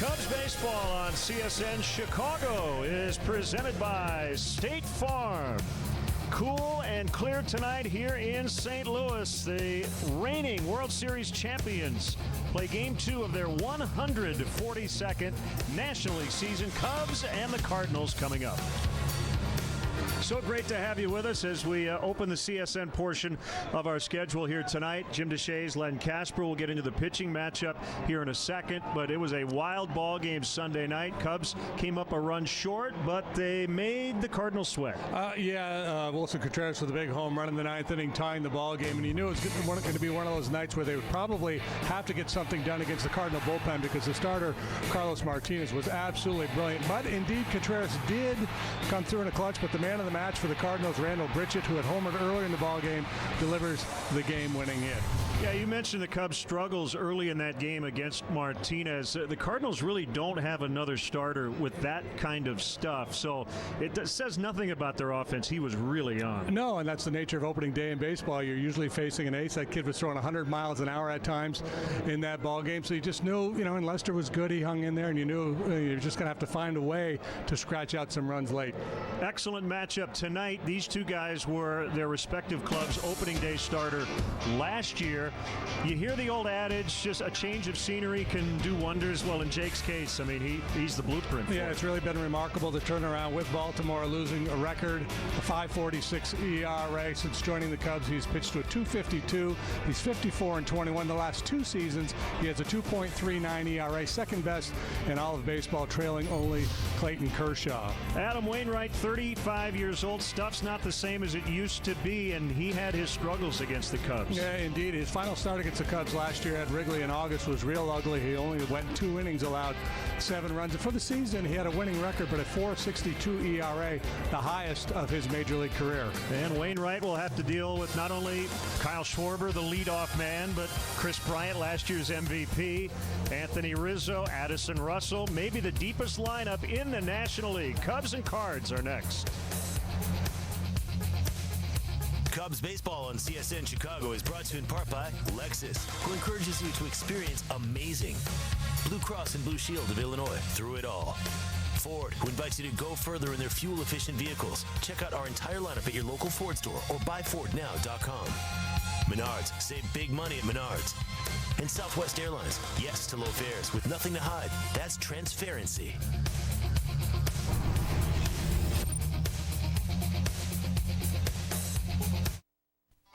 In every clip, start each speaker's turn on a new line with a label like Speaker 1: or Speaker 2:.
Speaker 1: Cubs baseball on CSN Chicago is presented by State Farm. Cool and clear tonight here in St. Louis. The reigning World Series champions play Game 2 of their 142nd National League season. Cubs and the Cardinals coming up. So great to have you with us as we open the CSN portion of our schedule here tonight. Jim Deshaies, Len Casper will get into the pitching matchup here in a second, but it was a wild ball game Sunday night. Cubs came up a run short, but they made the Cardinals sweat.
Speaker 2: Wilson Contreras with a big home run in the ninth inning, tying the ball game, and you knew it was going to be one of those nights where they would probably have to get something done against the Cardinal bullpen because the starter, Carlos Martinez, was absolutely brilliant. But indeed, Contreras did come through in a clutch, but the man of the match for the Cardinals, Randall Bridgett, who had homered earlier in the ballgame, delivers the game-winning hit.
Speaker 1: Yeah, you mentioned the Cubs' struggles early in that game against Martinez. The Cardinals really don't have another starter with that kind of stuff, so it says nothing about their offense. He was really on.
Speaker 2: No, and that's the nature of opening day in baseball. You're usually facing an ace. That kid was throwing 100 miles an hour at times in that ballgame, so you just knew, and Lester was good. He hung in there, and you knew you're just going to have to find a way to scratch out some runs late.
Speaker 1: Excellent matchup tonight. These two guys were their respective clubs' opening day starter last year. You hear the old adage, just a change of scenery can do wonders. Well, in Jake's case, I mean, he's the blueprint.
Speaker 2: Yeah, it's really been remarkable to turn around with Baltimore losing a record, a 5.46 ERA. Since joining the Cubs, he's pitched to a 2.52. He's 54-21. The last two seasons, he has a 2.39 ERA, second best in all of baseball, trailing only Clayton Kershaw.
Speaker 1: Adam Wainwright, 35 years old. Stuff's not the same as it used to be, and he had his struggles against the Cubs.
Speaker 2: Yeah, indeed. His final start against the Cubs last year at Wrigley in August was real ugly. He only went 2 innings, allowed 7 runs. And for the season, he had a winning record, but a 4.62 ERA, the highest of his major league career.
Speaker 1: And Wainwright will have to deal with not only Kyle Schwarber, the leadoff man, but Chris Bryant, last year's MVP, Anthony Rizzo, Addison Russell, maybe the deepest lineup in the National League. Cubs and Cards are next.
Speaker 3: Cubs baseball on CSN Chicago is brought to you in part by Lexus, who encourages you to experience amazing. Blue Cross and Blue Shield of Illinois, through it all. Ford, who invites you to go further in their fuel-efficient vehicles. Check out our entire lineup at your local Ford store or buyfordnow.com. Menards, save big money at Menards. And Southwest Airlines, yes to low fares with nothing to hide. That's transparency.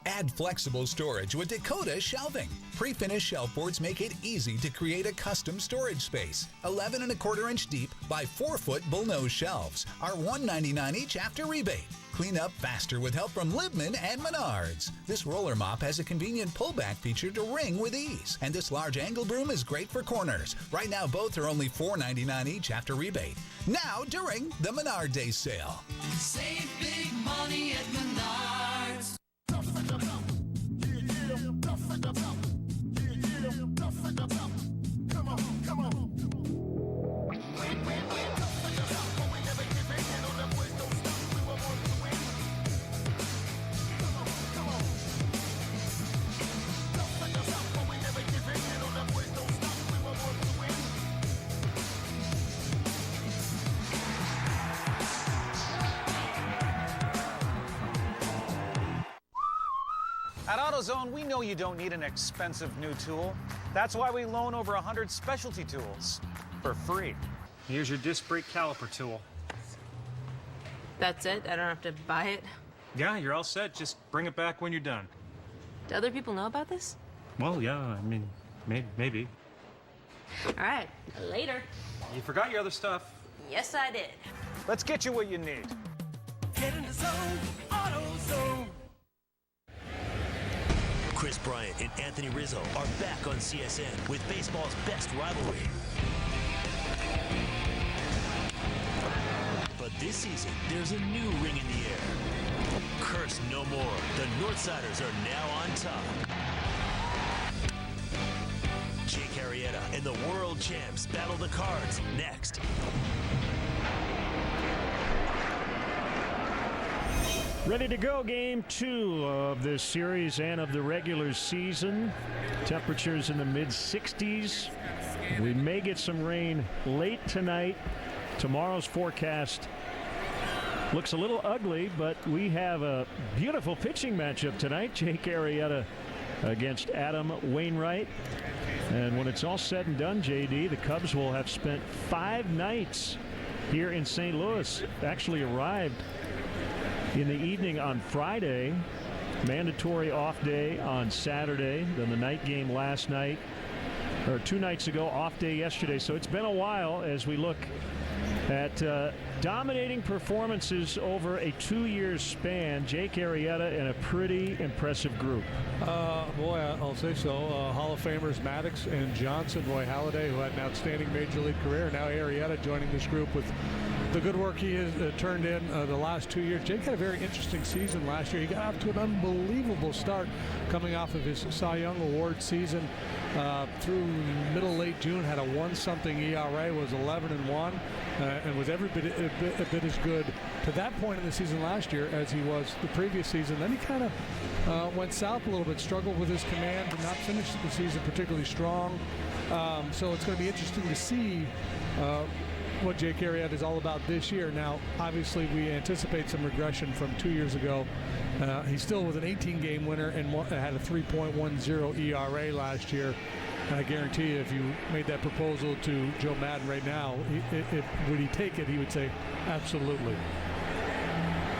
Speaker 4: Add flexible storage with Dakota Shelving. Pre-finished shelf boards make it easy to create a custom storage space. 11 1/4 inch deep by 4 foot bullnose shelves are $1.99 each after rebate. Clean up faster with help from Libman and Menards. This roller mop has a convenient pullback feature to wring with ease. And this large angle broom is great for corners. Right now, both are only $4.99 each after rebate. Now, during the Menard Day sale.
Speaker 5: Save big money at Menards.
Speaker 6: At AutoZone, we know you don't need an expensive new tool. That's why we loan over 100 specialty tools for free.
Speaker 7: Here's your disc brake caliper tool.
Speaker 8: That's it? I don't have to buy it?
Speaker 7: Yeah, you're all set. Just bring it back when you're done.
Speaker 8: Do other people know about this?
Speaker 7: Well, yeah, I mean, maybe.
Speaker 8: All right, later.
Speaker 7: You forgot your other stuff.
Speaker 8: Yes, I did.
Speaker 6: Let's get you what you need.
Speaker 5: Get in the zone, AutoZone.
Speaker 3: Chris Bryant and Anthony Rizzo are back on CSN with baseball's best rivalry. But this season, there's a new ring in the air. Curse no more. The Northsiders are now on top. Jake Arrieta and the world champs battle the Cards next.
Speaker 1: Ready to go, game 2 of this series and of the regular season. Temperatures in the mid-60s. We may get some rain late tonight. Tomorrow's forecast looks a little ugly, but we have a beautiful pitching matchup tonight. Jake Arrieta against Adam Wainwright. And when it's all said and done, JD, the Cubs will have spent 5 nights here in St. Louis. Actually arrived in the evening on Friday, mandatory off day on Saturday, then the night game last night, or 2 nights ago, off day yesterday. So it's been a while as we look at dominating performances over a 2-year span. Jake Arrieta and a pretty impressive group.
Speaker 2: Boy, I'll say so. Hall of Famers Maddox and Johnson, Roy Halladay, who had an outstanding major league career. Now Arrieta joining this group with the good work he has turned in the last 2 years. Jake had a very interesting season last year. He got off to an unbelievable start coming off of his Cy Young Award season. Through late June, had a 1-something ERA, was 11-1, and was every bit a bit as good to that point in the season last year as he was the previous season. Then he kind of went south a little bit, struggled with his command, did not finish the season particularly strong. So it's going to be interesting to see what Jake Arrieta is all about this year. Now, obviously, we anticipate some regression from 2 years ago. He still was an 18-game winner and had a 3.10 ERA last year. And I guarantee you, if you made that proposal to Joe Madden right now, would he take it, he would say, absolutely.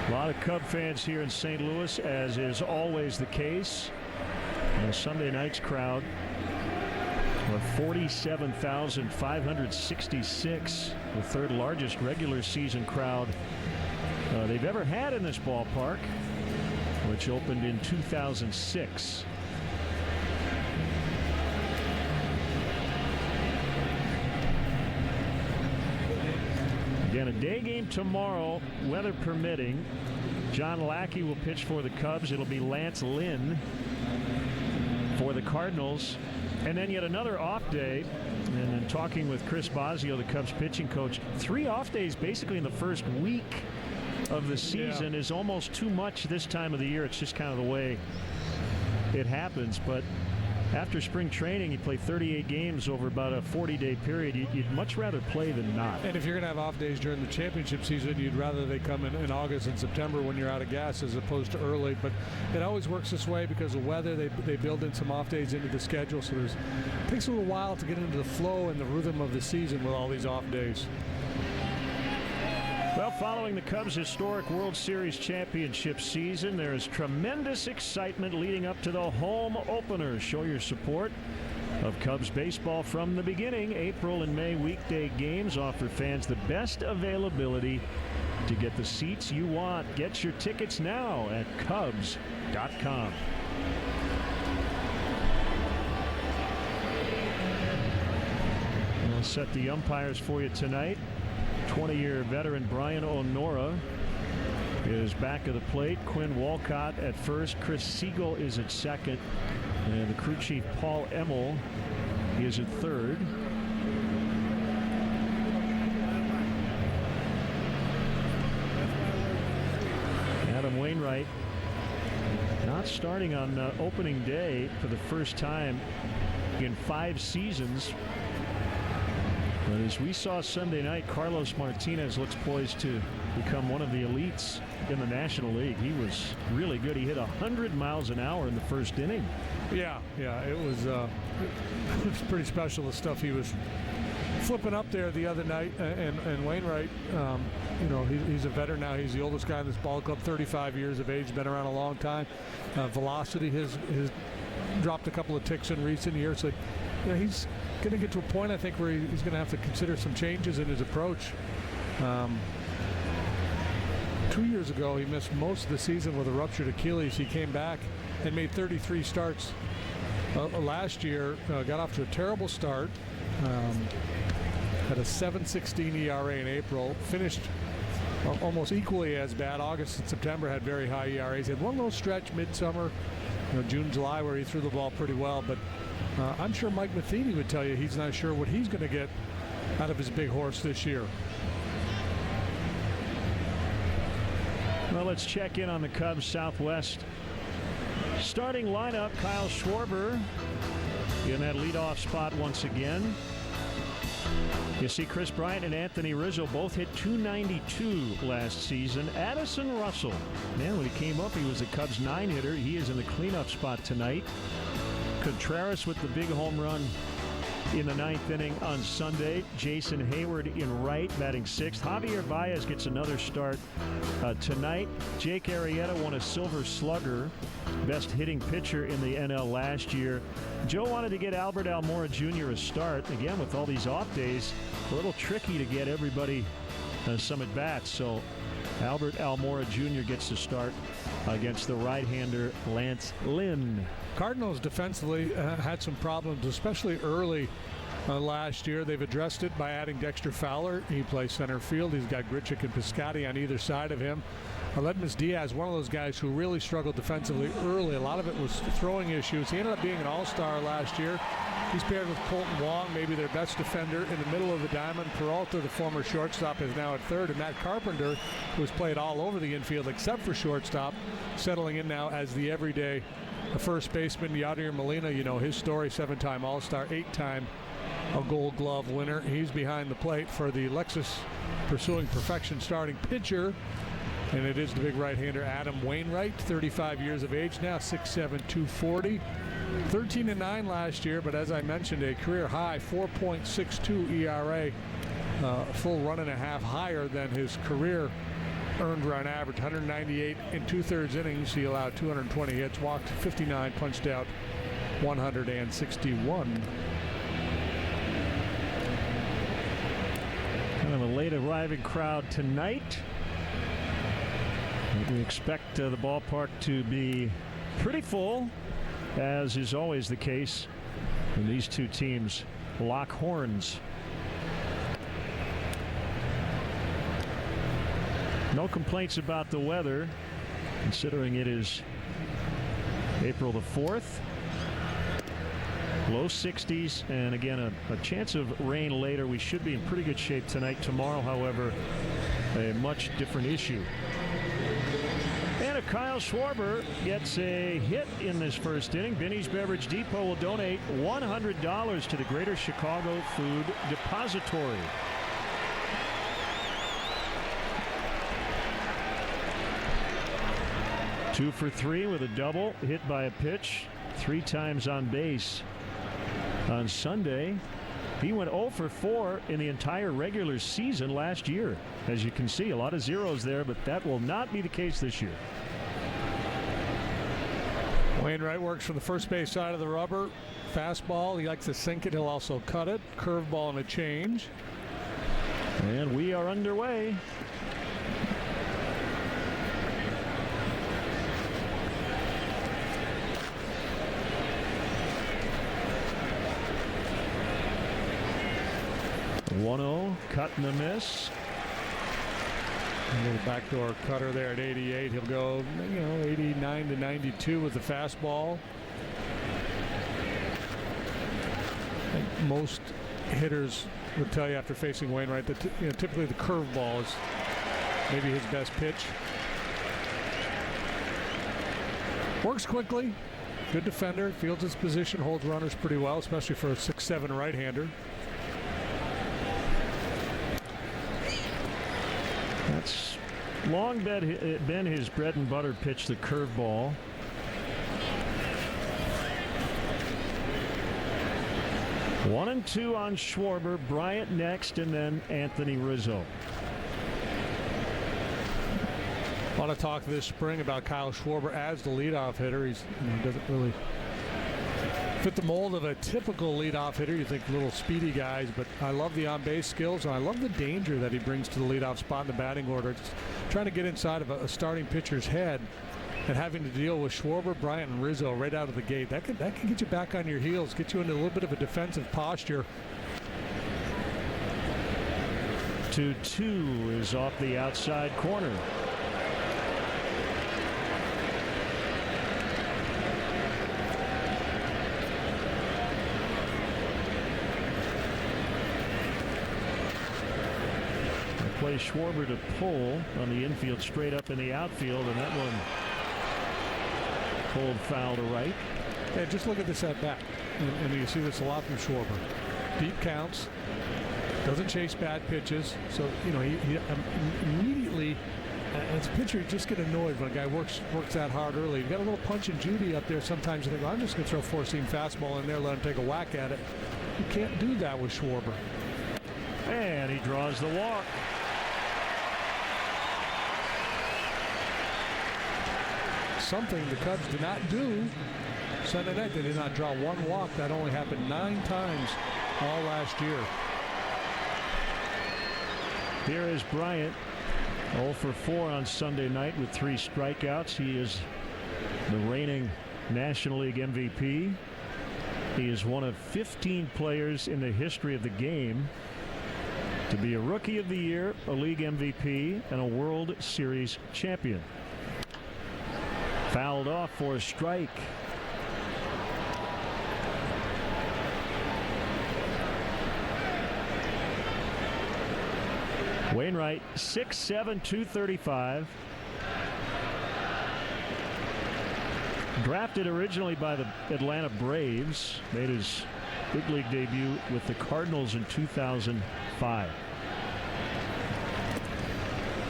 Speaker 1: A lot of Cub fans here in St. Louis, as is always the case. And Sunday night's crowd of 47,566, the third largest regular season crowd they've ever had in this ballpark, which opened in 2006. Again, a day game tomorrow, weather permitting. John Lackey will pitch for the Cubs. It'll be Lance Lynn for the Cardinals. And then yet another off day. And then talking with Chris Bosio, the Cubs pitching coach, 3 off days basically in the first week of the season is almost too much this time of the year. It's just kind of the way it happens. But after spring training, you play 38 games over about a 40-day period. You'd much rather play than not.
Speaker 2: And if you're going to have off days during the championship season, you'd rather they come in August and September when you're out of gas as opposed to early. But it always works this way because of weather. They build in some off days into the schedule. So it takes a little while to get into the flow and the rhythm of the season with all these off days.
Speaker 1: Well, following the Cubs' historic World Series championship season, there is tremendous excitement leading up to the home openers. Show your support of Cubs baseball from the beginning. April and May weekday games offer fans the best availability to get the seats you want. Get your tickets now at Cubs.com. We'll set the umpires for you tonight. 20-year veteran Brian Onora is back of the plate. Quinn Walcott at first. Chris Siegel is at second. And the crew chief Paul Emmel is at third. Adam Wainwright not starting on opening day for the first time in 5 seasons. But as we saw Sunday night, Carlos Martinez looks poised to become one of the elites in the National League. He was really good. He hit 100 miles an hour in the first inning.
Speaker 2: Yeah, it was pretty special, the stuff he was flipping up there the other night. And Wainwright, he's a veteran now. He's the oldest guy in this ball club, 35 years of age, been around a long time. Velocity has dropped a couple of ticks in recent years. So, he's going to get to a point, I think, where he's going to have to consider some changes in his approach. 2 years ago, he missed most of the season with a ruptured Achilles. He came back and made 33 starts last year. Got off to a terrible start. Had a 7.16 ERA in April. Finished almost equally as bad. August and September had very high ERAs. He had one little stretch midsummer, June, July, where he threw the ball pretty well. But I'm sure Mike Matheny would tell you he's not sure what he's going to get out of his big horse this year.
Speaker 1: Well, let's check in on the Cubs Southwest starting lineup. Kyle Schwarber in that leadoff spot once again. You see Chris Bryant and Anthony Rizzo both hit .292 last season. Addison Russell, man, when he came up, he was the Cubs 9-hitter. He is in the cleanup spot tonight. Contreras with the big home run in the 9th inning on Sunday. Jason Hayward in right, batting 6th. Javier Baez gets another start tonight. Jake Arrieta won a Silver Slugger, best hitting pitcher in the NL last year. Joe wanted to get Albert Almora Jr. a start. Again, with all these off days, a little tricky to get everybody some at-bats. So Albert Almora Jr. gets to start against the right-hander Lance Lynn.
Speaker 2: Cardinals defensively had some problems, especially early last year. They've addressed it by adding Dexter Fowler. He plays center field. He's got Grichuk and Piscotty on either side of him. Aledmus Diaz, one of those guys who really struggled defensively early. A lot of it was throwing issues. He ended up being an all-star last year. He's paired with Colton Wong, maybe their best defender in the middle of the diamond. Peralta, the former shortstop, is now at third. And Matt Carpenter, who's played all over the infield except for shortstop, settling in now as the everyday first baseman. Yadier Molina, you know his story, 7-time All-Star, 8-time a Gold Glove winner. He's behind the plate for the Lexus pursuing perfection starting pitcher. And it is the big right-hander Adam Wainwright, 35 years of age now, 6'7", 240. 13-9 last year, but as I mentioned, a career high 4.62 ERA, full run and a half higher than his career earned run average. 198 in 2/3 innings. He allowed 220 hits, walked 59, punched out 161.
Speaker 1: Kind of a late arriving crowd tonight. We expect the ballpark to be pretty full, as is always the case when these two teams lock horns. No complaints about the weather, considering it is April the 4th. Low 60s, and again a chance of rain later. We should be in pretty good shape tonight. Tomorrow, however, a much different issue. And if Kyle Schwarber gets a hit in this first inning, Binny's Beverage Depot will donate $100 to the Greater Chicago Food Depository. Two for 3 with a double, hit by a pitch, 3 times on base on Sunday. He went 0 for 4 in the entire regular season last year. As you can see, a lot of zeros there, but that will not be the case this year.
Speaker 2: Wainwright works from the first base side of the rubber. Fastball, he likes to sink it. He'll also cut it. Curveball and a change.
Speaker 1: And we are underway. .1-0, cut and a miss.
Speaker 2: A little backdoor cutter there at 88. He'll go, 89 to 92 with the fastball. I think most hitters would tell you after facing Wainwright that typically the curveball is maybe his best pitch. Works quickly, good defender, fields his position, holds runners pretty well, especially for a 6'7" right-hander.
Speaker 1: That's long been his bread and butter pitch, the curveball. One and two on Schwarber, Bryant next, and then Anthony Rizzo.
Speaker 2: A lot of talk this spring about Kyle Schwarber as the leadoff hitter. He's doesn't really fit the mold of a typical leadoff hitter. You think little speedy guys, but I love the on-base skills, and I love the danger that he brings to the leadoff spot in the batting order. Just trying to get inside of a starting pitcher's head and having to deal with Schwarber, Bryant, and Rizzo right out of the gate. That can get you back on your heels, get you into a little bit of a defensive posture.
Speaker 1: 2-2 is off the outside corner. play Schwarber to pull on the infield, straight up in the outfield, and that one pulled foul to right.
Speaker 2: Yeah, just look at this at bat. And you see this a lot from Schwarber. Deep counts, doesn't chase bad pitches. So, you know, he immediately, as a pitcher, you just get annoyed when a guy works that hard early. You got a little punch and Judy up there. Sometimes you think, well, I'm just going to throw a four-seam fastball in there, let him take a whack at it. You can't do that with Schwarber.
Speaker 1: And he draws the walk.
Speaker 2: Something the Cubs did not do Sunday night. They did not draw one walk. That only happened 9 times all last year.
Speaker 1: Here is Bryant, 0 for 4 on Sunday night with 3 strikeouts. He is the reigning National League MVP. He is one of 15 players in the history of the game to be a Rookie of the Year, a League MVP, and a World Series champion. Fouled off for a strike. Wainwright, 6'7", 235. Drafted originally by the Atlanta Braves, made his big league debut with the Cardinals in 2005.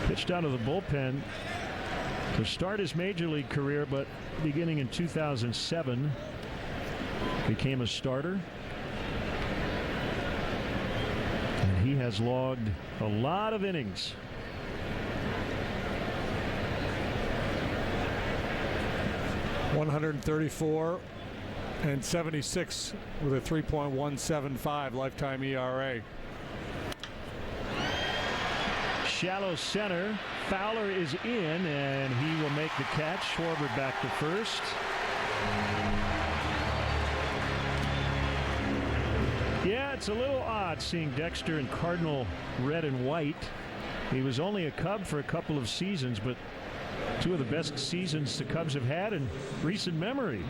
Speaker 1: Pitched out of the bullpen to start his major league career, but beginning in 2007, became a starter. And he has logged a lot of innings.
Speaker 2: .134 and 76 with a 3.175 lifetime ERA.
Speaker 1: Shallow center. Fowler is in, and he will make the catch. Schwarber back to first. Yeah, it's a little odd seeing Dexter in Cardinal red and white. He was only a Cub for a couple of seasons, but 2 of the best seasons the Cubs have had in recent memory.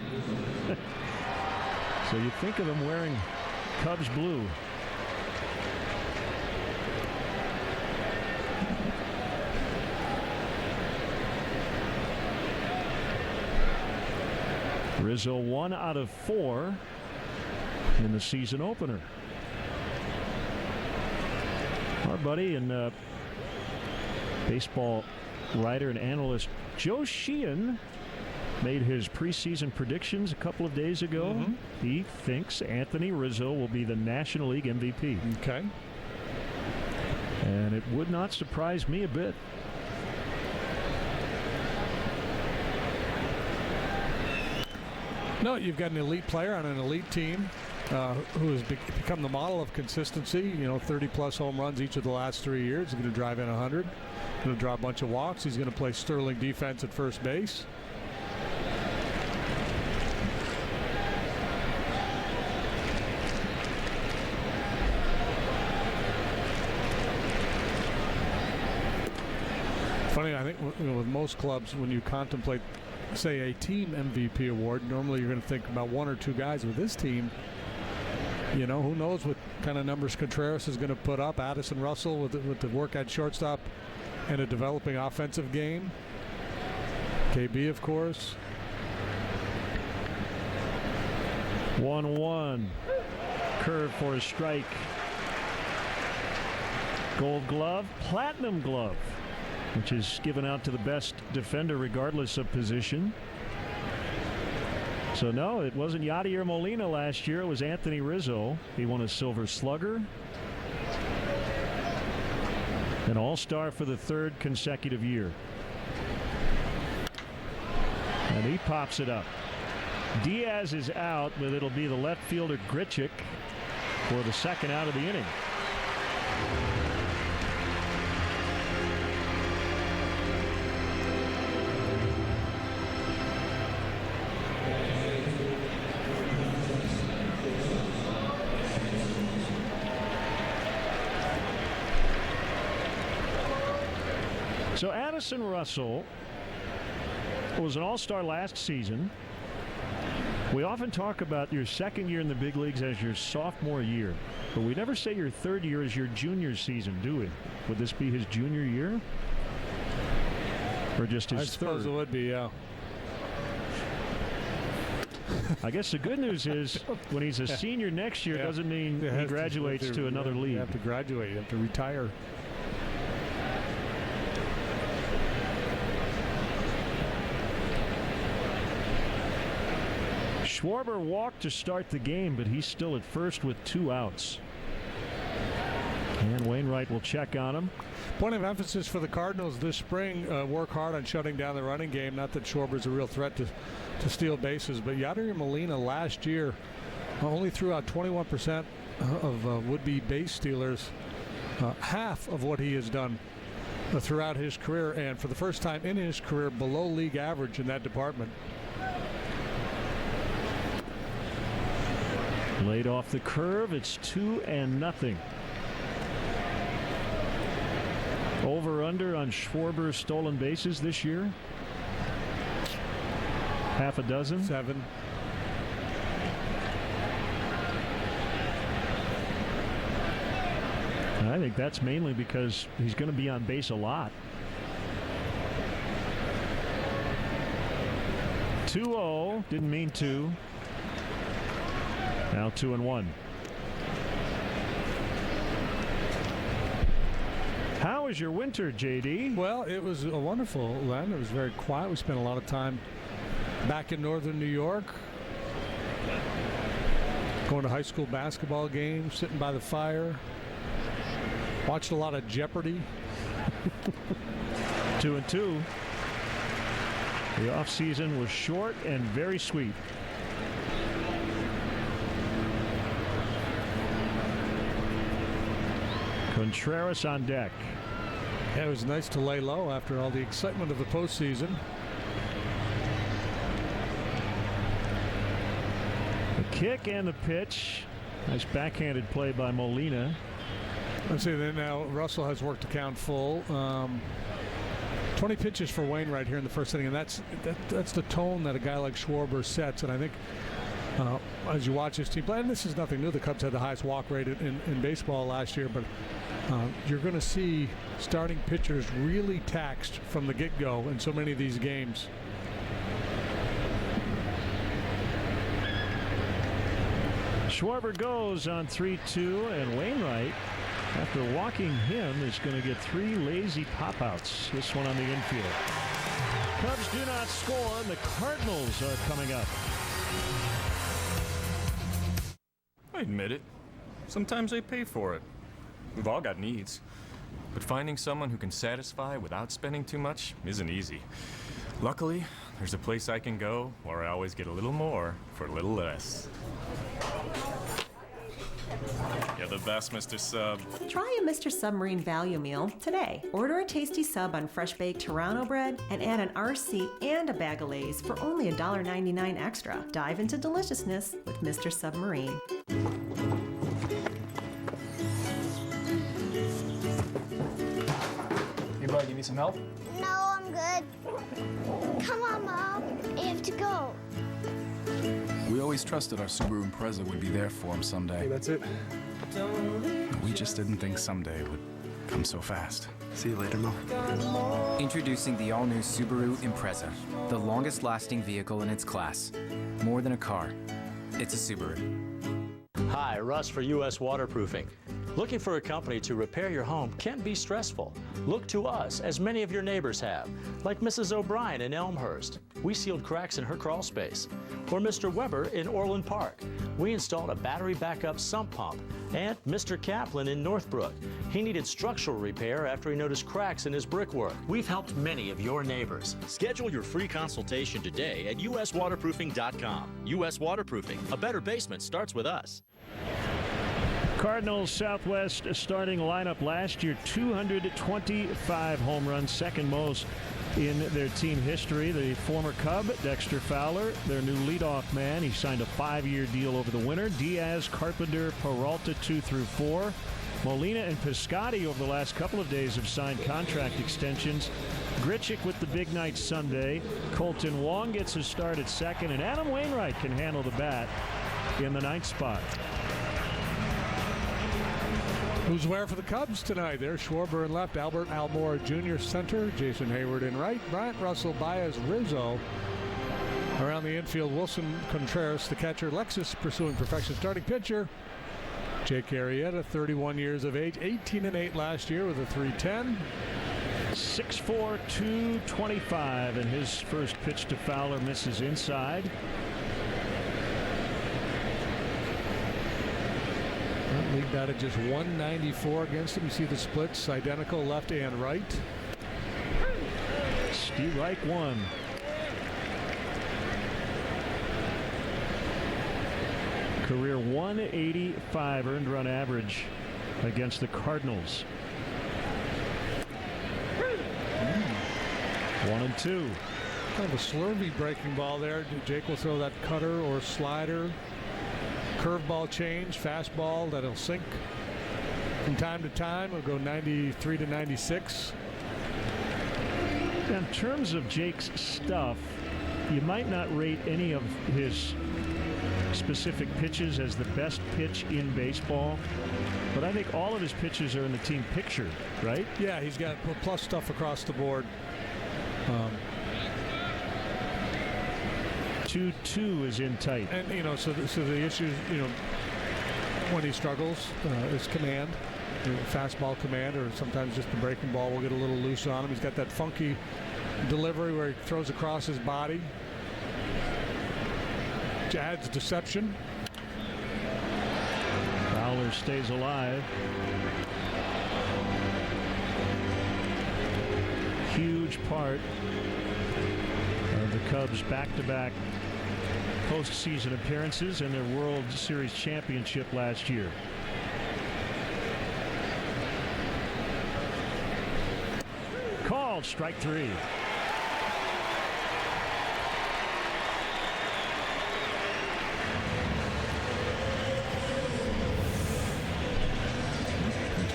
Speaker 1: So you think of him wearing Cubs blue. Rizzo 1 out of 4 in the season opener. Our buddy and baseball writer and analyst Joe Sheehan made his preseason predictions a couple of days ago. He thinks Anthony Rizzo will be the National League MVP.
Speaker 2: Okay.
Speaker 1: And it would not surprise me a bit.
Speaker 2: No, you've got an elite player on an elite team who has become the model of consistency. You know, 30-plus home runs each of the last 3 years. He's going to drive in 100. Going to draw a bunch of walks. He's going to play sterling defense at first base. Funny, I think with most clubs, when you contemplate, say, a team MVP award, normally you're going to think about 1 or 2 guys. With this team, you know, who knows what kind of numbers Contreras is going to put up. Addison Russell with the work at shortstop and a developing offensive game. KB, of course.
Speaker 1: 1-1. Curve for a strike. Gold glove, platinum glove, which is given out to the best defender regardless of position. So no, it wasn't Yadier Molina last year. It was Anthony Rizzo. He won a Silver Slugger. An All-Star for the 3rd consecutive year. And he pops it up. Diaz is out, but it'll be the left fielder Grichuk for the 2nd out of the inning. So Addison Russell was an All-Star last season. We often talk about your second year in the big leagues as your sophomore year, but we never say your third year is your junior season, do we? Would this be his junior year? Or just his
Speaker 2: I suppose
Speaker 1: third?
Speaker 2: it would be, yeah.
Speaker 1: I guess the good news is when he's a senior next year, doesn't mean he graduates to another league.
Speaker 2: You have to graduate. You have to retire.
Speaker 1: Schwarber walked to start the game, but he's still at first with 2 outs. And Wainwright will check on him.
Speaker 2: Point of emphasis for the Cardinals this spring, work hard on shutting down the running game. Not that Schwarber's a real threat to steal bases, but Yadier Molina last year only threw out 21% of would-be base stealers, half of what he has done throughout his career, and for the first time in his career below league average in that department.
Speaker 1: Laid off the curve. It's 2-0. Over/under on Schwarber's stolen bases this year? Half a dozen?
Speaker 2: 7.
Speaker 1: I think that's mainly because he's going to be on base a lot. 2-0. Didn't mean to. Now 2-1. How was your winter, JD?
Speaker 2: Well, it was a wonderful, Len. It was very quiet. We spent a lot of time back in northern New York, going to high school basketball games, sitting by the fire, watched a lot of Jeopardy.
Speaker 1: 2-2. The offseason was short and very sweet. Contreras on deck.
Speaker 2: Yeah, it was nice to lay low after all the excitement of the postseason.
Speaker 1: The kick and the pitch. Nice backhanded play by Molina.
Speaker 2: Let's see, then now Russell has worked to count full. 20 pitches for Wainwright here in the first inning, and that's the tone that a guy like Schwarber sets. And I think as you watch this team play, and this is nothing new, the Cubs had the highest walk rate in baseball last year, but you're going to see starting pitchers really taxed from the get-go in so many of these games.
Speaker 1: Schwarber goes on 3-2, and Wainwright, after walking him, is going to get 3 lazy pop-outs. This one on the infield. Cubs do not score, and the Cardinals are coming up.
Speaker 9: I admit it. Sometimes I pay for it. We've all got needs. But finding someone who can satisfy without spending too much isn't easy. Luckily, there's a place I can go where I always get a little more for a little less. You're the best, Mr. Sub.
Speaker 10: Try a Mr. Submarine value meal today. Order a tasty sub on fresh-baked Toronto bread and add an RC and a bag of Lay's for only $1.99 extra. Dive into deliciousness with Mr. Submarine.
Speaker 6: Hey, bud, you need some help?
Speaker 11: No, I'm good. Come on, Mom. I have to go.
Speaker 12: We always trusted our Subaru Impreza would be there for him someday.
Speaker 6: Hey, that's it.
Speaker 12: We just didn't think someday would come so fast.
Speaker 13: See you later, Mo. Introducing the all-new Subaru Impreza, the longest-lasting vehicle in its class. More than a car, it's a Subaru.
Speaker 14: Hi, Russ for U.S. Waterproofing. Looking for a company to repair your home can be stressful. Look to us, as many of your neighbors have, like Mrs. O'Brien in Elmhurst. We sealed cracks in her crawl space. Or Mr. Weber in Orland Park. We installed a battery backup sump pump. And Mr. Kaplan in Northbrook. He needed structural repair after he noticed cracks in his brickwork. We've helped many of your neighbors. Schedule your free consultation today at uswaterproofing.com. U.S. Waterproofing. A better basement starts with us.
Speaker 1: Cardinals Southwest starting lineup last year, 225 home runs, second most in their team history. The former Cub, Dexter Fowler, their new leadoff man. He signed a 5-year deal over the winter. Diaz, Carpenter, Peralta 2 through 4. Molina and Piscotty over the last couple of days have signed contract extensions. Grichuk with the big night Sunday. Colton Wong gets his start at second, and Adam Wainwright can handle the bat in the ninth spot.
Speaker 2: Who's where for the Cubs tonight? There's Schwarber in left, Albert Almora Jr. center, Jason Hayward in right, Bryant Russell, Baez, Rizzo. Around the infield, Wilson Contreras, the catcher, Lexus pursuing perfection. Starting pitcher, Jake Arrieta, 31 years of age, 18-8 last year with a 3.10.
Speaker 1: 6'4", 225, and his first pitch to Fowler misses inside.
Speaker 2: League batted just 194 against him. You see the splits, identical left and right.
Speaker 1: Steve Reich won. Career 185 earned run average against the Cardinals. 1-2.
Speaker 2: Kind of a slurvy breaking ball there. Jake will throw that cutter or slider. Curveball change, fastball that'll sink from time to time. It'll go 93 to 96.
Speaker 1: In terms of Jake's stuff, you might not rate any of his specific pitches as the best pitch in baseball, but I think all of his pitches are in the team picture, right?
Speaker 2: Yeah, he's got plus stuff across the board.
Speaker 1: 2-2 is in tight.
Speaker 2: And, you know, so the issue, you know, when he struggles is command, fastball command, or sometimes just the breaking ball will get a little loose on him. He's got that funky delivery where he throws across his body. Adds deception.
Speaker 1: Fowler stays alive. Huge part of the Cubs' back-to-back postseason appearances and their World Series championship last year. Called strike three.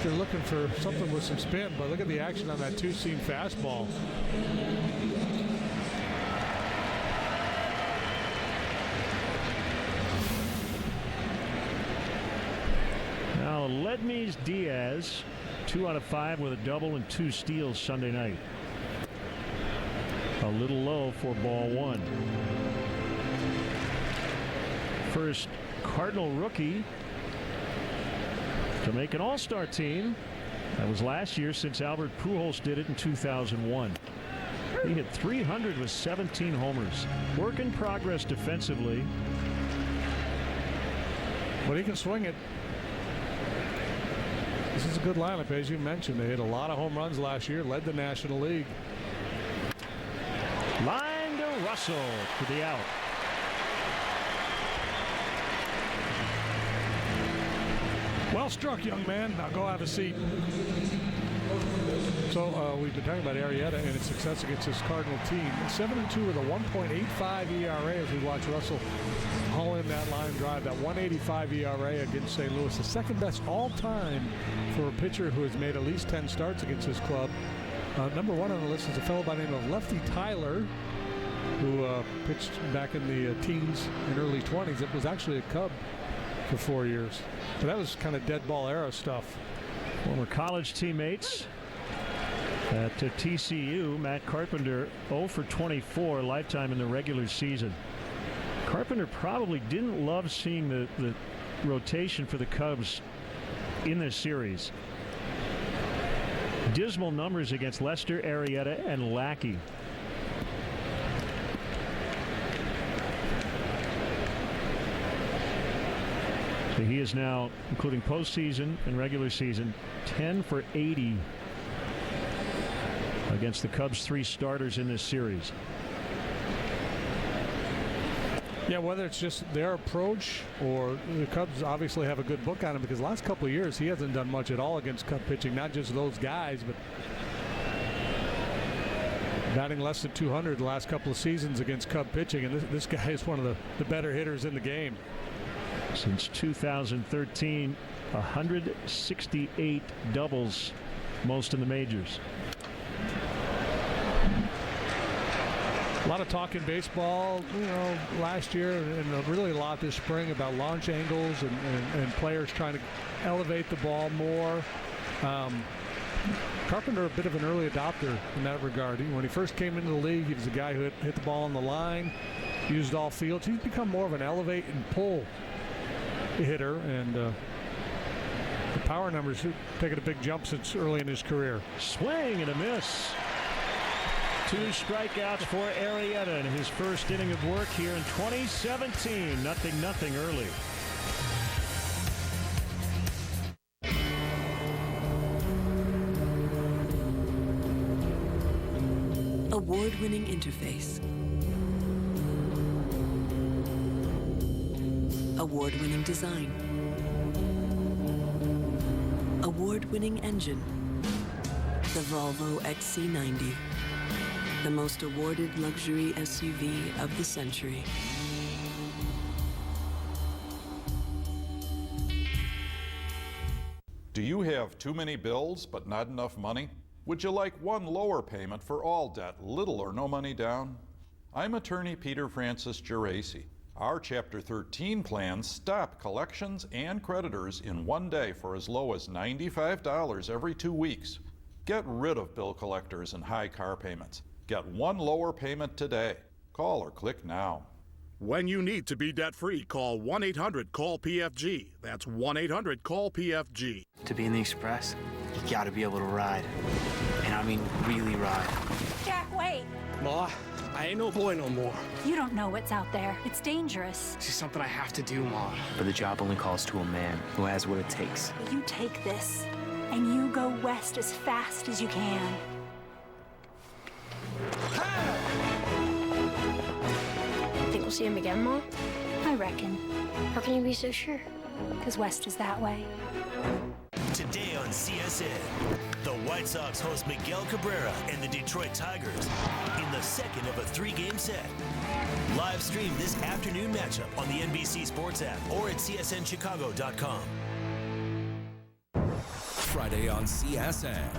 Speaker 2: They're looking for something with some spin, but look at the action on that two-seam fastball.
Speaker 1: Now Ledmes Diaz, 2 out of 5 with a double and 2 steals Sunday night. A little low for ball one. First Cardinal rookie to make an all-star team. That was last year, since Albert Pujols did it in 2001. He hit 300 with 17 homers. Work in progress defensively.
Speaker 2: But he can swing it. This is a good lineup, as you mentioned. They hit a lot of home runs last year, led the National League.
Speaker 1: Line to Russell for the out.
Speaker 2: Well struck, young man. Now go have a seat. So we've been talking about Arrieta and his success against his Cardinal team. 7-2 with a 1.85 ERA as we watch Russell haul in that line drive. That 1.85 ERA against St. Louis, the second best all time for a pitcher who has made at least 10 starts against his club. Number one on the list is a fellow by the name of Lefty Tyler, who pitched back in the teens and early 20s. It was actually a Cub for 4 years. But that was kind of dead ball era stuff.
Speaker 1: Former college teammates at TCU. Matt Carpenter 0 for 24 lifetime in the regular season. Carpenter probably didn't love seeing the rotation for the Cubs in this series. Dismal numbers against Lester, Arrieta, and Lackey. So he is now, including postseason and regular season, 10 for 80 against the Cubs' 3 starters in this series.
Speaker 2: Yeah, whether it's just their approach or the Cubs obviously have a good book on him, because the last couple of years he hasn't done much at all against Cub pitching. Not just those guys, but batting less than 200 the last couple of seasons against Cub pitching, and this guy is one of the better hitters in the game.
Speaker 1: Since 2013, 168 doubles, most in the majors.
Speaker 2: A lot of talk in baseball, last year and really a lot this spring about launch angles and players trying to elevate the ball more. Carpenter, a bit of an early adopter in that regard. When he first came into the league, he was a guy who hit the ball on the line, used all fields. He's become more of an elevate and pull hitter, and the power numbers have taken a big jump since early in his career.
Speaker 1: Swing and a miss. 2 strikeouts for Arrieta in his first inning of work here in 2017. 0-0 early.
Speaker 15: Award-winning interface. Award-winning design. Award-winning engine. The Volvo XC90. The most awarded luxury SUV of the century.
Speaker 16: Do you have too many bills but not enough money? Would you like one lower payment for all debt, little or no money down? I'm attorney Peter Francis Geraci. Our Chapter 13 plans stop collections and creditors in one day for as low as $95 every 2 weeks. Get rid of bill collectors and high car payments. Get one lower payment today. Call or click now.
Speaker 17: When you need to be debt-free, call 1-800-CALL-PFG. That's 1-800-CALL-PFG.
Speaker 18: To be in the Express, you gotta be able to ride. And I mean really ride.
Speaker 19: Jack, wait.
Speaker 18: Ma, I ain't no boy no more.
Speaker 19: You don't know what's out there. It's dangerous.
Speaker 18: This is something I have to do, Ma. But the job only calls to a man who has what it takes.
Speaker 19: You take this, and you go west as fast as you can.
Speaker 11: Think we'll see him again, Mom?
Speaker 19: I reckon.
Speaker 11: How can you be so sure?
Speaker 19: Because west is that way.
Speaker 3: Today on CSN, the White Sox host Miguel Cabrera and the Detroit Tigers in the second of a 3-game set. Live stream this afternoon matchup on the NBC Sports app or at csnchicago.com.
Speaker 20: Friday on CSN.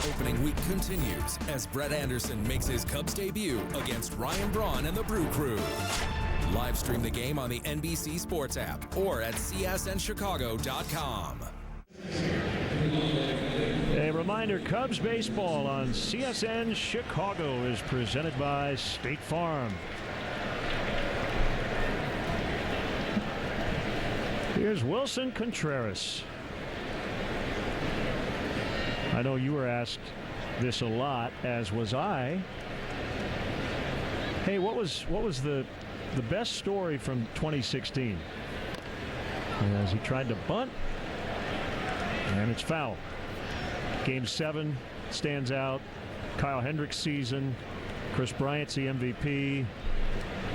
Speaker 20: Opening week continues as Brett Anderson makes his Cubs debut against Ryan Braun and the Brew Crew. Live stream the game on the NBC Sports app or at csnchicago.com.
Speaker 1: A reminder, Cubs baseball on CSN Chicago is presented by State Farm. Here's Wilson Contreras. I know you were asked this a lot, as was I. Hey, what was the best story from 2016? As he tried to bunt, and it's foul. Game 7 stands out. Kyle Hendricks' season. Chris Bryant's the MVP.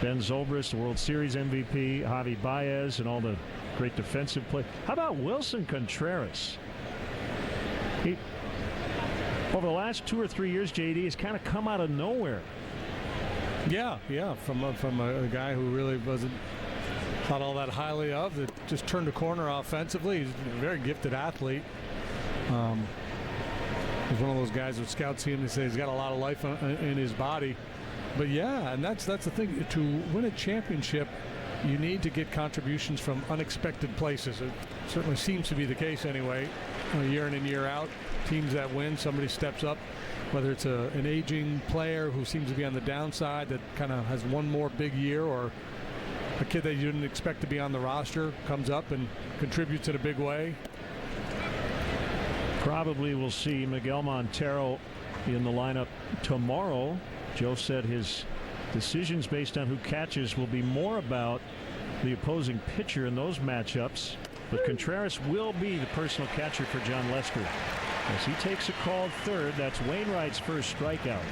Speaker 1: Ben Zobrist, the World Series MVP. Javi Baez and all the great defensive play. How about Wilson Contreras? Over the last 2 or 3 years, JD, has kind of come out of nowhere.
Speaker 2: Yeah, from a guy who really wasn't thought all that highly of, that just turned a corner offensively. He's a very gifted athlete. He's one of those guys with scouts see him and say he's got a lot of life in his body. But yeah, and that's the thing. To win a championship, you need to get contributions from unexpected places. It certainly seems to be the case anyway. Year in and year out, teams that win, somebody steps up, whether it's an aging player who seems to be on the downside that kind of has one more big year, or a kid that you didn't expect to be on the roster comes up and contributes in a big way.
Speaker 1: Probably we'll see Miguel Montero in the lineup tomorrow. Joe said his decisions based on who catches will be more about the opposing pitcher in those matchups. But Contreras will be the personal catcher for John Lester. As he takes a called third, that's Wainwright's first strikeout.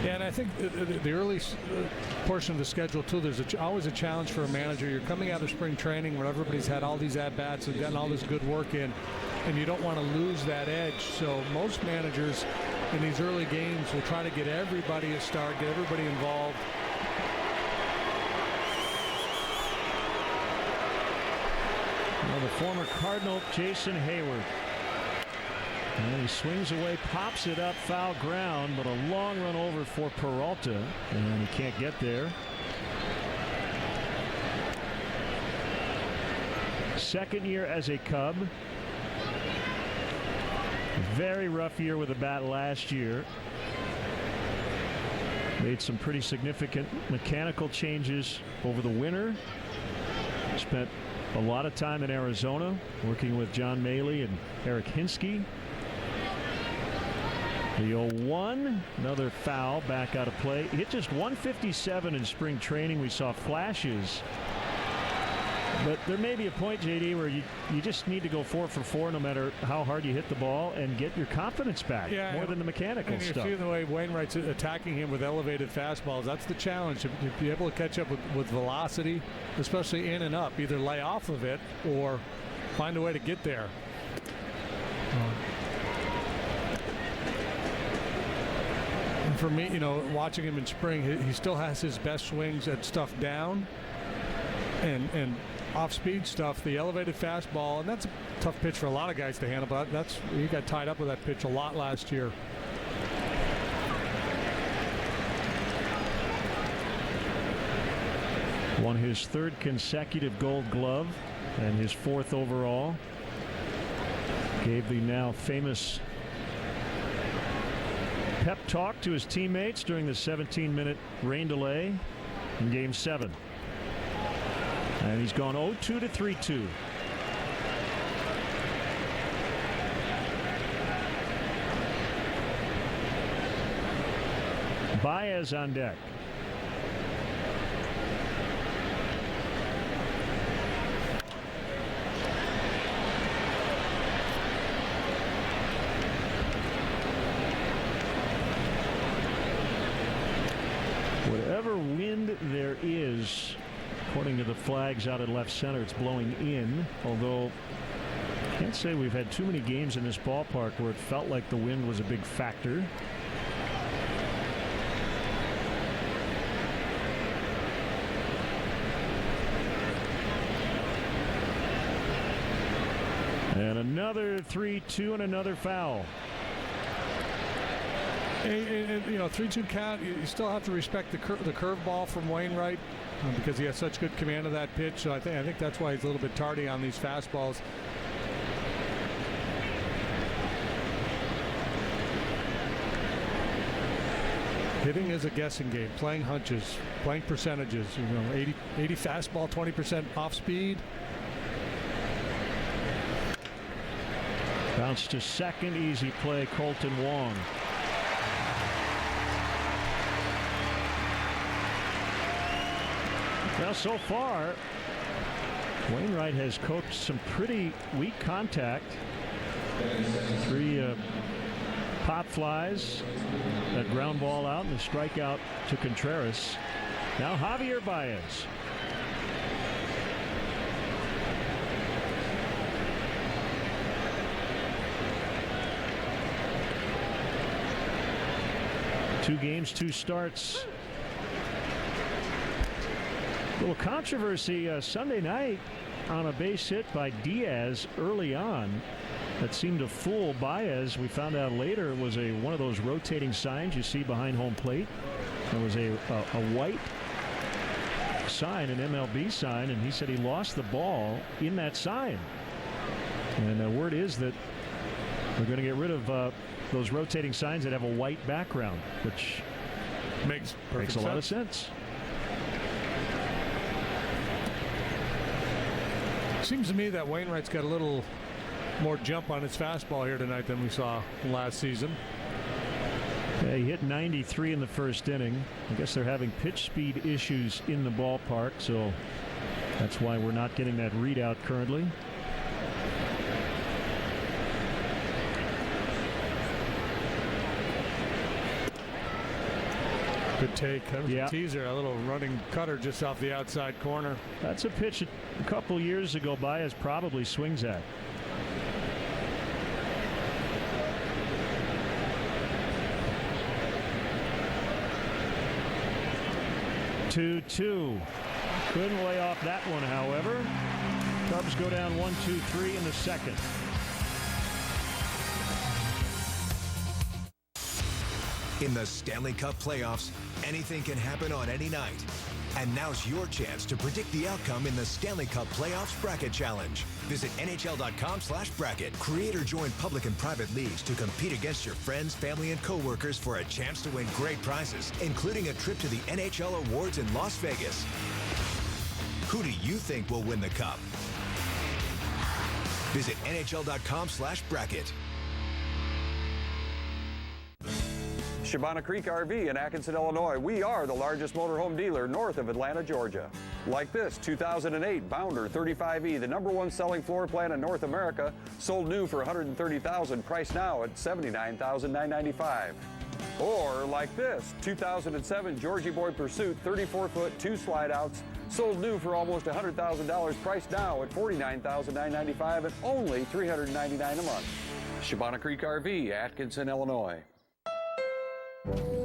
Speaker 2: Yeah, and I think the early portion of the schedule, too, there's always a challenge for a manager. You're coming out of spring training where everybody's had all these at-bats and gotten all this good work in, and you don't want to lose that edge. So most managers in these early games will try to get everybody a start, get everybody involved.
Speaker 1: Now the former Cardinal, Jason Hayward. And he swings away, pops it up, foul ground, but a long run over for Peralta, and he can't get there. Second year as a Cub. Very rough year with the bat last year. Made some pretty significant mechanical changes over the winter. Spent a lot of time in Arizona working with John Maley and Eric Hinsky. The 0-1, another foul back out of play. He hit just 157 in spring training. We saw flashes. But there may be a point, JD, where you just need to go 4 for 4 no matter how hard you hit the ball and get your confidence back, more than the mechanical
Speaker 2: and
Speaker 1: stuff.
Speaker 2: You see the way Wainwright's attacking him with elevated fastballs. That's the challenge. To be able to catch up with velocity, especially in and up, either lay off of it or find a way to get there. And for me, watching him in spring, he still has his best swings at stuff down and off-speed stuff, the elevated fastball, and that's a tough pitch for a lot of guys to handle, but he got tied up with that pitch a lot last year.
Speaker 1: Won his 3rd consecutive Gold Glove and his 4th overall. Gave the now famous pep talk to his teammates during the 17-minute rain delay in Game 7. And he's gone 0-2 to 3-2. Baez on deck. Whatever wind there is, according to the flags out at left center, it's blowing in, although I can't say we've had too many games in this ballpark where it felt like the wind was a big factor. And another 3-2 and another foul.
Speaker 2: And 3-2 count, you still have to respect the curveball from Wainwright because he has such good command of that pitch. So I think that's why he's a little bit tardy on these fastballs. Hitting is a guessing game, playing hunches, playing percentages. 80 fastball, 20% off speed.
Speaker 1: Bounce to second, easy play, Colton Wong. Well, so far, Wainwright has coached some pretty weak contact. 3 pop flies, that ground ball out, and a strikeout to Contreras. Now Javier Baez. Two games, 2 starts. A little controversy Sunday night on a base hit by Diaz early on that seemed to fool Baez. We found out later it was one of those rotating signs you see behind home plate. There was a white sign, an MLB sign, and he said he lost the ball in that sign. And the word is that we're going to get rid of those rotating signs that have a white background, which
Speaker 2: makes
Speaker 1: a lot of sense.
Speaker 2: Seems to me that Wainwright's got a little more jump on his fastball here tonight than we saw last season.
Speaker 1: Yeah, he hit 93 in the first inning. I guess they're having pitch speed issues in the ballpark, so that's why we're not getting that readout currently.
Speaker 2: Good take. That was a teaser, a little running cutter just off the outside corner.
Speaker 1: That's a pitch a couple years ago Baez probably swings at. Two. Couldn't lay off that one, however. Cubs go down 1-2-3 in the second.
Speaker 21: In the Stanley Cup playoffs, anything can happen on any night. And now's your chance to predict the outcome in the Stanley Cup Playoffs Bracket Challenge. Visit NHL.com/bracket. Create or join public and private leagues to compete against your friends, family, and coworkers for a chance to win great prizes, including a trip to the NHL Awards in Las Vegas. Who do you think will win the Cup? Visit NHL.com/bracket.
Speaker 22: Shabana Creek RV in Atkinson, Illinois. We are the largest motorhome dealer north of Atlanta, Georgia. Like this 2008 Bounder 35E, the #1 selling floor plan in North America, sold new for $130,000, priced now at $79,995. Or like this 2007 Georgie Boy Pursuit 34-foot 2 slide outs, sold new for almost $100,000, priced now at $49,995 and only $399 a month. Shabana Creek RV, Atkinson, Illinois.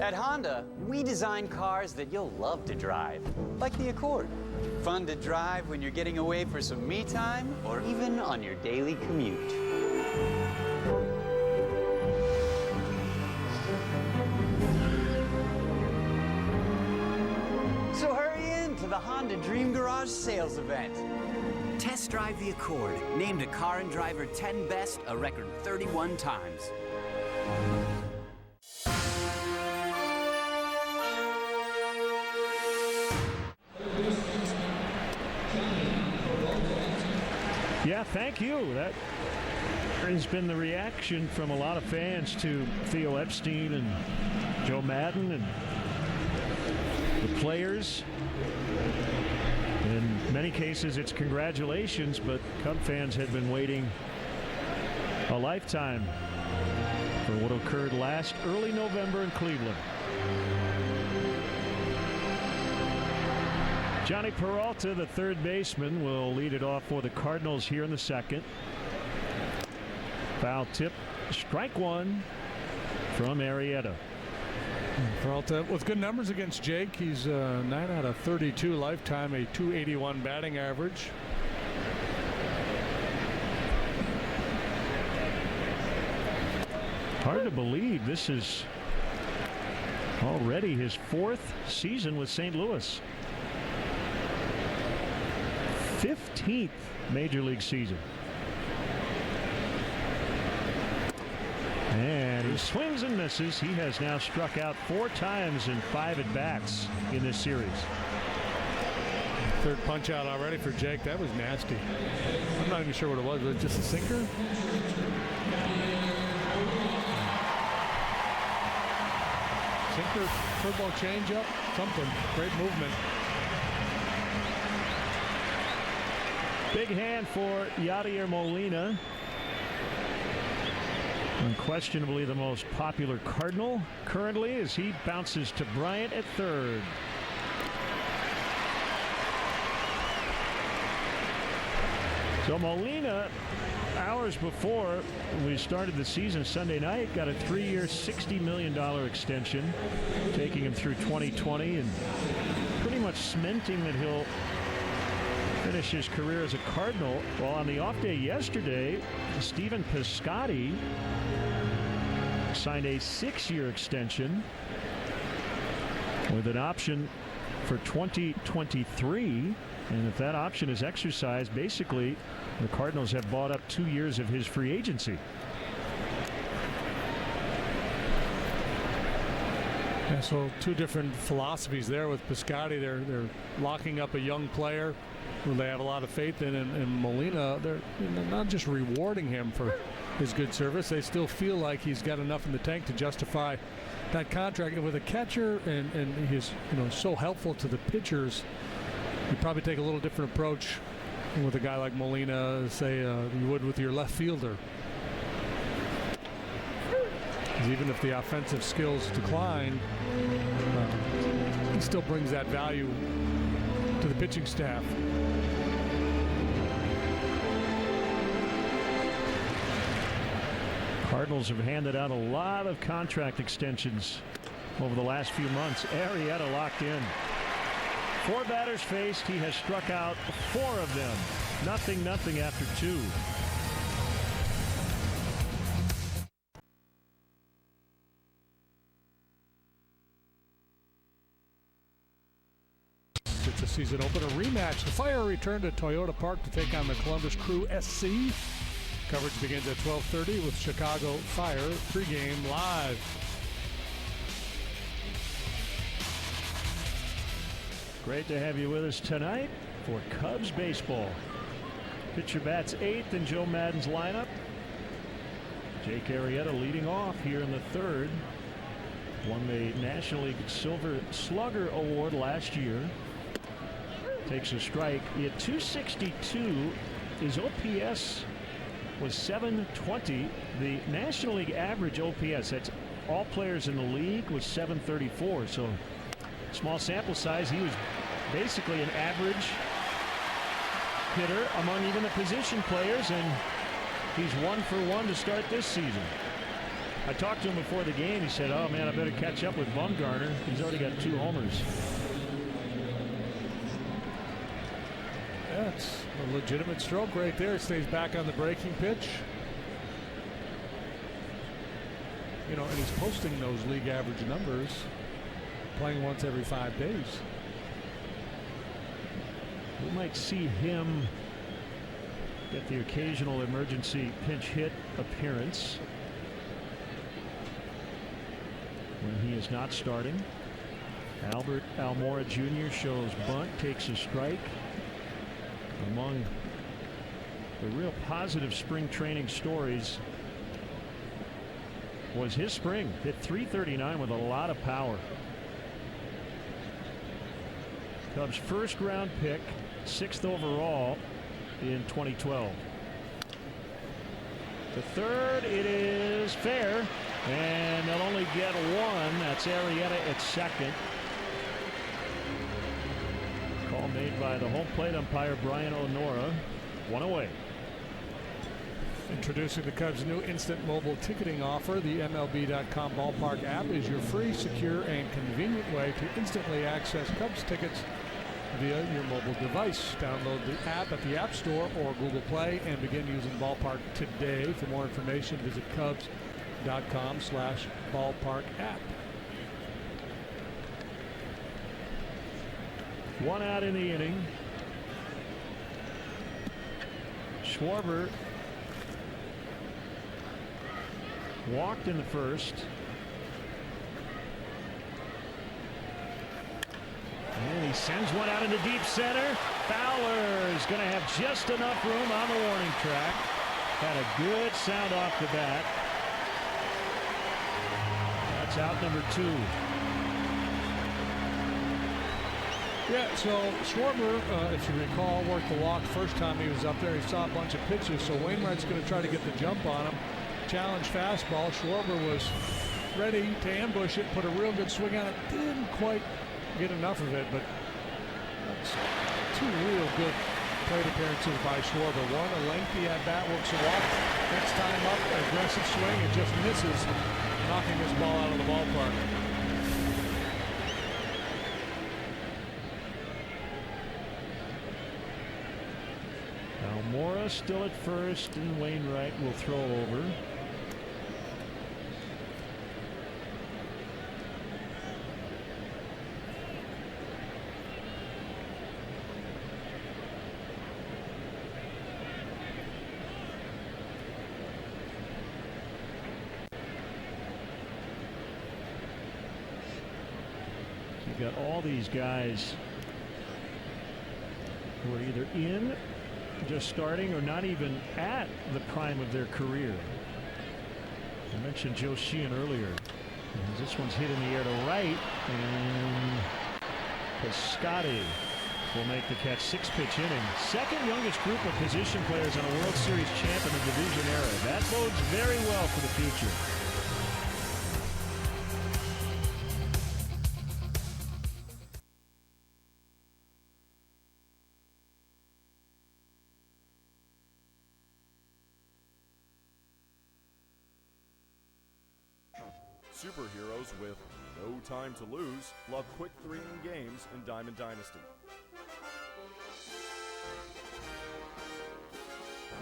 Speaker 23: At Honda, we design cars that you'll love to drive, like the Accord. Fun to drive when you're getting away for some me time or even on your daily commute. So hurry in to the Honda Dream Garage sales event. Test drive the Accord, named a Car and Driver 10 Best a record 31 times.
Speaker 1: Yeah, thank you. That has been the reaction from a lot of fans to Theo Epstein and Joe Madden and the players. In many cases, it's congratulations, but Cub fans had been waiting a lifetime for what occurred last early November in Cleveland. Johnny Peralta, the third baseman, will lead it off for the Cardinals here in the second. Foul tip, strike one from Arrieta.
Speaker 2: Peralta with good numbers against Jake. He's 9 out of 32 lifetime, a .281 batting average.
Speaker 1: Hard to believe this is already his 4th season with St. Louis. 15th major league season. And he swings and misses. He has now struck out 4 times in 5 at-bats in this series.
Speaker 2: Third punch out already for Jake. That was nasty. I'm not even sure what it was. Was it just a sinker? Sinker, turbo changeup, something. Great movement.
Speaker 1: Big hand for Yadier Molina. Unquestionably the most popular Cardinal currently as he bounces to Bryant at third. So Molina, hours before we started the season Sunday night, got a 3-year, $60 million extension, taking him through 2020 and pretty much cementing that he'll finish his career as a Cardinal. Well, on the off day yesterday, Stephen Piscotty signed a 6-year extension with an option for 2023. And if that option is exercised, basically the Cardinals have bought up 2 years of his free agency.
Speaker 2: Yeah, so 2 different philosophies there with Piscotty. They're locking up a young player who they have a lot of faith in, and Molina, they're not just rewarding him for his good service. They still feel like he's got enough in the tank to justify that contract. And with a catcher, and he's so helpful to the pitchers, you probably take a little different approach with a guy like Molina, say you would with your left fielder. Even if the offensive skills decline, he still brings that value to the pitching staff.
Speaker 1: Cardinals have handed out a lot of contract extensions over the last few months. Arrieta locked in. 4 batters faced. He has struck out 4 of them. 0-0 after 2.
Speaker 2: It's a season opener rematch. The Fire return to Toyota Park to take on the Columbus Crew SC. Coverage begins at 12:30 with Chicago Fire pregame live.
Speaker 1: Great to have you with us tonight for Cubs baseball. Pitcher bats 8th in Joe Madden's lineup. Jake Arrieta leading off here in the 3rd. Won the National League Silver Slugger Award last year. Takes a strike. He had 262. His OPS was 720. The National League average OPS, that's all players in the league, was 734. So small sample size. He was basically an average hitter among even the position players, and he's 1 for 1 to start this season. I talked to him before the game. He said, "Oh man, I better catch up with Bumgarner. He's already got 2 homers."
Speaker 2: That's a legitimate stroke right there. Stays back on the breaking pitch. You know, and he's posting those league average numbers, playing once every 5 days.
Speaker 1: We might see him get the occasional emergency pinch hit appearance when he is not starting. Albert Almora Jr. shows bunt, takes a strike. Among the real positive spring training stories was his spring. Hit .339 with a lot of power. Cubs' first round pick, 6th overall in 2012. The 3rd, it is fair, and they'll only get 1. That's Arrieta at 2nd. Call made by the home plate umpire Brian Onora. 1 away.
Speaker 2: Introducing the Cubs' new instant mobile ticketing offer. The MLB.com Ballpark app is your free, secure, and convenient way to instantly access Cubs tickets via your mobile device. Download the app at the App Store or Google Play and begin using Ballpark today. For more information, visit Cubs.com/ballpark app.
Speaker 1: 1 out in the inning. Schwarber walked in the first. And he sends one out into deep center. Fowler is going to have just enough room on the warning track. Had a good sound off the bat. That's out number 2.
Speaker 2: Yeah, so Schwarber, if you recall, worked the walk first time he was up there. He saw a bunch of pitches, so Wainwright's going to try to get the jump on him. Challenge fastball. Schwarber was ready to ambush it, put a real good swing on it. Didn't quite get enough of it, but that's 2 real good plate appearances by Schwarber. One, a lengthy at-bat, works a walk. Next time up, aggressive swing, and just misses, knocking this ball out of the ballpark.
Speaker 1: Almora still at first, and Wainwright will throw over. You've got all these guys who are either in, just starting, or not even at the prime of their career. I mentioned Joe Sheehan earlier. This one's hit in the air to right, and Piscotty will make the catch. 6-pitch inning. Second youngest group of position players on a World Series champ in the division era. That bodes very well for the future.
Speaker 17: Superheroes with
Speaker 4: No time to lose. Love quick 3-inning games in Diamond Dynasty.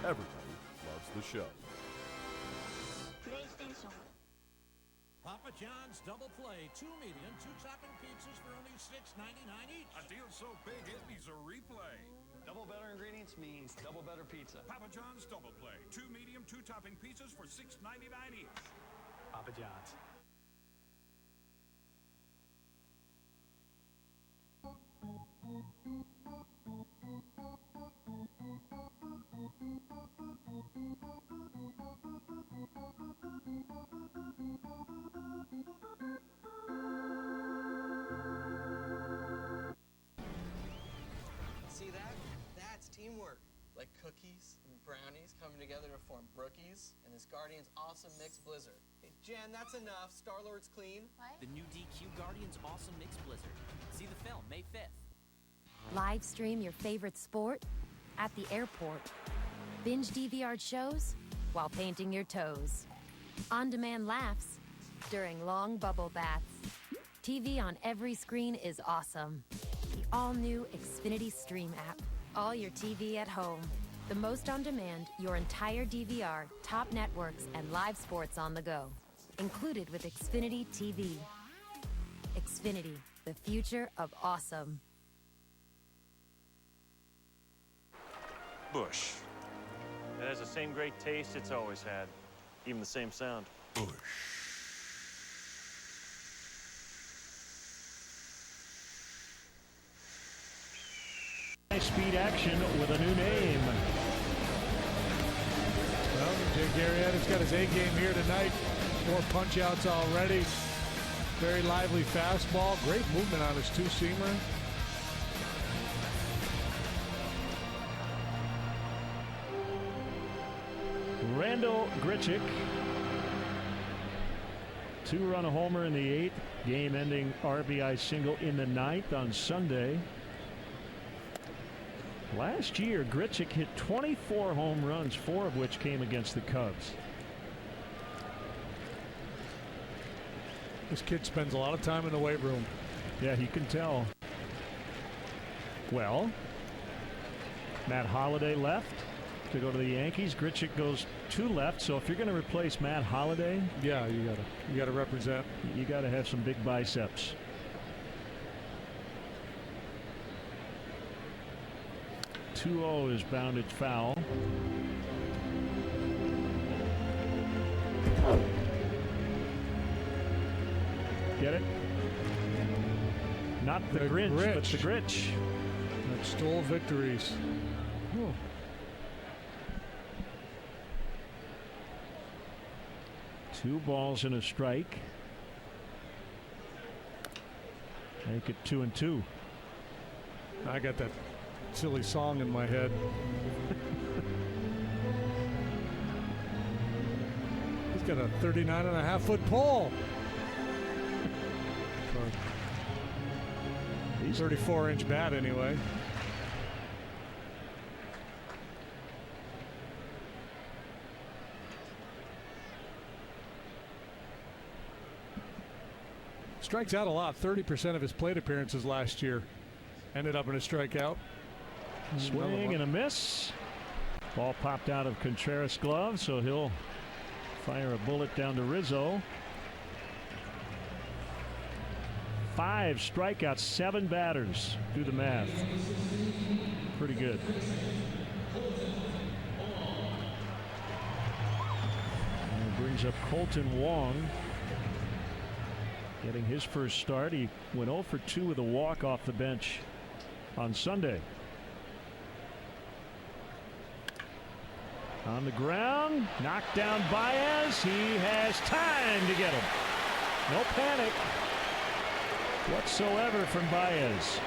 Speaker 4: Everybody loves the show.
Speaker 7: Papa John's Double Play, 2 medium, 2 topping pizzas for only $6.99 each.
Speaker 8: A deal so big it needs a replay.
Speaker 24: Double better ingredients means double better pizza.
Speaker 8: Papa John's Double Play, 2 medium, 2 topping pizzas for $6.99 each.
Speaker 24: Papa John's.
Speaker 25: See that? That's teamwork. Like cookies and brownies coming together to form Brookies and his Guardian's Awesome Mix Blizzard. Hey, Jen, that's enough. Star-Lord's clean.
Speaker 26: The new DQ Guardian's Awesome Mix Blizzard. See the film May 5th.
Speaker 27: Live stream your favorite sport at the airport. Binge DVR shows while painting your toes. On-demand laughs during long bubble baths. TV on every screen is awesome. The all-new Xfinity Stream app. All your TV at home. The most on-demand, your entire DVR, top networks, and live sports on the go. Included with Xfinity TV. Xfinity, the future of awesome.
Speaker 28: Bush. It has the same great taste it's always had. Even the same sound. Bush.
Speaker 1: High-speed action with a new name.
Speaker 2: Well, Jake Arrieta's got his A game here tonight. 4 punch-outs already. Very lively fastball. Great movement on his two-seamer.
Speaker 1: Randall Grichuk. 2-run homer in the 8th. Game-ending RBI single in the 9th on Sunday. Last year, Grichuk hit 24 home runs, 4 of which came against the Cubs.
Speaker 2: This kid spends a lot of time in the weight room.
Speaker 1: Yeah, he can tell. Well, Matt Holliday left to go to the Yankees. Grichuk goes to left. So if you're going to replace Matt Holliday,
Speaker 2: yeah, you gotta represent.
Speaker 1: You got to have some big biceps. .20 is bounded foul. Get it? Not the Grinch, but the Grinch.
Speaker 2: That stole victories.
Speaker 1: Oh. Two balls and a strike. Make it 2-2.
Speaker 2: I got that silly song in my head. He's got a 39.5-foot pole. 34-inch bat anyway. Strikes out a lot. 30% of his plate appearances last year ended up in a strikeout.
Speaker 1: Swing and a miss. Ball popped out of Contreras' glove, so he'll fire a bullet down to Rizzo. 5 strikeouts, 7 batters. Do the math. Pretty good. And brings up Colton Wong. Getting his first start. He went 0 for 2 with a walk off the bench on Sunday. On the ground, knocked down Baez. He has time to get him. No panic whatsoever from Baez.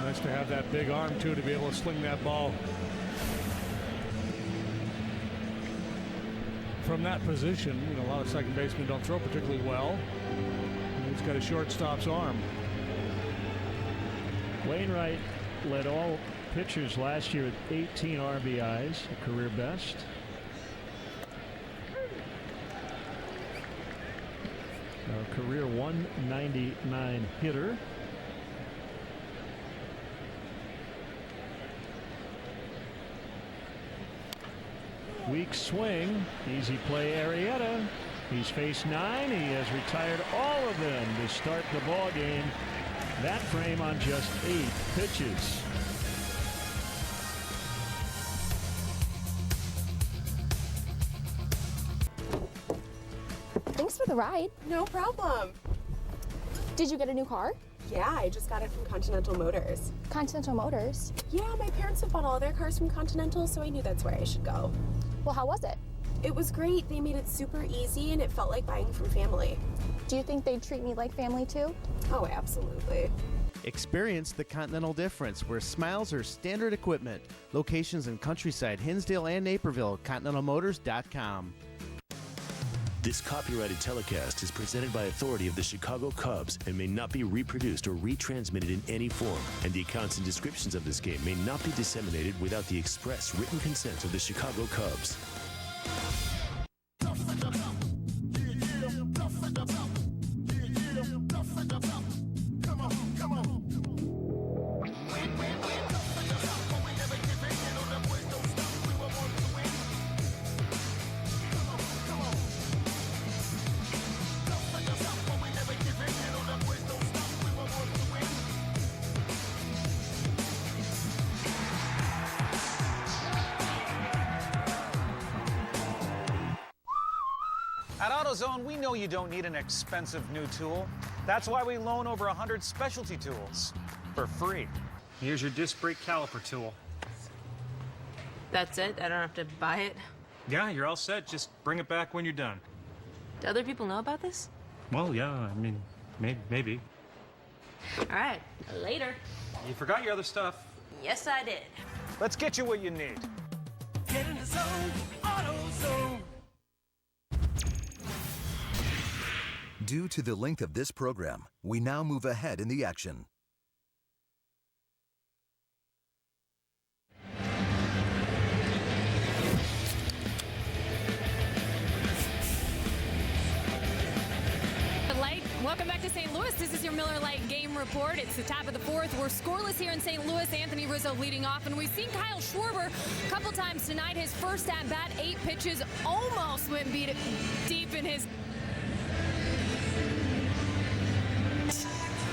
Speaker 2: Nice to have that big arm too to be able to sling that ball. from that position. You know, a lot of second basemen don't throw particularly well. And he's got a shortstop's arm.
Speaker 1: Wainwright led all pitchers last year with 18 RBIs, a career best. A career 199 hitter. Weak swing, easy play Arrieta. He's faced 9. He has retired all of them to start the ball game. That frame on just 8 pitches.
Speaker 5: Thanks for the ride.
Speaker 6: No problem.
Speaker 5: Did you get a new car?
Speaker 6: Yeah, I just got it from Continental Motors.
Speaker 5: Continental Motors?
Speaker 6: Yeah, my parents have bought all their cars from Continental, so I knew that's where I should go.
Speaker 5: Well, how was it?
Speaker 6: It was great. They made it super easy, and it felt like buying from family.
Speaker 5: Do you think they'd treat me like family too?
Speaker 6: Oh, absolutely.
Speaker 9: Experience the Continental difference, where smiles are standard equipment. Locations in Countryside, Hinsdale, and Naperville. ContinentalMotors.com.
Speaker 3: This copyrighted telecast is presented by authority of the Chicago Cubs and may not be reproduced or retransmitted in any form. And the accounts and descriptions of this game may not be disseminated without the express written consent of the Chicago Cubs.
Speaker 10: At AutoZone, we know you don't need an expensive new tool. That's why we loan over 100 specialty tools for free.
Speaker 24: Here's your disc brake caliper tool.
Speaker 12: That's it? I don't have to buy it?
Speaker 24: Yeah, you're all set. Just bring it back when you're done.
Speaker 12: Do other people know about this?
Speaker 24: Well, yeah, I mean, maybe.
Speaker 12: All right, later.
Speaker 24: You forgot your other stuff.
Speaker 12: Yes, I did.
Speaker 10: Let's get you what you need.
Speaker 7: Get in the zone, AutoZone.
Speaker 21: Due to the length of this program, we now move ahead in the action.
Speaker 13: Welcome back to St. Louis. This is your Miller Lite game report. It's the top of the 4th. We're scoreless here in St. Louis. Anthony Rizzo leading off, and we've seen Kyle Schwarber a couple times tonight. His first at bat, 8 pitches, almost went deep in his.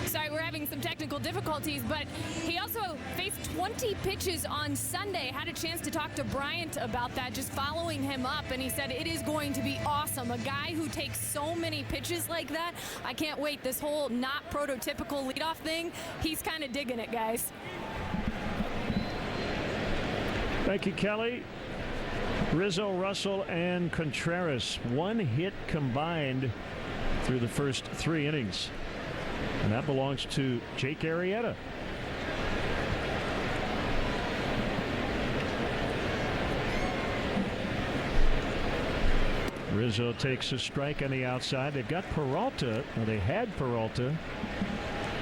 Speaker 13: Sorry, we're having some technical difficulties, but he also faced 20 pitches on Sunday. Had a chance to talk to Bryant about that, just following him up, and he said it is going to be awesome. A guy who takes so many pitches like that, I can't wait. This whole not prototypical leadoff thing, he's kind of digging it, guys.
Speaker 1: Thank you, Kelly. Rizzo, Russell, and Contreras. 1 hit combined through the first 3 innings. And that belongs to Jake Arrieta. Rizzo takes a strike on the outside. They've got Peralta, or they had Peralta,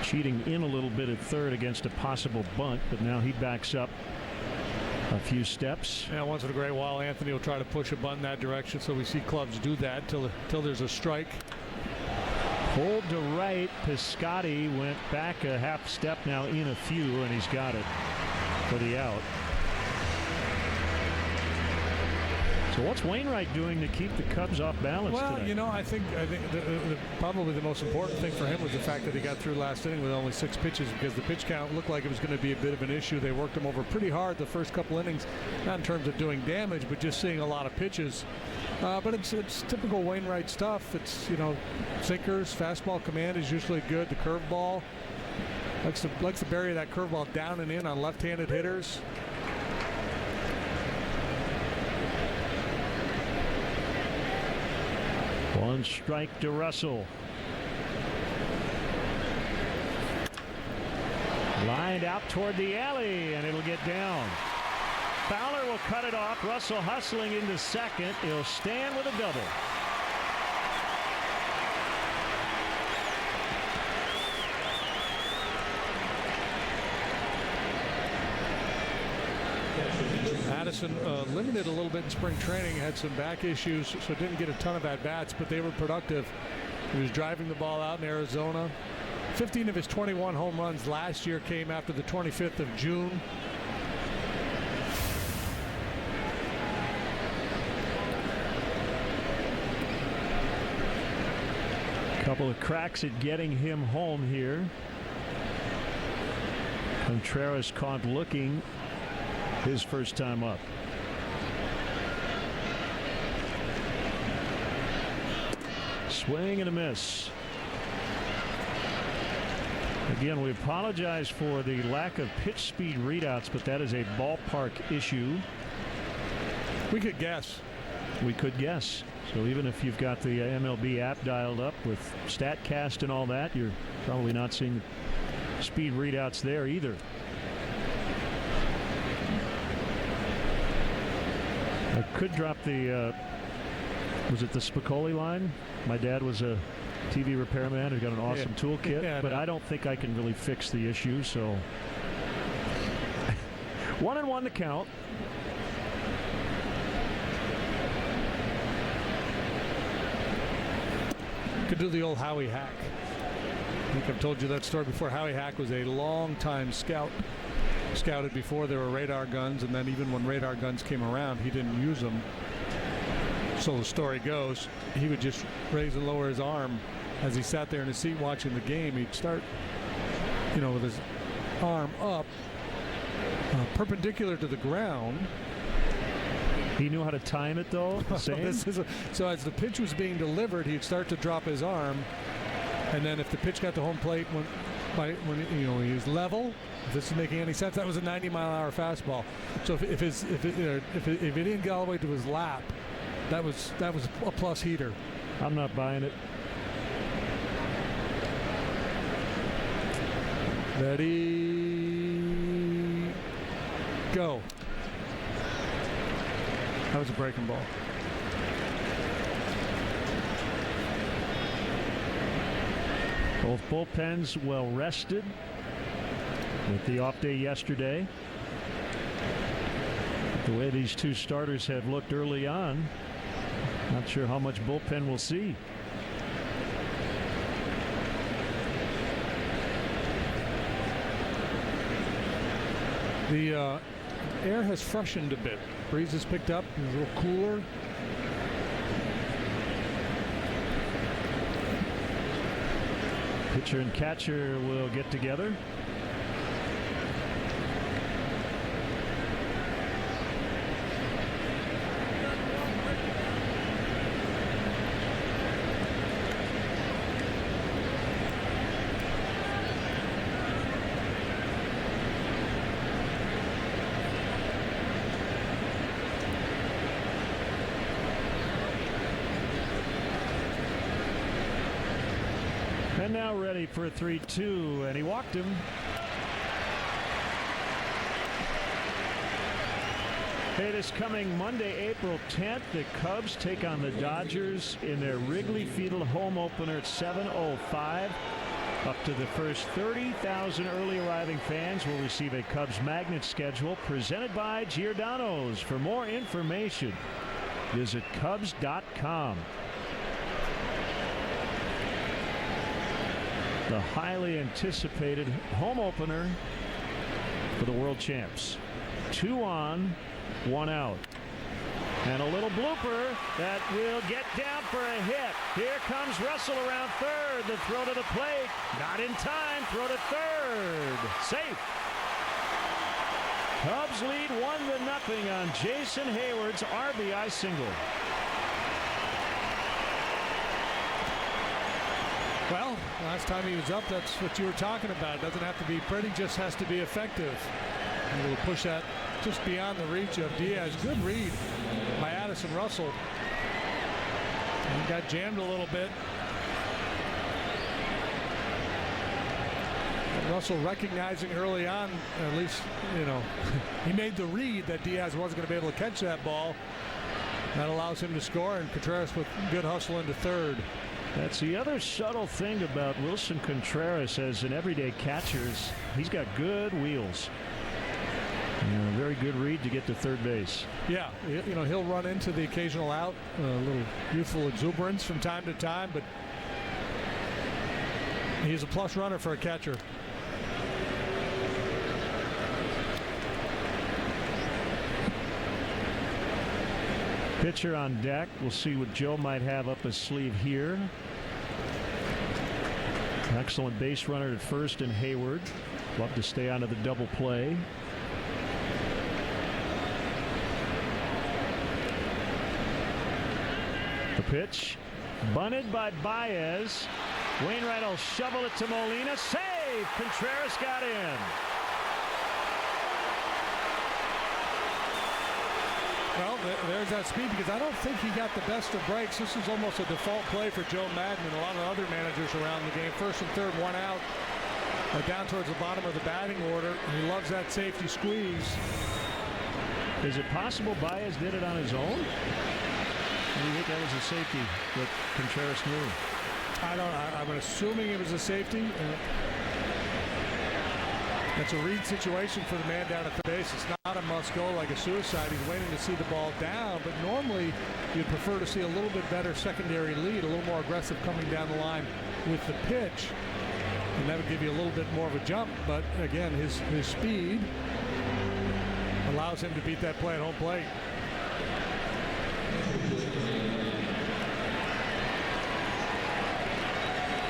Speaker 1: cheating in a little bit at third against a possible bunt, but now he backs up a few steps.
Speaker 2: Yeah, once in a great while, Anthony will try to push a bunt in that direction, so we see clubs do that till there's a strike.
Speaker 1: Pulled to right. Piscotty went back a half step, now in a few, and he's got it for the out. So what's Wainwright doing to keep the Cubs off balance today?
Speaker 2: You know, I think probably the most important thing for him was the fact that he got through last inning with only 6 pitches, because the pitch count looked like it was going to be a bit of an issue. They worked him over pretty hard the first couple innings, not in terms of doing damage, but just seeing a lot of pitches. But it's typical Wainwright stuff. It's, you know, sinkers, fastball command is usually good. The curveball likes to bury that curveball down and in on left-handed hitters.
Speaker 1: One strike to Russell. Lined out toward the alley, and it'll get down. Fowler will cut it off. Russell hustling into second. He'll stand with a double.
Speaker 2: Addison limited a little bit in spring training, had some back issues, so didn't get a ton of at-bats, but they were productive. He was driving the ball out in Arizona. 15 of his 21 home runs last year came after the 25th of June.
Speaker 1: Couple of cracks at getting him home here. Contreras caught looking his first time up. Swing and a miss. Again, we apologize for the lack of pitch speed readouts, but that is a ballpark issue.
Speaker 2: We could guess.
Speaker 1: We could guess. So even if you've got the MLB app dialed up with StatCast and all that, you're probably not seeing speed readouts there either. I could drop the, was it the Spicoli line? My dad was a TV repairman who got an awesome toolkit, but I don't think I can really fix the issue, so 1-1 to count.
Speaker 2: Could do the old Howie Hack. I think I've told you that story before. Howie Hack was a long-time scout. Scouted before there were radar guns, and then even when radar guns came around, he didn't use them. So the story goes, he would just raise and lower his arm as he sat there in his seat watching the game. He'd start, you know, with his arm up, perpendicular to the ground.
Speaker 1: He knew how to time it, though.
Speaker 2: So as the pitch was being delivered, he'd start to drop his arm, and then if the pitch got to home plate, when you know he was level. If this is making any sense, that was a 90-mile-an-hour fastball. So if it didn't get all the way to his lap, that was a plus heater.
Speaker 1: I'm not buying it.
Speaker 2: Ready, go. That was a breaking ball.
Speaker 1: Both bullpens well rested with the off day yesterday. The way these two starters have looked early on, not sure how much bullpen we'll see.
Speaker 2: The air has freshened a bit. Breeze has picked up, it's a little cooler.
Speaker 1: Pitcher and catcher will get together. And now ready for a 3-2, and he walked him. Hey, this coming Monday, April 10th, the Cubs take on the Dodgers in their Wrigley Field home opener at 7:05. Up to the first 30,000 early arriving fans will receive a Cubs magnet schedule presented by Giordano's. For more information, visit Cubs.com. The highly anticipated home opener for the world champs. 2 on, 1 out. And a little blooper that will get down for a hit. Here comes Russell around third. The throw to the plate. Not in time. Throw to third. Safe. Cubs lead 1-0 on Jason Hayward's RBI single.
Speaker 2: Well, last time he was up, that's what you were talking about. It doesn't have to be pretty, just has to be effective. And we'll push that just beyond the reach of Diaz. Good read by Addison Russell. And he got jammed a little bit. Russell recognizing early on, at least, he made the read that Diaz wasn't going to be able to catch that ball. That allows him to score, and Contreras with good hustle into third.
Speaker 1: That's the other subtle thing about Wilson Contreras as an everyday catcher. He's got good wheels. Very good read to get to third base.
Speaker 2: Yeah, he'll run into the occasional out, a little youthful exuberance from time to time, but he's a plus runner for a catcher.
Speaker 1: Pitcher on deck. We'll see what Joe might have up his sleeve here. Excellent base runner at first in Hayward. Love to stay onto the double play. The pitch. Bunted by Baez. Wainwright will shovel it to Molina. Save! Contreras got in.
Speaker 2: Well, there's that speed, because I don't think he got the best of breaks. This is almost a default play for Joe Madden and a lot of other managers around the game. First and third, one out. Down towards the bottom of the batting order. He loves that safety squeeze.
Speaker 1: Is it possible Baez did it on his own? Or do you think that was a safety that Contreras knew?
Speaker 2: I'm assuming it was a safety. That's a read situation for the man down at the base. It's not a must-go like a suicide. He's waiting to see the ball down, but normally you'd prefer to see a little bit better secondary lead, a little more aggressive coming down the line with the pitch, and that would give you a little bit more of a jump. But again, his speed allows him to beat that play at home plate.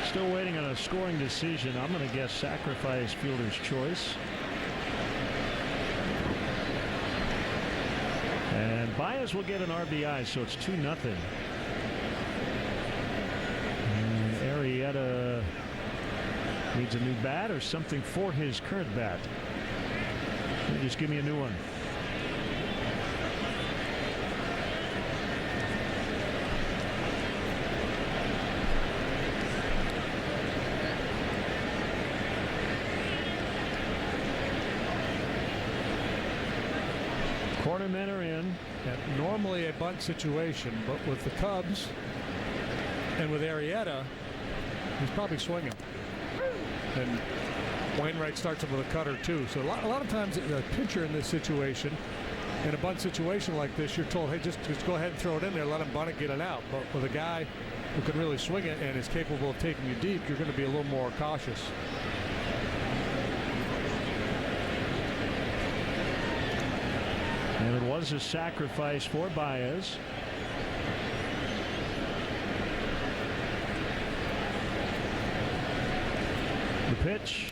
Speaker 1: Still waiting on a scoring decision. I'm going to guess sacrifice fielder's choice. And Baez will get an RBI, so it's 2-0. And Arrieta needs a new bat or something for his current bat. Just give me a new one. Men are in.
Speaker 2: Normally a bunt situation, but with the Cubs and with Arrieta, he's probably swinging. And Wainwright starts him with a cutter too. So a lot of times a pitcher in this situation, in a bunt situation like this, you're told, hey, just go ahead and throw it in there, let him bunt it, get it out. But with a guy who can really swing it and is capable of taking you deep, you're going to be a little more cautious.
Speaker 1: And it was a sacrifice for Baez. The pitch.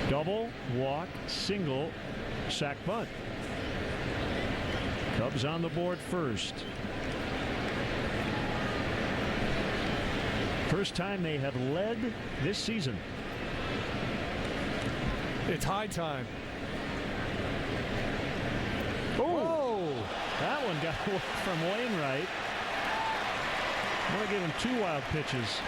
Speaker 1: Double, walk, single, sac bunt. Cubs on the board first. First time they have led this season.
Speaker 2: It's high time.
Speaker 1: Oh, that one got away from Wainwright. I'm going to give him 2 wild pitches.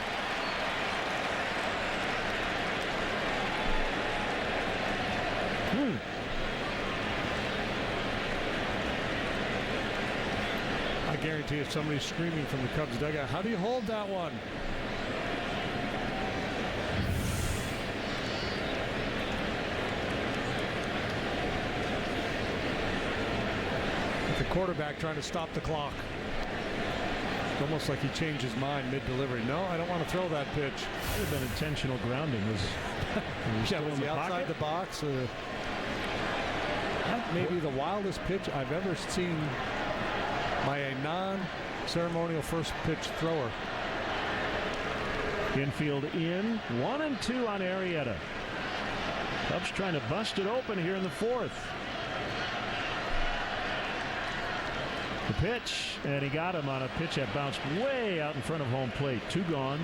Speaker 2: I guarantee if somebody's screaming from the Cubs dugout, how do you hold that one? The quarterback trying to stop the clock. It's almost like he changed his mind mid-delivery. No, I don't want to throw that pitch.
Speaker 1: It would have been intentional grounding. Was
Speaker 2: he outside the box? That may be the wildest pitch I've ever seen by a non-ceremonial first pitch thrower.
Speaker 1: Infield in. 1-2 on Arrieta. Cubs trying to bust it open here in the fourth. The pitch, and he got him on a pitch that bounced way out in front of home plate. 2 gone.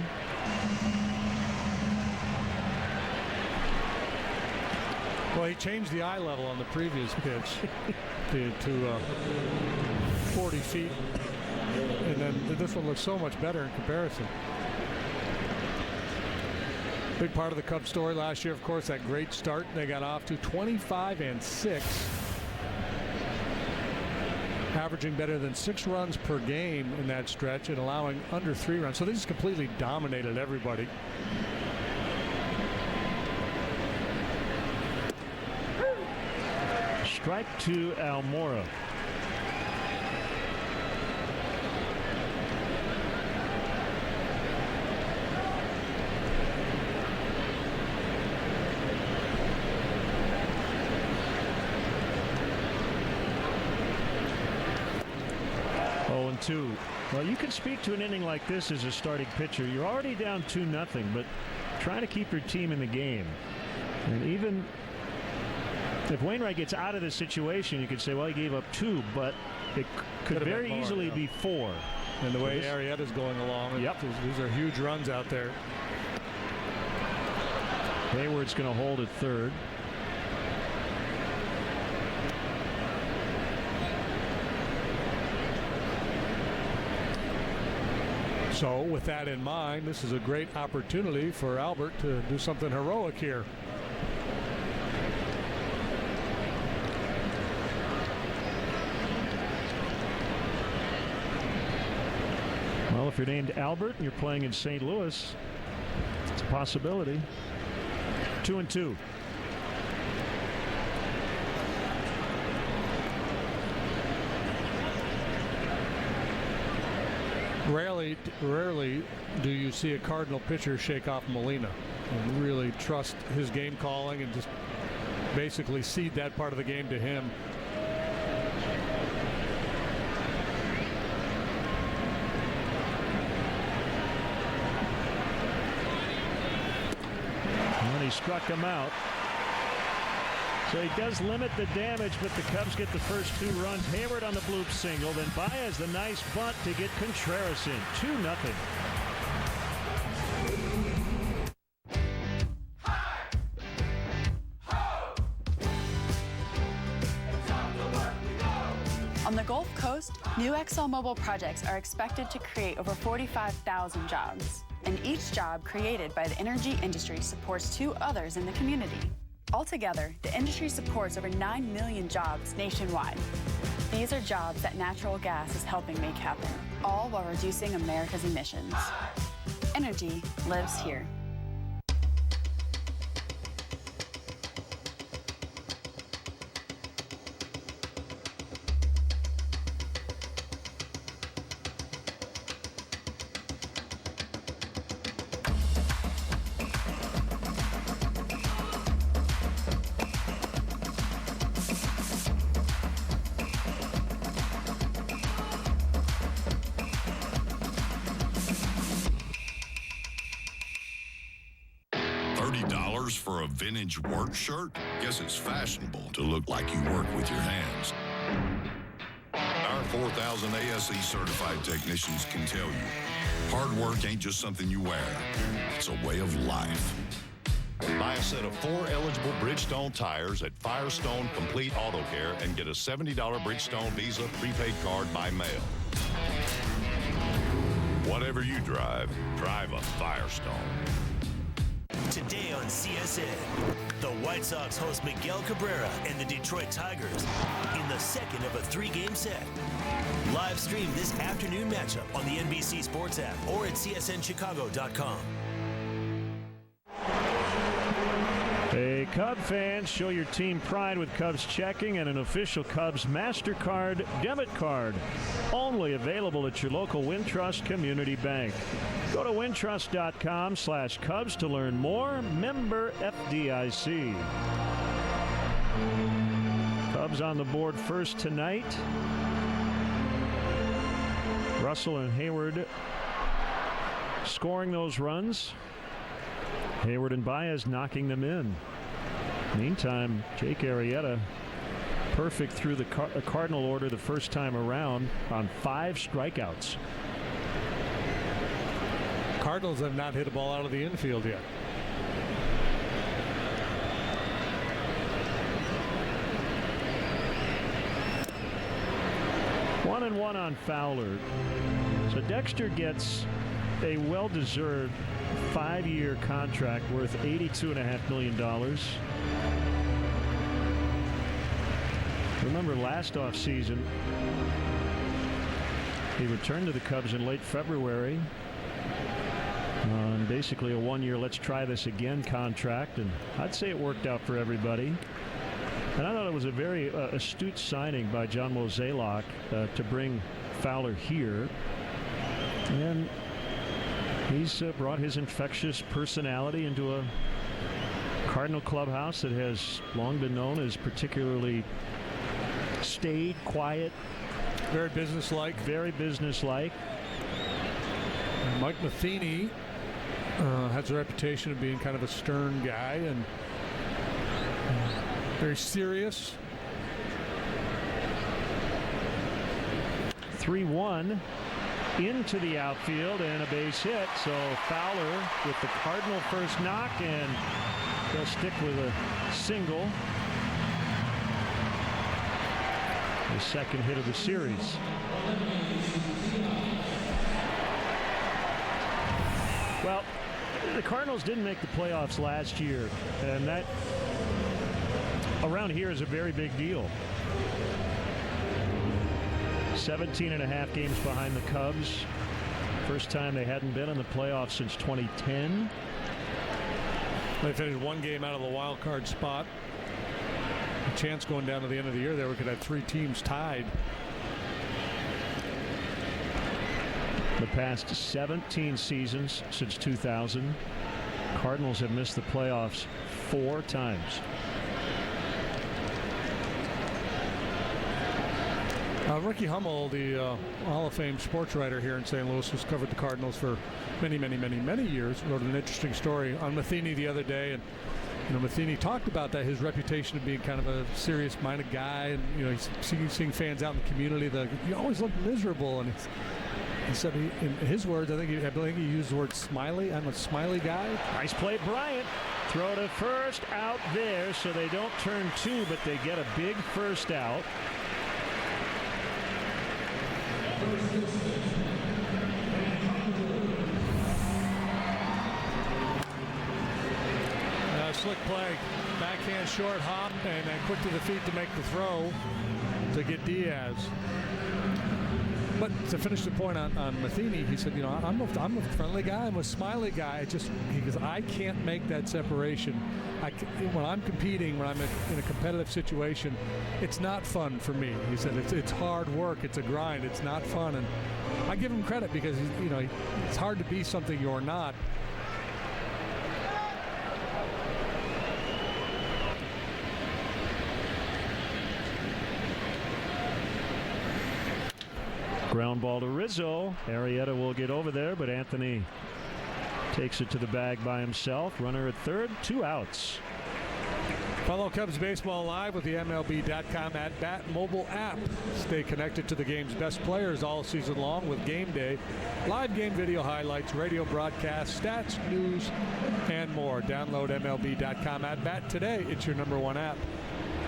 Speaker 2: Well, he changed the eye level on the previous pitch to 40 feet. And then this one looks so much better in comparison. Big part of the Cubs story last year, of course, that great start they got off to, 25-6. Averaging better than 6 runs per game in that stretch and allowing under 3 runs. So they just completely dominated everybody.
Speaker 1: Strike to Almora. Well, you can speak to an inning like this as a starting pitcher. You're already down 2-0, but trying to keep your team in the game. And even if Wainwright gets out of the situation, you could say, well, he gave up 2, but it could very easily be 4.
Speaker 2: And the way Arrieta's going along, these are huge runs out there.
Speaker 1: Hayward's going to hold at third.
Speaker 2: So with that in mind, this is a great opportunity for Albert to do something heroic here.
Speaker 1: Well, if you're named Albert and you're playing in St. Louis, it's a possibility. 2-2.
Speaker 2: Rarely do you see a Cardinal pitcher shake off Molina and really trust his game calling and just basically cede that part of the game to him.
Speaker 1: And he struck him out. So he does limit the damage, but the Cubs get the first 2 runs. Hayward on the bloop single, then Baez the nice bunt to get Contreras in. 2-0.
Speaker 11: On the Gulf Coast, new ExxonMobil projects are expected to create over 45,000 jobs. And each job created by the energy industry supports 2 others in the community. Altogether, the industry supports over 9 million jobs nationwide. These are jobs that natural gas is helping make happen, all while reducing America's emissions. Energy lives here.
Speaker 14: For a vintage work shirt? Guess it's fashionable to look like you work with your hands. Our 4,000 ASE certified technicians can tell you, hard work ain't just something you wear. It's a way of life. Buy a set of 4 eligible Bridgestone tires at Firestone Complete Auto Care and get a $70 Bridgestone Visa prepaid card by mail. Whatever you drive a Firestone.
Speaker 3: Today on CSN, the White Sox host Miguel Cabrera and the Detroit Tigers in the second of a 3-game set. Live stream this afternoon matchup on the NBC Sports app or at csnchicago.com.
Speaker 1: Hey, Cub fans, show your team pride with Cubs checking and an official Cubs MasterCard debit card. Only available at your local Wintrust Community Bank. Go to wintrust.com/Cubs to learn more. Member FDIC. Cubs on the board first tonight. Russell and Hayward scoring those runs. Hayward and Baez knocking them in. Meantime, Jake Arrieta perfect through the Cardinal order the first time around on 5 strikeouts.
Speaker 2: Cardinals have not hit a ball out of the infield yet.
Speaker 1: 1-1 on Fowler. So Dexter gets a well-deserved 5-year contract worth $82.5 million. Remember last offseason, he returned to the Cubs in late February on basically a 1-year let's try this again contract, and I'd say it worked out for everybody. And I thought it was a very astute signing by John Mozeliak to bring Fowler here. And he's brought his infectious personality into a Cardinal clubhouse that has long been known as particularly staid, quiet.
Speaker 2: Very businesslike.
Speaker 1: Very businesslike.
Speaker 2: Mike Matheny has a reputation of being kind of a stern guy and very serious.
Speaker 1: 3-1 into the outfield and a base hit. So Fowler with the Cardinal first knock, and they'll stick with a single. The second hit of the series. Well, the Cardinals didn't make the playoffs last year, and that around here is a very big deal. 17.5 games behind the Cubs. First time they hadn't been in the playoffs since 2010.
Speaker 2: They finished one game out of the wild card spot. A chance going down to the end of the year there we could have 3 teams tied.
Speaker 1: The past 17 seasons since 2000, Cardinals have missed the playoffs 4 times.
Speaker 2: Ricky Hummel, the Hall of Fame sports writer here in St. Louis, who's covered the Cardinals for many, many, many, many years, wrote an interesting story on Matheny the other day. And Matheny talked about that, his reputation of being kind of a serious-minded guy, and he's seeing fans out in the community that you always look miserable. And he said, in his words, I believe he used the word smiley. I'm a smiley guy.
Speaker 1: Nice play, Bryant. Throw to first, out there, so they don't turn 2, but they get a big first out.
Speaker 2: Slick play, backhand short hop, and then quick to the feet to make the throw to get Diaz. But to finish the point on Matheny, he said, I'm a friendly guy, I'm a smiley guy. He goes, I can't make that separation. When I'm competing, when I'm in a competitive situation, it's not fun for me. He said it's hard work, it's a grind, it's not fun. And I give him credit because it's hard to be something you're not.
Speaker 1: Ground ball to Rizzo. Arrieta will get over there, but Anthony takes it to the bag by himself. Runner at third, 2 outs.
Speaker 2: Follow Cubs baseball live with the MLB.com at-bat mobile app. Stay connected to the game's best players all season long with Game Day, live game video highlights, radio broadcasts, stats, news, and more. Download MLB.com at-bat today. It's your #1 app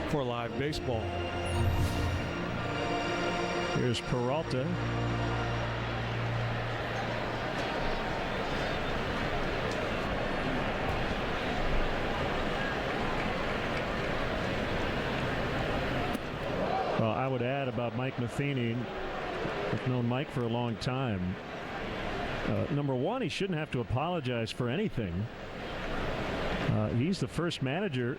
Speaker 2: for live baseball.
Speaker 1: Here's Peralta. Well, I would add about Mike Matheny. I've known Mike for a long time. Number one, he shouldn't have to apologize for anything. He's the first manager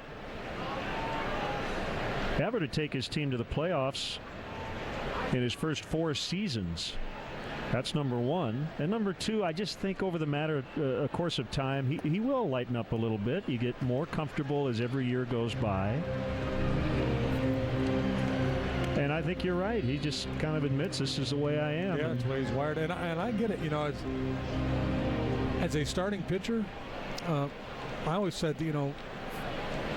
Speaker 1: ever to take his team to the playoffs in his first 4 seasons. That's number one. And number two, I just think over the course of time, he will lighten up a little bit. You get more comfortable as every year goes by. And I think you're right. He just kind of admits this is the way I am.
Speaker 2: Yeah, that's the way he's wired. And I get it. As a starting pitcher, I always said,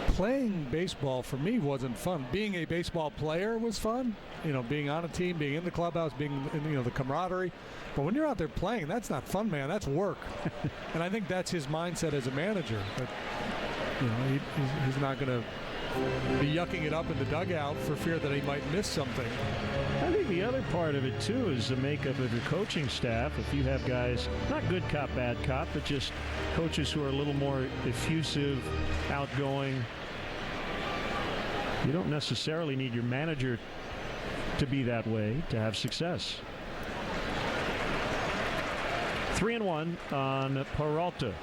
Speaker 2: playing baseball for me wasn't fun. Being a baseball player was fun. Being on a team, being in the clubhouse, being in the camaraderie. But when you're out there playing, that's not fun, man. That's work. And I think that's his mindset as a manager. But he's not going to be yucking it up in the dugout for fear that he might miss something.
Speaker 1: I think the other part of it, too, is the makeup of your coaching staff. If you have guys, not good cop, bad cop, but just coaches who are a little more effusive, outgoing, you don't necessarily need your manager to be that way to have success. 3-1 on Peralta.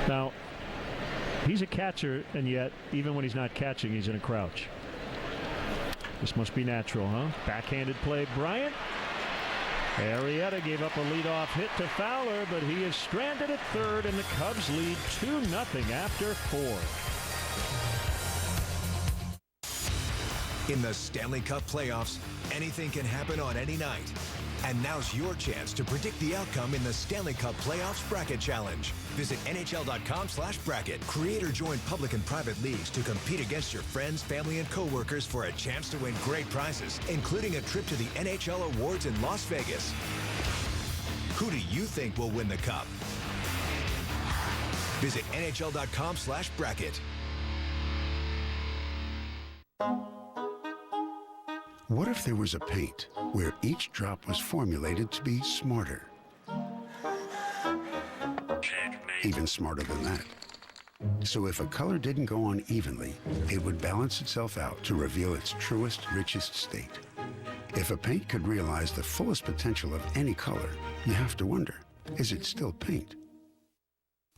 Speaker 1: Now, he's a catcher, and yet, even when he's not catching, he's in a crouch. This must be natural, huh? Backhanded play, Bryant. Arrieta gave up a leadoff hit to Fowler, but he is stranded at third, and the Cubs lead 2-0 after 4.
Speaker 21: In the Stanley Cup playoffs, anything can happen on any night. And now's your chance to predict the outcome in the Stanley Cup Playoffs Bracket Challenge. Visit NHL.com/bracket. Create or join public and private leagues to compete against your friends, family, and coworkers for a chance to win great prizes, including a trip to the NHL Awards in Las Vegas. Who do you think will win the Cup? Visit NHL.com/bracket.
Speaker 15: What if there was a paint where each drop was formulated to be smarter? Even smarter than that. So if a color didn't go on evenly, it would balance itself out to reveal its truest, richest state. If a paint could realize the fullest potential of any color, you have to wonder, is it still paint?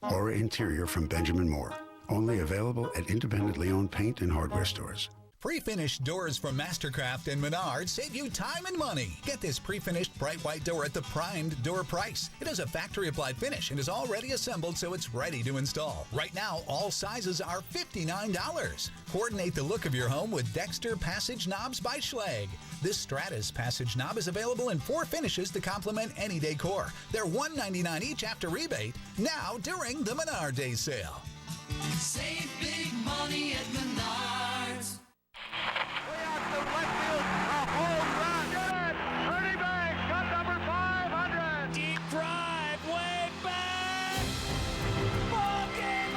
Speaker 15: Aura Interior from Benjamin Moore. Only available at independently owned paint and hardware stores.
Speaker 16: Pre-finished doors from Mastercraft and Menards save you time and money. Get this pre-finished bright white door at the primed door price. It has a factory-applied finish and is already assembled so it's ready to install. Right now, all sizes are $59. Coordinate the look of your home with Dexter Passage Knobs by Schlage. This Stratus Passage Knob is available in 4 finishes to complement any decor. They're $199 each after rebate, now during the Menard Day sale.
Speaker 17: Save big money at Menards.
Speaker 7: Deep drive, way back. Ball game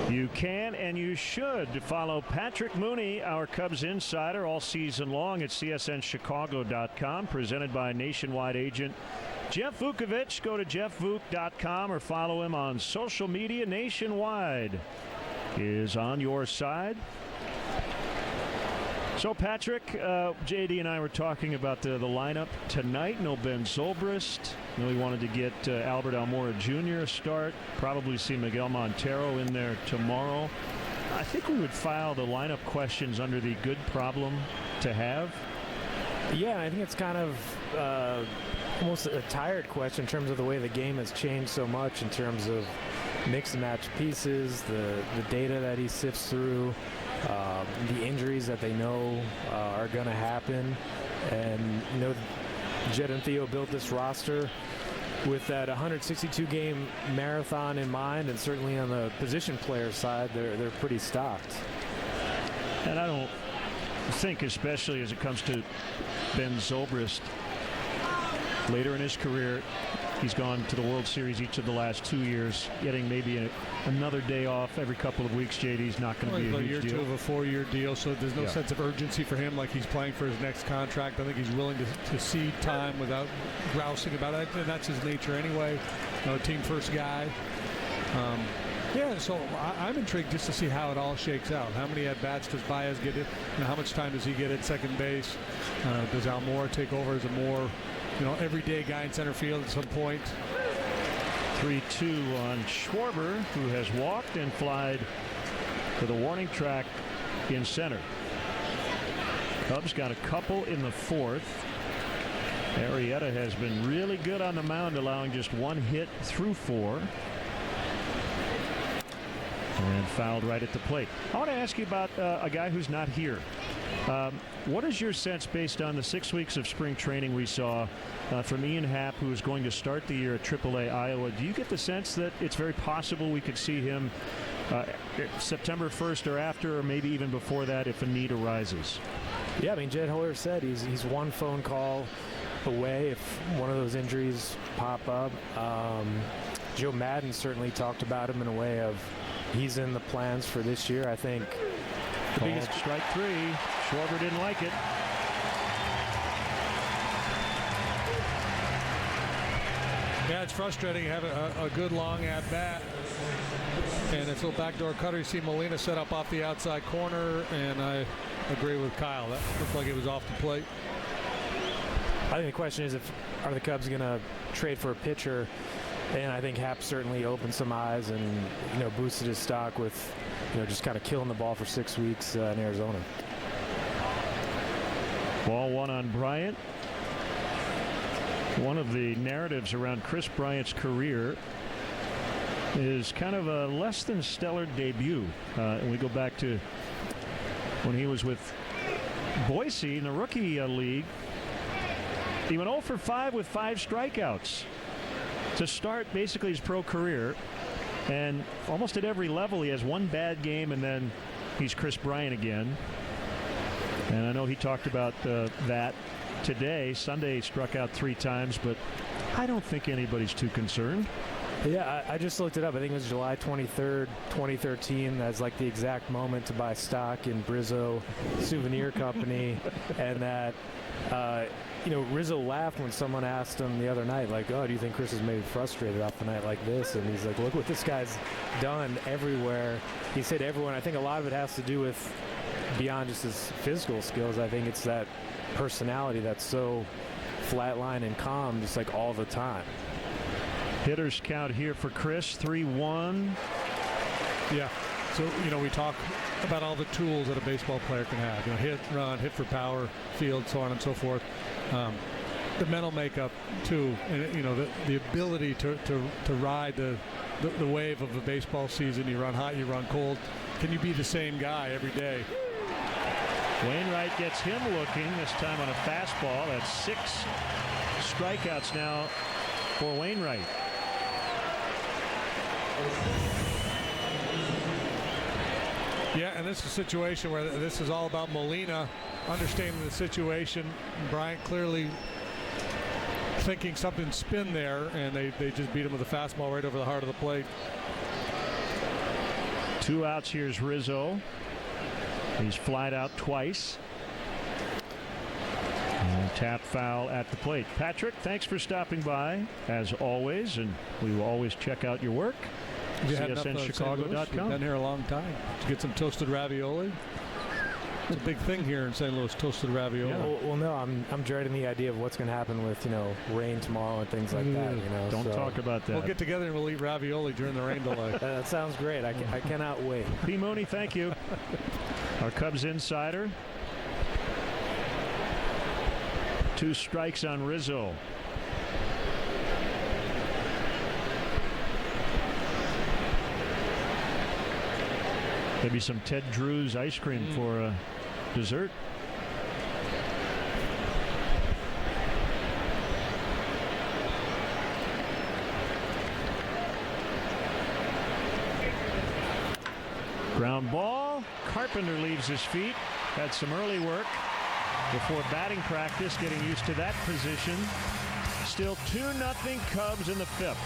Speaker 7: over.
Speaker 1: You can and you should follow Patrick Mooney, our Cubs insider, all season long at CSNChicago.com, presented by Nationwide agent Jeff Vukovich. Go to jeffvuk.com or follow him on social media. Nationwide is on your side. So, Patrick, JD and I were talking about the lineup tonight. No Ben Zobrist. We wanted to get Albert Almora Jr. a start. Probably see Miguel Montero in there tomorrow. I think we would file the lineup questions under the good problem to have.
Speaker 18: Yeah, I think it's kind of almost a tired question in terms of the way the game has changed so much in terms of mix and match pieces, the data that he sifts through, the injuries that they know are going to happen. And, you know, Jed and Theo built this roster with that 162-game marathon in mind, and certainly on the position player side, they're pretty stocked.
Speaker 1: And I don't think, especially as it comes to Ben Zobrist, later in his career, he's gone to the World Series each of the last 2 years, getting maybe another day off every couple of weeks. JD's not going to be a huge deal.
Speaker 2: Year 2 of a 4-year deal, so there's no sense of urgency for him like he's playing for his next contract. I think he's willing to cede time without grousing about it, and that's his nature anyway. You know, team first guy. Yeah, so I'm intrigued just to see how it all shakes out. How many at-bats does Baez get? How much time does he get at second base? Does Almora take over as a more everyday guy in center field at some point?
Speaker 1: 3-2 on Schwarber, who has walked and flied to the warning track in center. Cubs got a couple in the 4th. Arrieta has been really good on the mound, allowing just 1 hit through 4. And fouled right at the plate. I want to ask you about a guy who's not here. What is your sense, based on the 6 weeks of spring training we saw from Ian Happ, who is going to start the year at AAA Iowa? Do you get the sense that it's very possible we could see him September 1st or after, or maybe even before that if a need arises?
Speaker 18: Yeah, I mean, Jed Hoyer said he's one phone call away if one of those injuries pop up. Joe Madden certainly talked about him in a way of he's in the plans for this year. I think the biggest
Speaker 1: strike three. Schwarber didn't like it.
Speaker 2: Yeah, it's frustrating. You have a good long at bat, and it's a little backdoor cutter. You see Molina set up off the outside corner, and I agree with Kyle. That looked like it was off the plate.
Speaker 18: I think the question is, are the Cubs going to trade for a pitcher? And I think Happ certainly opened some eyes and boosted his stock with just kind of killing the ball for 6 weeks in Arizona.
Speaker 1: Ball one on Bryant. One of the narratives around Chris Bryant's career is kind of a less than stellar debut. And we go back to when he was with Boise in the rookie league. He went 0 for 5 with 5 strikeouts to start basically his pro career. And almost at every level, he has one bad game, and then he's Chris Bryant again. And I know he talked about that today. Sunday he struck out 3 times, but I don't think anybody's too concerned.
Speaker 18: Yeah, I just looked it up. I think it was July 23rd, 2013. That's like the exact moment to buy stock in Brizzo Souvenir Company. And that, Rizzo laughed when someone asked him the other night, like, oh, do you think Chris is maybe frustrated off a night like this? And he's like, look what this guy's done everywhere. He's hit everyone. I think a lot of it has to do with beyond just his physical skills. I think it's that personality that's so flatline and calm just like all the time.
Speaker 1: Hitters count here for Chris, 3-1.
Speaker 2: Yeah. So, we talk about all the tools that a baseball player can have. Hit, run, hit for power, field, so on and so forth. The mental makeup, too. And, the ability to ride the wave of a baseball season. You run hot, you run cold. Can you be the same guy every day?
Speaker 1: Wainwright gets him looking, this time on a fastball. That's 6 strikeouts now for Wainwright.
Speaker 2: Yeah, and this is a situation where this is all about Molina understanding the situation. Bryant clearly thinking something spin there, and they just beat him with a fastball right over the heart of the plate.
Speaker 1: 2 outs. Here's Rizzo. He's flied out twice. And tap foul at the plate. Patrick, thanks for stopping by, as always, and we will always check out your work. CSNChicago.com.
Speaker 2: We've been here a long time. To get some toasted ravioli. It's a big thing here in St. Louis, toasted ravioli.
Speaker 18: Yeah. Well, no, I'm dreading the idea of what's going to happen with rain tomorrow and things like that.
Speaker 1: Don't talk about that.
Speaker 2: We'll get together and we'll eat ravioli during the rain delay.
Speaker 18: That sounds great. I cannot wait.
Speaker 1: P. Mooney, thank you. Our Cubs insider. 2 strikes on Rizzo. Maybe some Ted Drew's ice cream for dessert. Ground ball. Carpenter leaves his feet. Had some early work before batting practice, getting used to that position. Still 2-0 Cubs in the 5th.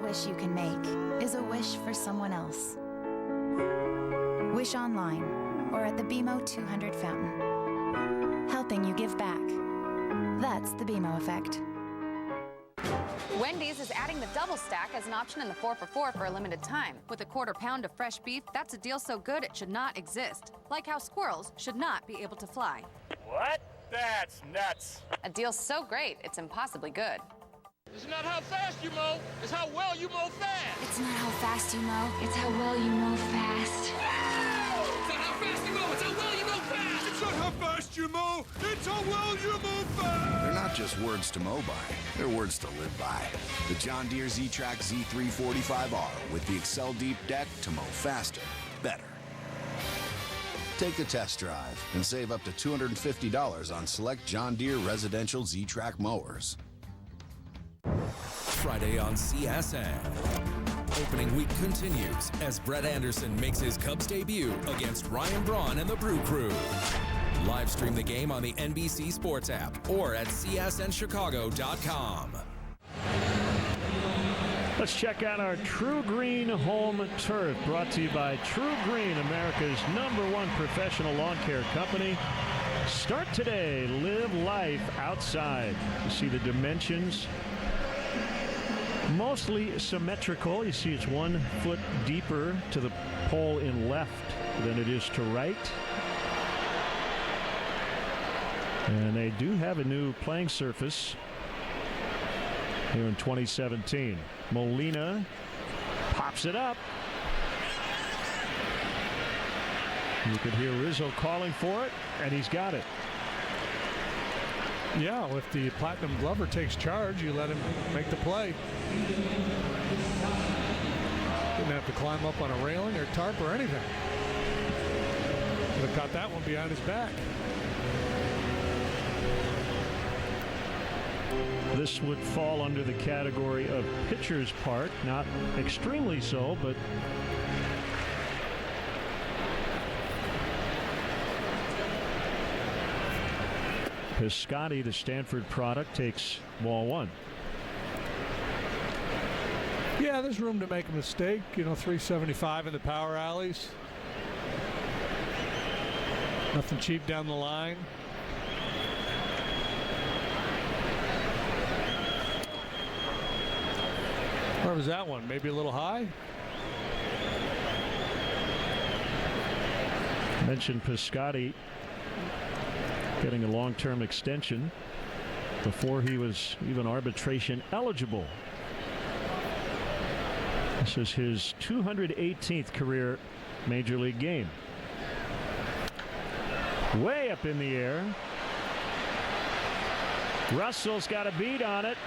Speaker 4: Wish you can make is a wish for someone else. Wish online or at the BMO 200 fountain. Helping you give back. That's the BMO effect.
Speaker 8: Wendy's is adding the double stack as an option in the 4 for $4 for a limited time. With a quarter pound of fresh beef, that's a deal so good it should not exist. Like how squirrels should not be able to fly.
Speaker 19: What? That's nuts.
Speaker 8: A deal so great, it's impossibly good.
Speaker 19: It's not how fast you mow, it's how well you mow fast.
Speaker 4: It's not how fast you mow, it's how well you mow fast.
Speaker 19: It's not how fast you mow, it's how well you mow fast. It's not how fast you mow, it's how well you mow fast.
Speaker 20: They're not just words to mow by.
Speaker 5: They're words to live by. The John Deere Z-Track Z345R with the Excel Deep Deck to mow faster, better. Take a test drive and save up to $250 on select John Deere residential Z-Track mowers.
Speaker 20: Friday on CSN. Opening week continues as Brett Anderson makes his Cubs debut against Ryan Braun and the Brew Crew. Live stream the game on the NBC Sports app or at csnchicago.com.
Speaker 1: Let's check out our True Green home turf, brought to you by True Green, America's #1 professional lawn care company. Start today. Live life outside. You see the dimensions. Mostly symmetrical. You see it's 1 foot deeper to the pole in left than it is to right. And they do have a new playing surface here in 2017. Molina pops it up. You could hear Rizzo calling for it, and he's got it.
Speaker 2: Yeah, if the Platinum Glover takes charge, you let him make the play. Didn't have to climb up on a railing or tarp or anything. Would have caught that one behind his back.
Speaker 1: This would fall under the category of pitcher's park, not extremely so, but Piscotty, the Stanford product, takes ball 1.
Speaker 2: Yeah, there's room to make a mistake. 375 in the power alleys. Nothing cheap down the line. Where was that one? Maybe a little high?
Speaker 1: Mentioned Piscotty getting a long-term extension before he was even arbitration eligible. This is his 218th career major league game. Way up in the air. Russell's got a beat on it.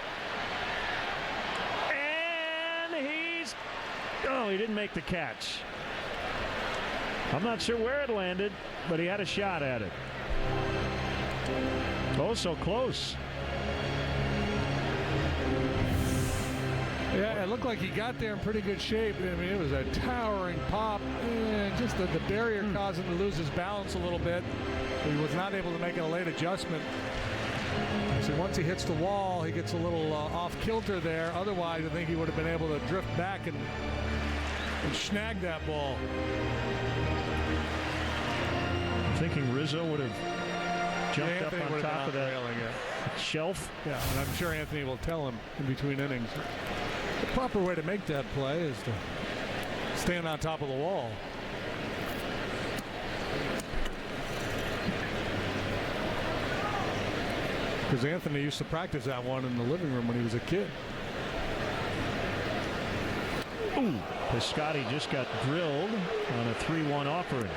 Speaker 1: Oh, he didn't make the catch. I'm not sure where it landed, but he had a shot at it. Oh, so close.
Speaker 2: Yeah, it looked like he got there in pretty good shape. I mean, it was a towering pop, and just the barrier caused him to lose his balance a little bit. He was not able to make a late adjustment. So once he hits the wall, he gets a little off kilter there. Otherwise, I think he would have been able to drift back and snag that ball.
Speaker 1: I'm thinking Rizzo would have jumped up on top of that shelf.
Speaker 2: Yeah, and I'm sure Anthony will tell him in between innings. The proper way to make that play is to stand on top of the wall. Because Anthony used to practice that one in the living room when he was a kid.
Speaker 1: Ooh, Piscotty just got drilled on a 3-1 offering.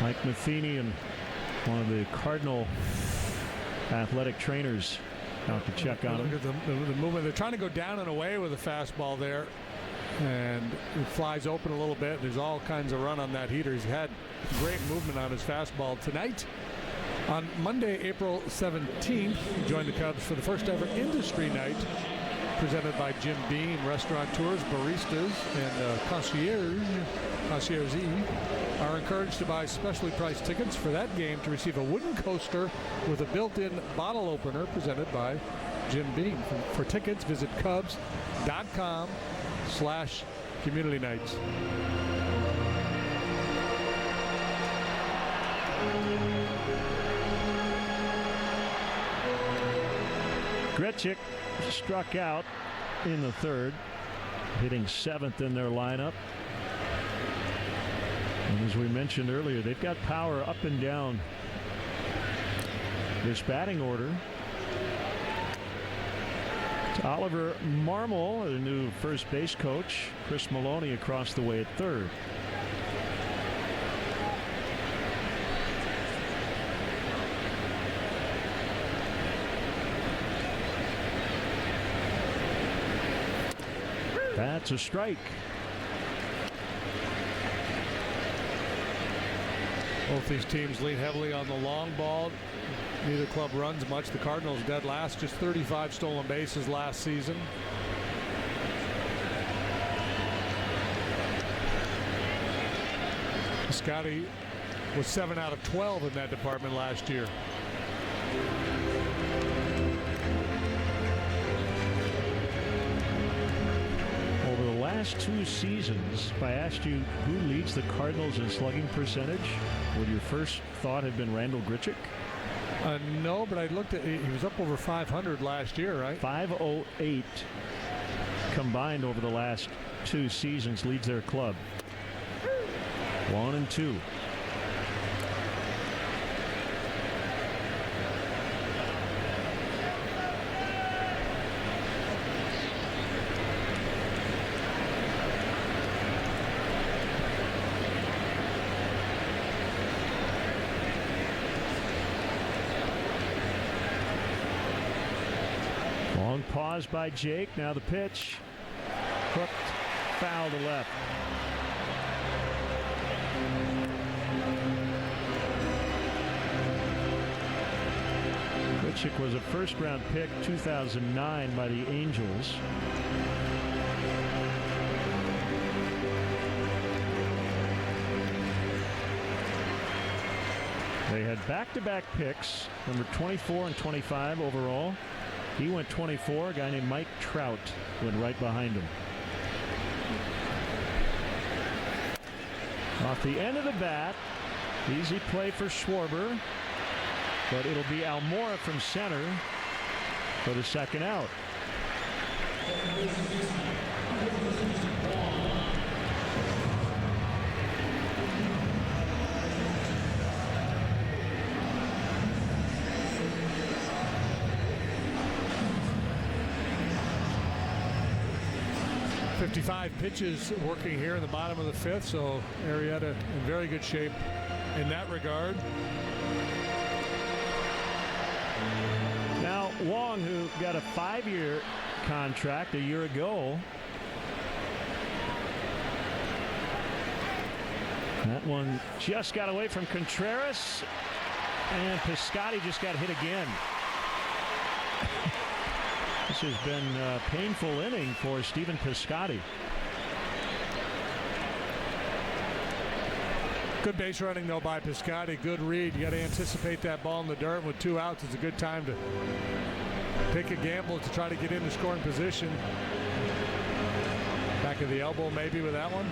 Speaker 1: Mike Matheny and one of the Cardinal athletic trainers out to check on him.
Speaker 2: Look at the movement. They're trying to go down and away with a fastball there. And it flies open a little bit. There's all kinds of run on that heater. He's had great movement on his fastball tonight. On Monday, April 17th, he joined the Cubs for the first ever industry night presented by Jim Beam. Restaurateurs, baristas, and concierge are encouraged to buy specially priced tickets for that game to receive a wooden coaster with a built-in bottle opener presented by Jim Beam. For tickets, visit Cubs.com/community nights.
Speaker 1: Grichuk struck out in the third, hitting 7th in their lineup. And as we mentioned earlier, they've got power up and down this batting order. It's Oliver Marmol, the new first base coach. Chris Maloney across the way at third. That's a strike.
Speaker 2: Both these teams lean heavily on the long ball. Neither club runs much. The Cardinals dead last, just 35 stolen bases last season. Scotty was 7 out of 12 in that department last year.
Speaker 1: Over the last 2 seasons, if I asked you who leads the Cardinals in slugging percentage, would your first thought have been Randall Grichuk?
Speaker 2: No, but I looked at, he was up over 500 last year, right?
Speaker 1: 508 combined over the last 2 seasons, leads their club. 1-2. Long pause by Jake. Now the pitch. Hooked. Foul to left. Grichuk was a first-round pick 2009 by the Angels. They had back-to-back picks, number 24 and 25 overall. He went 24. A guy named Mike Trout went right behind him. Off the end of the bat, easy play for Schwarber, but it'll be Almora from center for the second out.
Speaker 2: .55 pitches working here in the bottom of the 5th, so Arrieta in very good shape in that regard.
Speaker 1: Now Wong, who got a 5-year contract a year ago, that one just got away from Contreras, and Piscotty just got hit again. This has been a painful inning for Stephen Piscotty.
Speaker 2: Good base running, though, by Piscotty. Good read. You got to anticipate that ball in the dirt. With 2 outs, it's a good time to take a gamble to try to get into scoring position. Back of the elbow, maybe, with that one.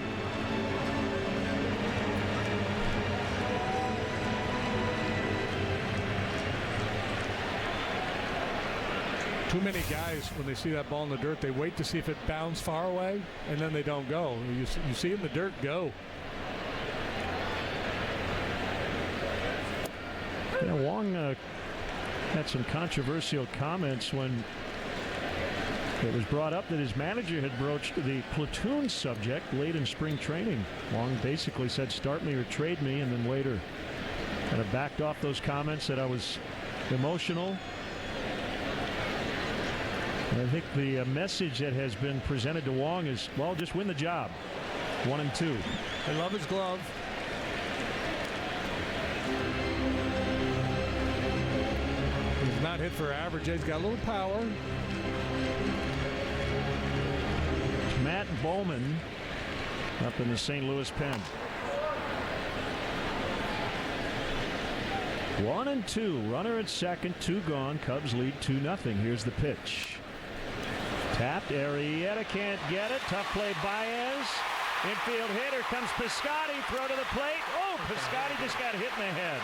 Speaker 2: Too many guys, when they see that ball in the dirt, they wait to see if it bounds far away, and then they don't go. You see in the dirt, go.
Speaker 1: Yeah, Wong had some controversial comments when it was brought up that his manager had broached the platoon subject late in spring training. Wong basically said, start me or trade me, and then later kind of backed off those comments, said I was emotional. I think the message that has been presented to Wong is, well, just win the job. 1-2.
Speaker 2: I love his glove. He's not hit for average. He's got a little power.
Speaker 1: It's Matt Bowman up in the St. Louis pen. 1-2. Runner at second, 2 gone. Cubs lead 2-0. Here's the pitch. Tapped. Arrieta can't get it. Tough play. Baez. Infield hit. Here comes Piscotty. Throw to the plate. Oh, Piscotty just got hit in the head.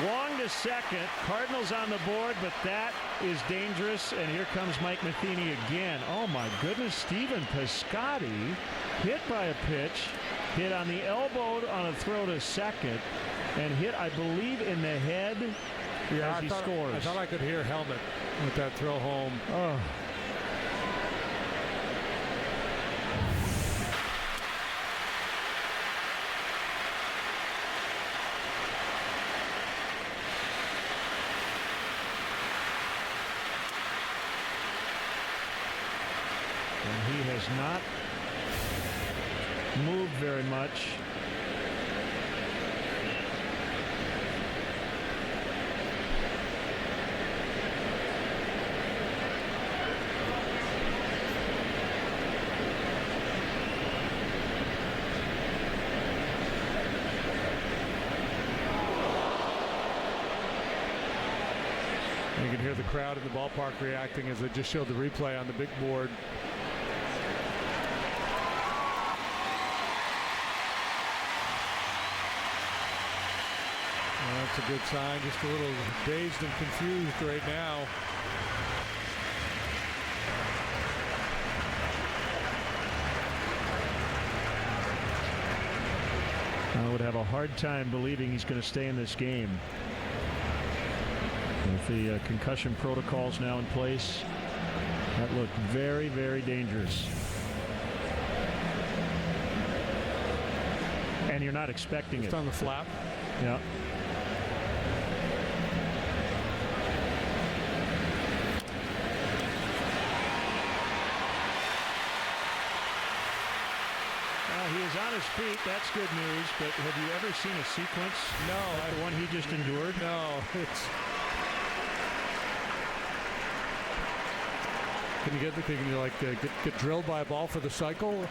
Speaker 1: Wong to second. Cardinals on the board, but that is dangerous. And here comes Mike Matheny again. Oh, my goodness. Stephen Piscotty hit by a pitch. Hit on the elbow on a throw to second. And hit, I believe, in the head as he scores.
Speaker 2: I thought I could hear helmet with that throw home.
Speaker 1: Oh. And he has not moved very much.
Speaker 2: You can hear the crowd in the ballpark reacting as they just showed the replay on the big board. Well, that's a good sign. Just a little dazed and confused right now.
Speaker 1: I would have a hard time believing he's going to stay in this game. With the concussion protocols now in place, that looked very, very dangerous. And you're not expecting it.
Speaker 2: Just on the flap.
Speaker 1: Yeah. He is on his feet. That's good news. But have you ever seen a sequence?
Speaker 2: No.
Speaker 1: Like the one he just endured?
Speaker 2: No. Can you get drilled by a ball for the cycle?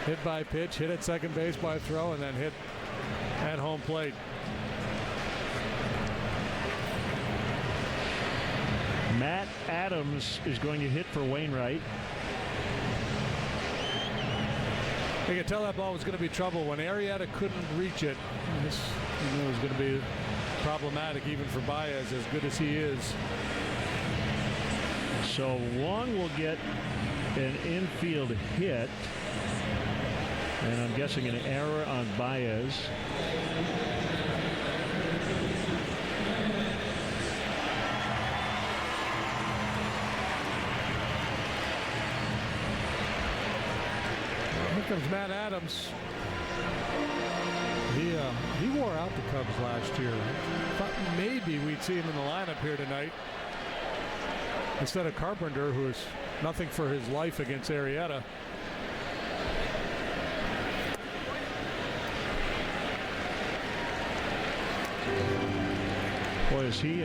Speaker 2: Hit by pitch, hit at second base by throw, and then hit at home plate.
Speaker 1: Matt Adams is going to hit for Wainwright.
Speaker 2: You could tell that ball was going to be trouble when Arrieta couldn't reach it. This was going to be problematic even for Baez, as good as he is.
Speaker 1: So Wong will get an infield hit, and I'm guessing an error on Baez.
Speaker 2: Here comes Matt Adams. He wore out the Cubs last year. Thought maybe we'd see him in the lineup here tonight instead of Carpenter, who is nothing for his life against Arrieta.
Speaker 1: Boy, does he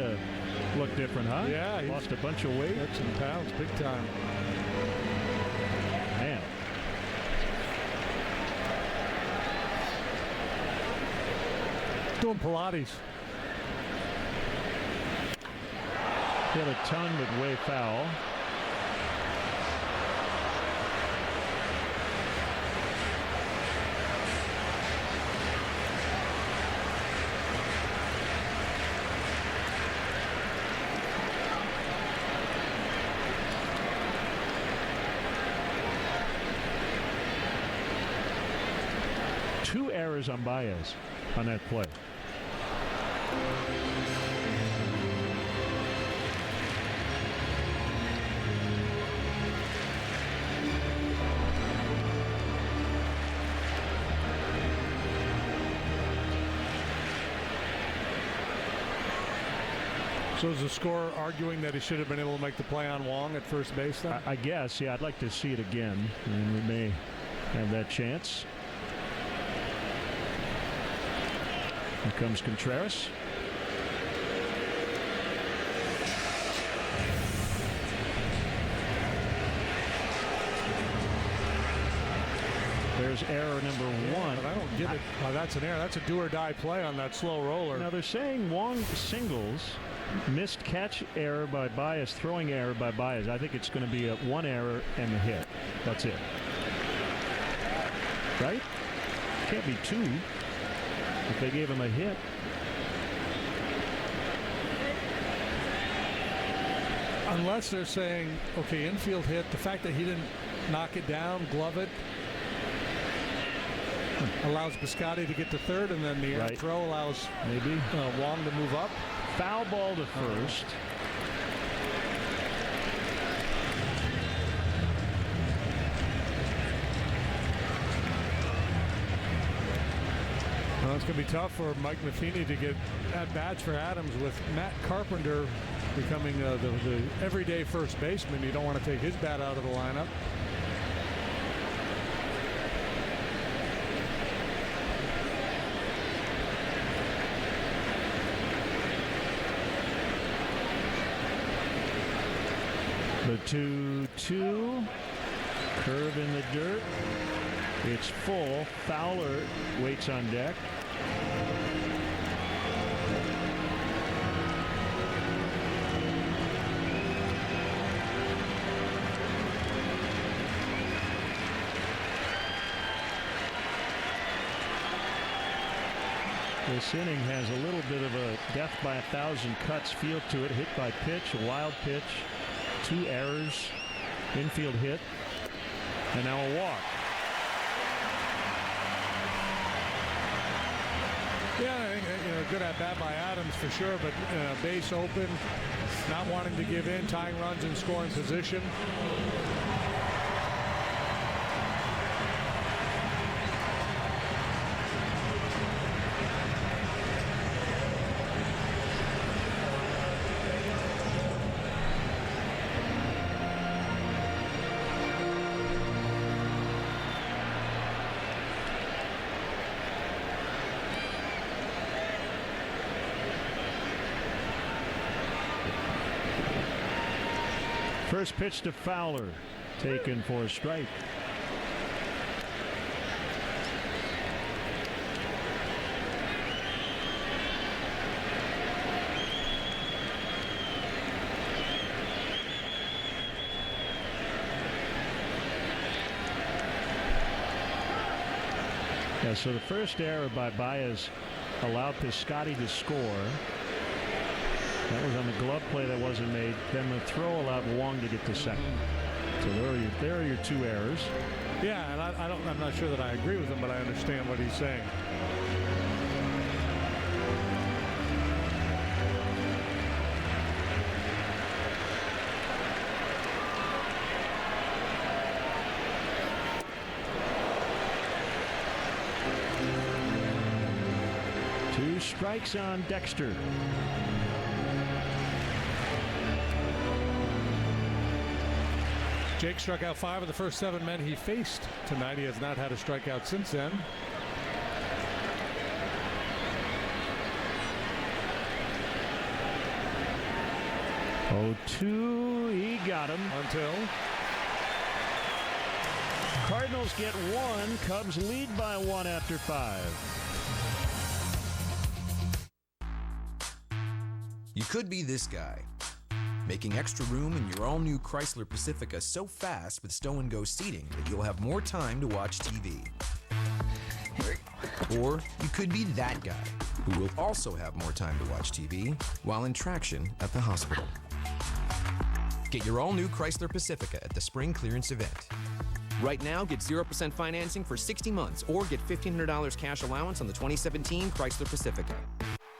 Speaker 1: look different, huh?
Speaker 2: Yeah.
Speaker 1: He lost a bunch of weight.
Speaker 2: Got some pounds, big time.
Speaker 1: Man.
Speaker 2: Doing Pilates.
Speaker 1: Hit a ton but way foul. Two errors on Baez on that play.
Speaker 2: So is the scorer arguing that he should have been able to make the play on Wong at first base then?
Speaker 1: I guess, yeah. I'd like to see it again, and we may have that chance. Here comes Contreras. There's error number one.
Speaker 2: But I don't get it. Oh, that's an error. That's a do-or-die play on that slow roller.
Speaker 1: Now they're saying Wong singles, missed catch error by Baez, throwing error by Baez. I think it's going to be a one error and a hit. That's it. Right? Can't be two if they gave him a hit.
Speaker 2: Unless they're saying, okay, infield hit, the fact that he didn't knock it down, glove it, allows Biscotti to get to third, and then the
Speaker 1: right.
Speaker 2: throw allows
Speaker 1: maybe
Speaker 2: Wong to move up.
Speaker 1: Foul ball to first.
Speaker 2: Well, it's going to be tough for Mike Matheny to get at-bats for Adams with Matt Carpenter becoming the everyday first baseman. You don't want to take his bat out of the lineup.
Speaker 1: The 2-2. Curve in the dirt. It's full. Fowler waits on deck. This inning has a little bit of a death by 1,000 cuts feel to it. Hit by pitch, a wild pitch, 2 errors, infield hit, and now a walk.
Speaker 2: Yeah, good at bat by Adams for sure, but base open, not wanting to give in, tying runs in scoring position.
Speaker 1: First pitch to Fowler, taken for a strike. Yeah, so the first error by Baez allowed Piscotty to score. That was on the glove play that wasn't made. Then the throw allowed Wong to get to second. So there are your 2 errors.
Speaker 2: Yeah, and I'm not sure that I agree with him, but I understand what he's saying.
Speaker 1: Two strikes on Dexter.
Speaker 2: Jake struck out 5 of the first 7 men he faced tonight. He has not had a strikeout since then.
Speaker 1: Oh, 2, he got him.
Speaker 2: Until
Speaker 1: Cardinals get 1. Cubs lead by 1 after 5.
Speaker 6: You could be this guy, making extra room in your all-new Chrysler Pacifica so fast with stow-and-go seating that you'll have more time to watch TV. Or you could be that guy who will also have more time to watch TV while in traction at the hospital. Get your all-new Chrysler Pacifica at the spring clearance event. Right now, get 0% financing for 60 months or get $1,500 cash allowance on the 2017 Chrysler Pacifica.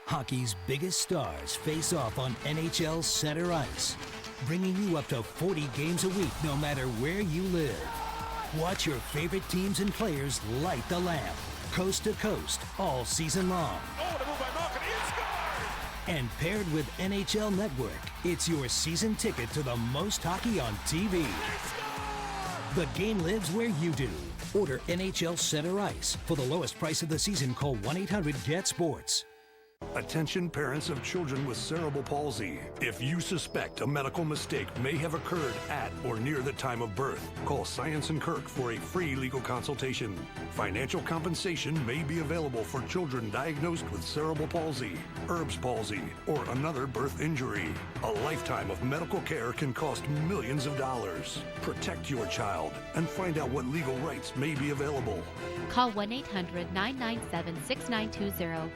Speaker 9: Hockey's biggest stars face off on NHL Center Ice, bringing you up to 40 games a week no matter where you live. Watch your favorite teams and players light the lamp, coast to coast, all season long.
Speaker 19: Oh, the move by Malkin, he scored!
Speaker 9: And paired with NHL Network, it's your season ticket to the most hockey on TV. The game lives where you do. Order NHL Center Ice. For the lowest price of the season, call 1-800-GET-SPORTS.
Speaker 22: Attention parents of children with cerebral palsy. If you suspect a medical mistake may have occurred at or near the time of birth, call Science and Kirk for a free legal consultation. Financial compensation may be available for children diagnosed with cerebral palsy, Erb's palsy, or another birth injury. A lifetime of medical care can cost millions of dollars. Protect your child and find out what legal rights may be available.
Speaker 23: Call 1-800-997-6920.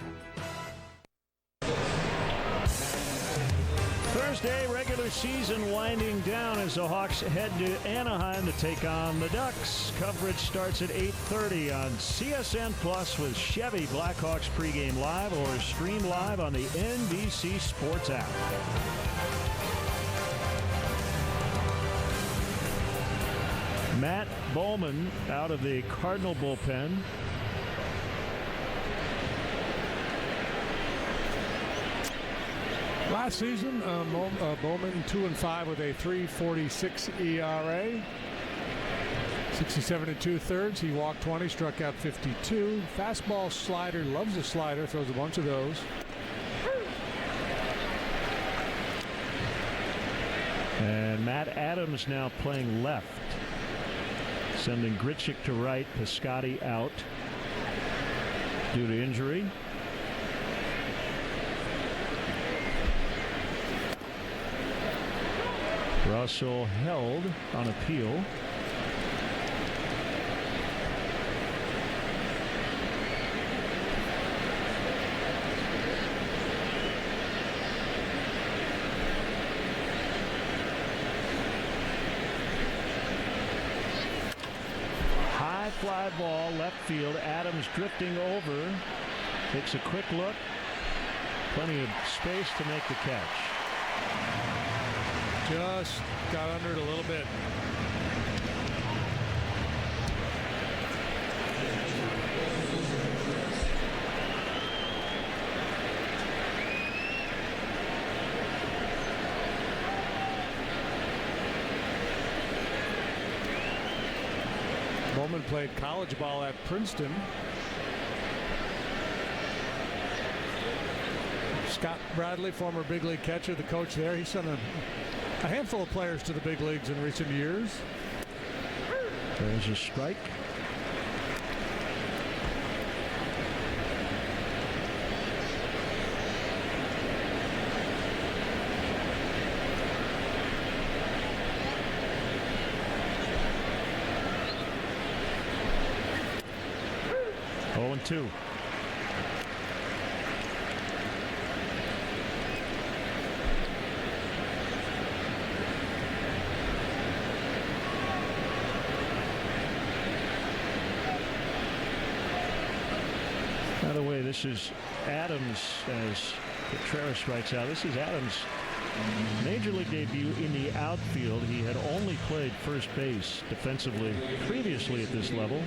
Speaker 1: Thursday, regular season winding down as the Hawks head to Anaheim to take on the Ducks. Coverage starts at 8:30 on CSN Plus with Chevy Blackhawks pregame live or stream live on the NBC Sports app. Matt Bowman out of the Cardinal bullpen.
Speaker 2: Last season, Bowman 2-5 with a 3.46 ERA. 67 2/3. He walked 20, struck out 52. Fastball, slider, loves the slider, throws a bunch of those.
Speaker 1: And Matt Adams now playing left. Sending Gritchick to right, Piscotty out due to injury. Russell held on appeal. High fly ball, left field. Adams drifting over. Takes a quick look. Plenty of space to make the catch.
Speaker 2: Just got under it a little bit. Bowman played college ball at Princeton. Scott Bradley, former big league catcher, the coach there. He sent a handful of players to the big leagues in recent years.
Speaker 1: There's a strike. Oh, and 2. By the way, this is Adams, as Contreras strikes out. This is Adams' major league debut in the outfield. He had only played first base defensively previously at this level.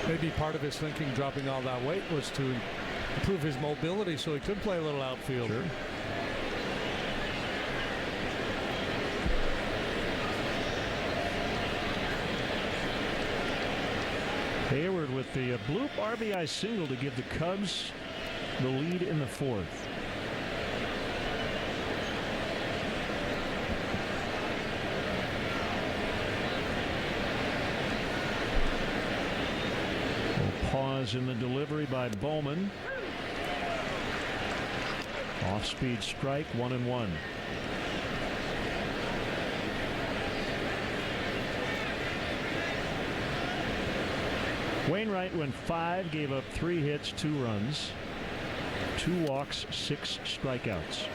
Speaker 2: Maybe part of his thinking dropping all that weight was to improve his mobility so he could play a little outfield.
Speaker 1: Sure. Hayward with the bloop RBI single to give the Cubs the lead in the 4th. Pause in the delivery by Bowman. Off-speed strike, 1-1. Wainwright went 5, gave up 3 hits, 2 runs, 2 walks, 6 strikeouts.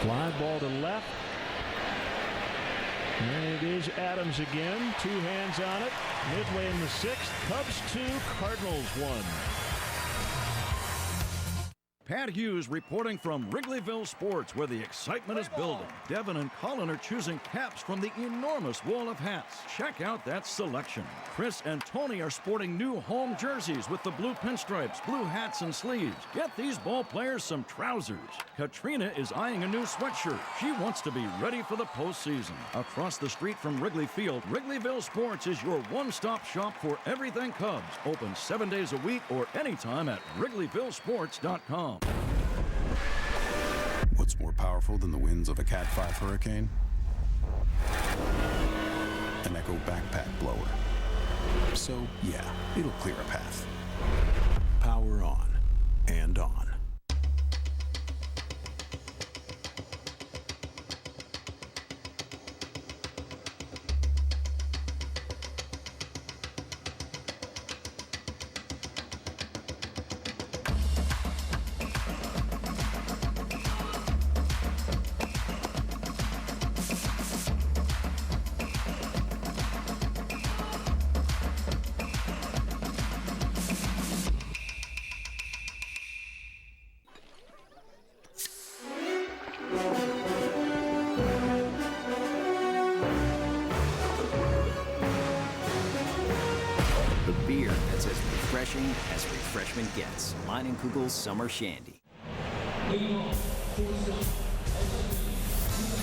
Speaker 1: Fly ball to left. And it is Adams again. 2 hands on it. Midway in the 6th. Cubs 2, Cardinals 1.
Speaker 10: Pat Hughes reporting from Wrigleyville Sports, where the excitement is building. Devin and Colin are choosing caps from the enormous wall of hats. Check out that selection. Chris and Tony are sporting new home jerseys with the blue pinstripes, blue hats, and sleeves. Get these ball players some trousers. Katrina is eyeing a new sweatshirt. She wants to be ready for the postseason. Across the street from Wrigley Field, Wrigleyville Sports is your one-stop shop for everything Cubs. Open 7 days a week or anytime at WrigleyvilleSports.com.
Speaker 12: What's more powerful than the winds of a Cat 5 hurricane? An Echo backpack blower. So, yeah, it'll clear a path. Power on and on.
Speaker 11: refreshing as refreshment gets. Meinenkugel's Summer Shandy.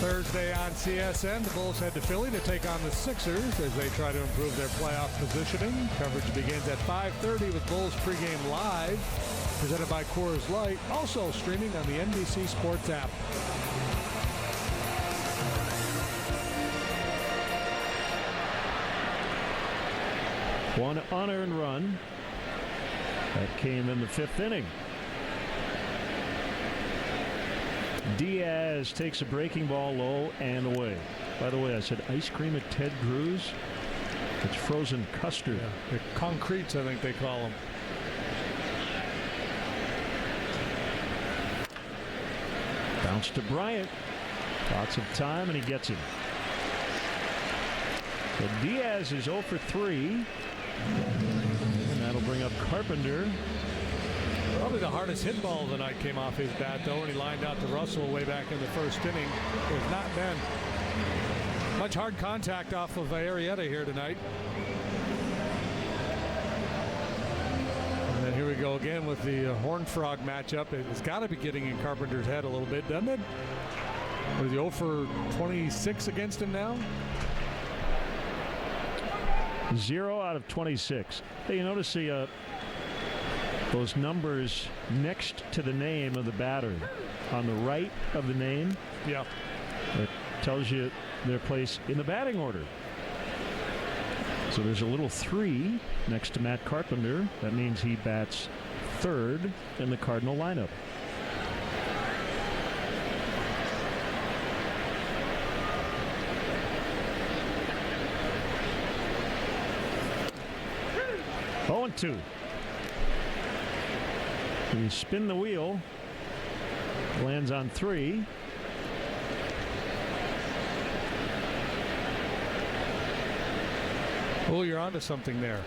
Speaker 2: Thursday on CSN, the Bulls head to Philly to take on the Sixers as they try to improve their playoff positioning. Coverage begins at 5:30 with Bulls pregame live, presented by Coors Light, also streaming on the NBC Sports app.
Speaker 1: One unearned run that came in the 5th inning. Diaz takes a breaking ball low and away. By the way, I said ice cream at Ted Cruz. It's frozen custard.
Speaker 2: Yeah, they're concretes, I think they call them.
Speaker 1: Bounce to Bryant. Lots of time, and he gets him. But Diaz is 0 for 3. And that'll bring up Carpenter.
Speaker 2: Probably the hardest hit ball of the night came off his bat, though, when he lined out to Russell way back in the 1st inning. There's not been much hard contact off of Arrieta here tonight. And then here we go again with the Horned Frog matchup. It's got to be getting in Carpenter's head a little bit, doesn't it? What is he, 0 for 26 against him now?
Speaker 1: 0 out of 26. Hey, you notice the those numbers next to the name of the batter on the right of the name?
Speaker 2: Yeah.
Speaker 1: It tells you their place in the batting order. So there's a little 3 next to Matt Carpenter. That means he bats 3rd in the Cardinal lineup. Oh, and 2. You spin the wheel, lands on 3.
Speaker 2: Oh, you're onto something there.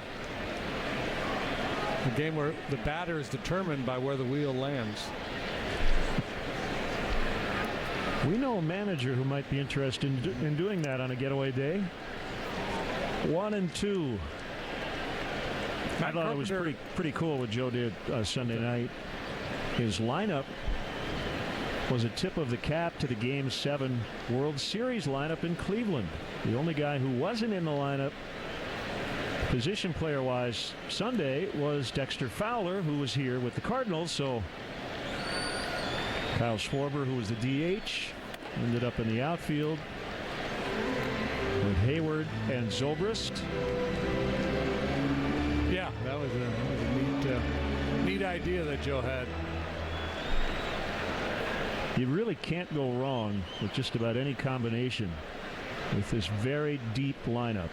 Speaker 2: A game where the batter is determined by where the wheel lands.
Speaker 1: We know a manager who might be interested in doing that on a getaway day. 1 and 2. I thought it was pretty cool what Joe did Sunday night. His lineup was a tip of the cap to the Game 7 World Series lineup in Cleveland. The only guy who wasn't in the lineup, position player-wise, Sunday was Dexter Fowler, who was here with the Cardinals. So Kyle Schwarber, who was the DH, ended up in the outfield with Hayward and Zobrist.
Speaker 2: Yeah, that was a neat idea that Joe had.
Speaker 1: You really can't go wrong with just about any combination with this very deep lineup.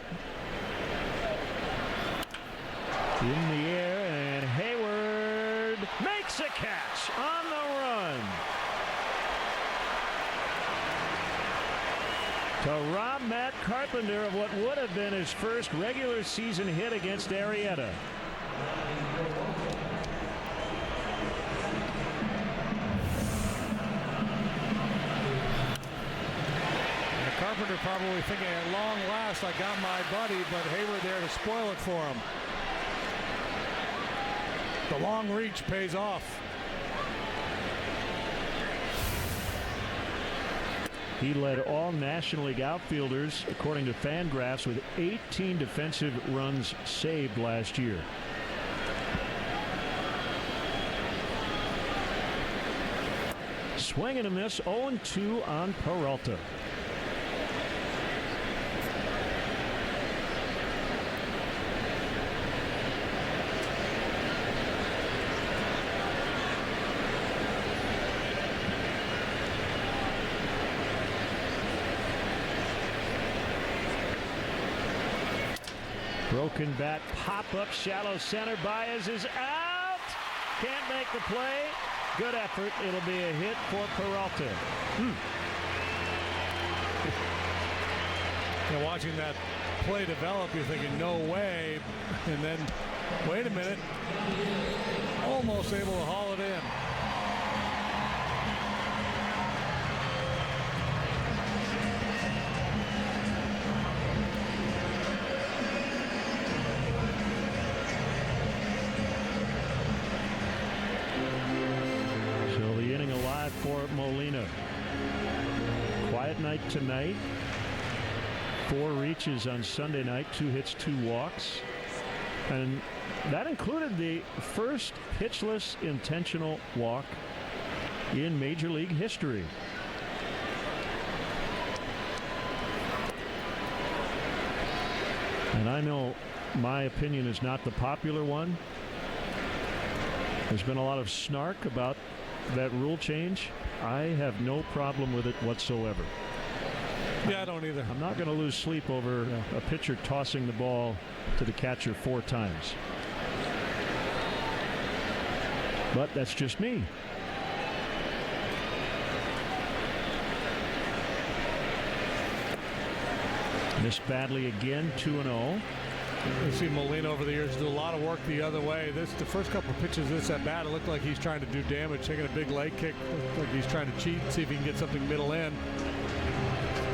Speaker 1: In the air, and Hayward makes a catch on the run to rob Matt Carpenter of what would have been his first regular season hit against Arrieta.
Speaker 2: Carpenter probably thinking, at long last, I got my buddy, but Hayward there to spoil it for him. The long reach pays off.
Speaker 1: He led all National League outfielders, according to Fangraphs, with 18 defensive runs saved last year. Swing and a miss, 0-2 on Peralta. Broken bat, pop-up, shallow center. Baez is out. Can't make the play. Good effort. It'll be a hit for Peralta.
Speaker 2: Now, watching that play develop, you're thinking, no way. And then, wait a minute. Almost able to haul it in.
Speaker 1: for Molina. Quiet night tonight. 4 reaches on Sunday night, 2 hits, 2 walks. And that included the first pitchless intentional walk in Major League history. And I know my opinion is not the popular one. There's been a lot of snark about that rule change. I have no problem with it whatsoever.
Speaker 2: Yeah, I don't either.
Speaker 1: I'm not going to lose sleep over a pitcher tossing the ball to the catcher 4 times. But that's just me. Missed badly again, 2-0.
Speaker 2: You see Molina over the years do a lot of work the other way. The first couple of pitches this at bat, it looked like he's trying to do damage, taking a big leg kick, like he's trying to cheat, see if he can get something middle in.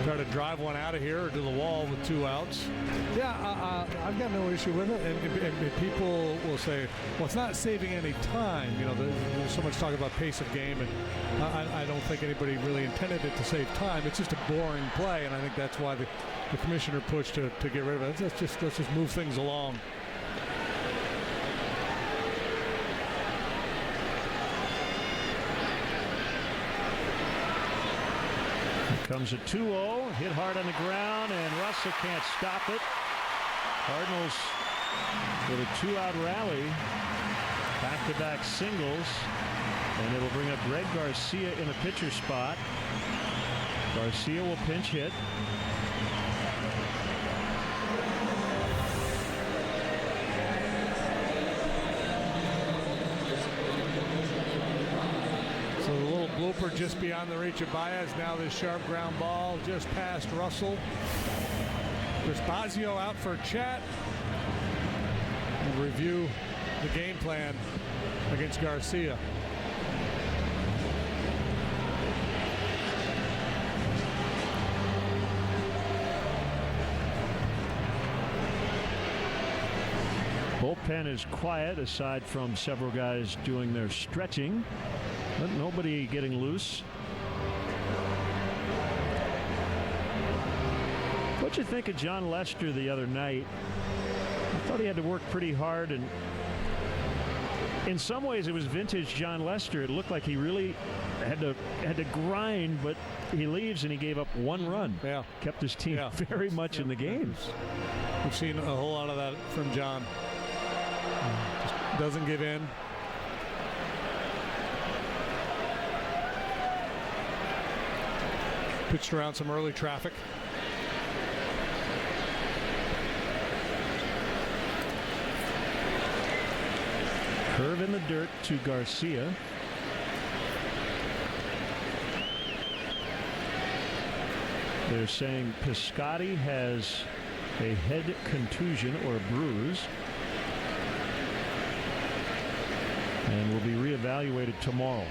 Speaker 2: Try to drive one out of here or to the wall with 2 outs. Yeah, I've got no issue with it. And people will say, well, it's not saving any time. You know, there's so much talk about pace of game, and I don't think anybody really intended it to save time. It's just a boring play, and I think that's why the commissioner pushed to get rid of it. Let's just move things along.
Speaker 1: Comes a 2-0, hit hard on the ground, and Russell can't stop it. Cardinals with a 2-out rally, back-to-back singles, and it'll bring up Greg Garcia in a pitcher spot. Garcia will pinch hit.
Speaker 2: Blooper just beyond the reach of Baez. Now this sharp ground ball just past Russell. Vespazio out for a chat. We'll review the game plan against Garcia.
Speaker 1: Bullpen is quiet aside from several guys doing their stretching. But nobody getting loose. What'd you think of John Lester the other night? I thought he had to work pretty hard, and in some ways it was vintage John Lester. It looked like he really had to grind, but he leaves and he gave up 1 run.
Speaker 2: Yeah,
Speaker 1: kept his team very much in the game.
Speaker 2: We've seen a whole lot of that from John. Just doesn't give in. Pitched around some early traffic.
Speaker 1: Curve in the dirt to Garcia. They're saying Piscotty has a head contusion or a bruise and will be reevaluated tomorrow.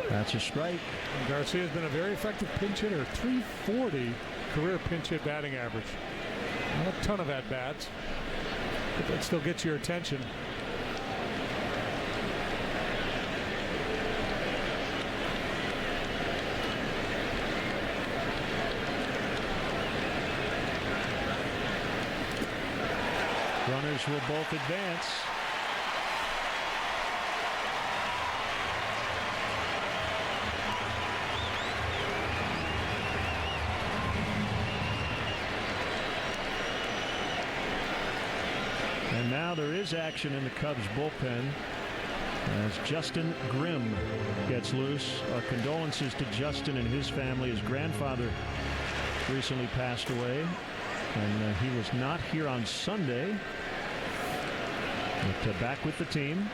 Speaker 1: That's a strike.
Speaker 2: And Garcia's been a very effective pinch hitter. 340 career pinch hit batting average. Not a ton of at-bats, but that still gets your attention.
Speaker 1: Runners will both advance. And now there is action in the Cubs bullpen as Justin Grimm gets loose. Our condolences to Justin and his family. His grandfather recently passed away, and he was not here on Sunday, but back with the team.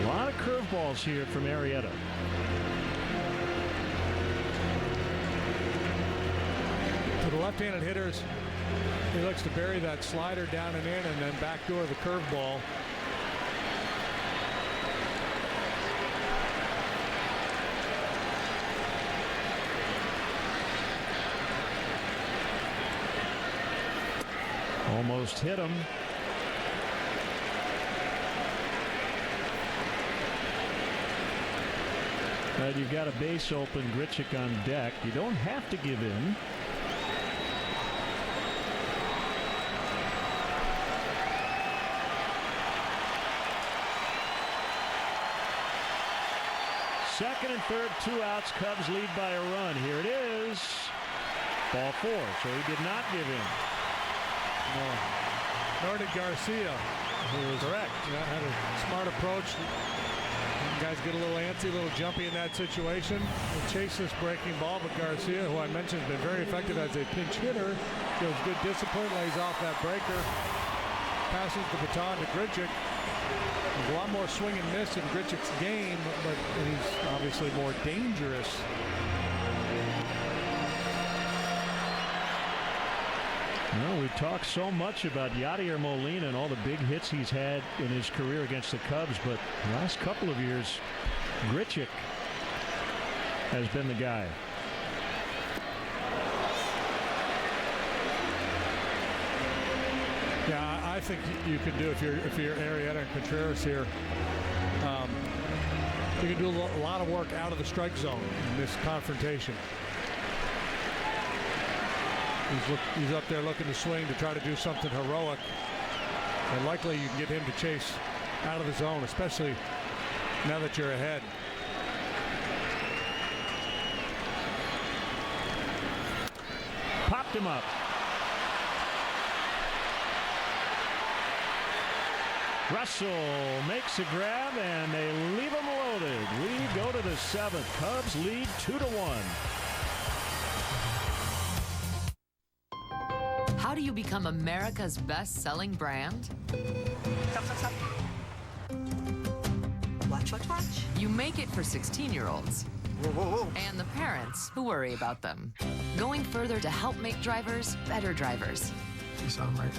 Speaker 1: A lot of curveballs here from Arrieta.
Speaker 2: For the left-handed hitters, he looks to bury that slider down and in, and then backdoor the curveball.
Speaker 1: Almost hit him. But you've got a base open, Grichuk on deck. You don't have to give in. Second and third, 2 outs. Cubs lead by a run. Here it is. Ball 4. So he did not give in.
Speaker 2: No. Nor did Garcia.
Speaker 1: Who was correct.
Speaker 2: Had a smart approach. Guys get a little antsy, a little jumpy in that situation. They chase this breaking ball, but Garcia, who I mentioned, has been very effective as a pinch hitter, shows good discipline, lays off that breaker, passes the baton to Grichuk. There's a lot more swing and miss in Grichuk's game, but he's obviously more dangerous.
Speaker 1: Well, we talked so much about Yadier Molina and all the big hits he's had in his career against the Cubs, but the last couple of years, Grichuk has been the guy.
Speaker 2: Yeah, I think you can do, if you're Arrieta and Contreras here, you can do a lot of work out of the strike zone in this confrontation. He's up there looking to swing to try to do something heroic, and likely you can get him to chase out of the zone, especially now that you're ahead.
Speaker 1: Popped him up. Russell makes a grab, and they leave him loaded. We go to the 7th. Cubs lead 2-1.
Speaker 13: How do you become America's best-selling brand?
Speaker 14: Stop. Watch.
Speaker 13: You make it for 16-year-olds.
Speaker 14: Whoa.
Speaker 13: And the parents who worry about them. Going further to help make drivers better drivers.
Speaker 14: You sound right.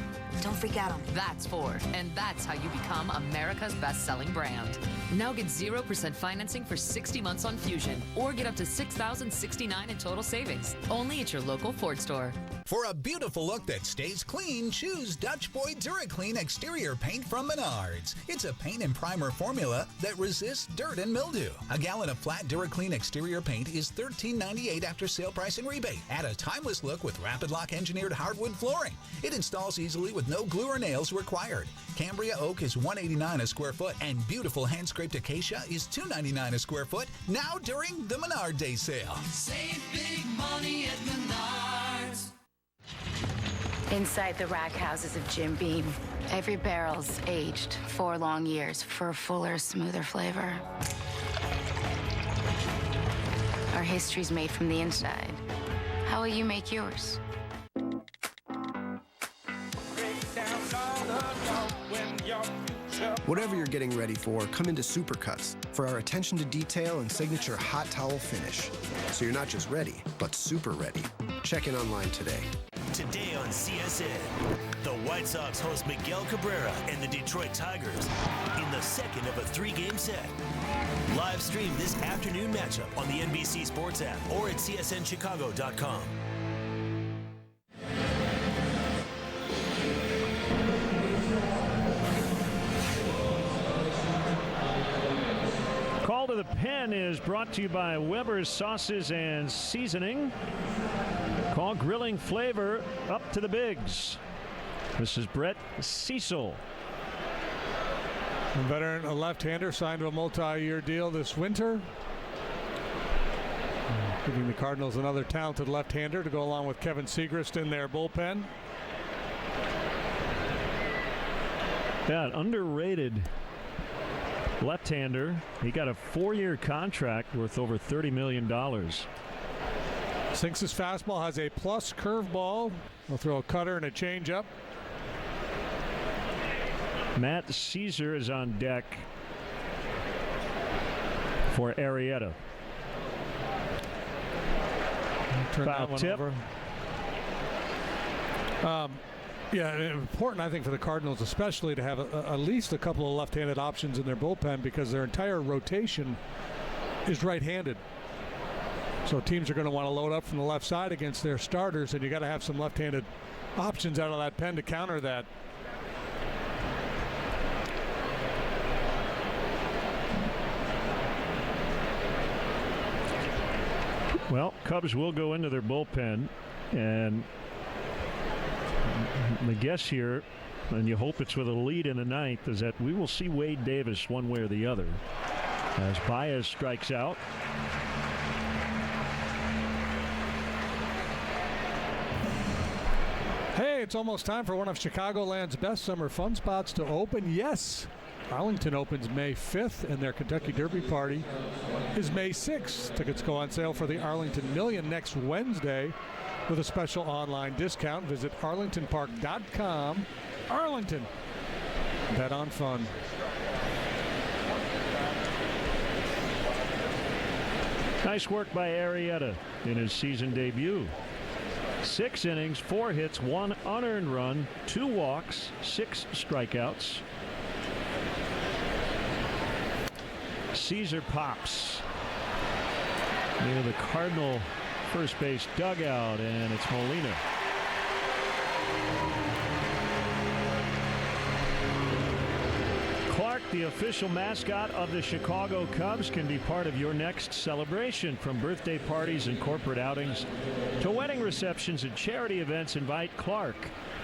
Speaker 14: Don't freak out on me.
Speaker 13: That's Ford, and that's how you become America's best-selling brand. Now get 0% financing for 60 months on Fusion, or get up to $6,069 in total savings. Only at your local Ford store.
Speaker 16: For a beautiful look that stays clean, choose Dutch Boy DuraClean exterior paint from Menards. It's a paint and primer formula that resists dirt and mildew. A gallon of flat DuraClean exterior paint is $13.98 after sale price and rebate. Add a timeless look with Rapid Lock engineered hardwood flooring. It installs easily with no glue or nails required. Cambria Oak is $189 a square foot, and beautiful hand-scraped acacia is $299 a square foot, now during the Menard Day sale.
Speaker 17: Save big money at Menards.
Speaker 4: Inside the rack houses of Jim Beam, every barrel's aged 4 long years for a fuller, smoother flavor. Our history's made from the inside. How will you make yours?
Speaker 23: Whatever you're getting ready for, come into Supercuts for our attention to detail and signature hot towel finish. So you're not just ready, but super ready. Check in online today.
Speaker 3: Today on CSN, the White Sox host Miguel Cabrera and the Detroit Tigers in the second of a 3-game set. Live stream this afternoon matchup on the NBC Sports app or at csnchicago.com.
Speaker 1: Call to the Pen is brought to you by Weber's Sauces and Seasoning. Call grilling flavor up to the bigs. This is Brett Cecil.
Speaker 2: A veteran, a left-hander, signed to a multi-year deal this winter. Giving the Cardinals another talented left-hander to go along with Kevin Segrist in their bullpen.
Speaker 1: Yeah, an underrated left-hander. He got a 4-year contract worth over $30 million.
Speaker 2: Sinks his fastball, has a plus curveball. He'll throw a cutter and a changeup.
Speaker 1: Matt Caesar is on deck for Arrieta.
Speaker 2: Turn
Speaker 1: Foul
Speaker 2: that one
Speaker 1: tip.
Speaker 2: over. Yeah, important, I think, for the Cardinals, especially to have at least a couple of left-handed options in their bullpen, because their entire rotation is right-handed. So teams are going to want to load up from the left side against their starters, and you got to have some left-handed options out of that pen to counter that.
Speaker 1: Well, Cubs will go into their bullpen, and the guess here, and you hope it's with a lead in the ninth, is that we will see Wade Davis one way or the other as Baez strikes out.
Speaker 2: Hey, it's almost time for one of Chicagoland's best summer fun spots to open. Yes, Arlington opens May 5th, and their Kentucky Derby party is May 6th. Tickets go on sale for the Arlington Million next Wednesday with a special online discount. Visit arlingtonpark.com. Arlington, bet on fun.
Speaker 1: Nice work by Arrieta in his season debut. 6 innings, 4 hits, 1 unearned run, 2 walks, 6 strikeouts. Caesar pops near the Cardinal first base dugout, and it's Molina. Clark, the official mascot of the Chicago Cubs, can be part of your next celebration. From birthday parties and corporate outings to wedding receptions and charity events, invite Clark.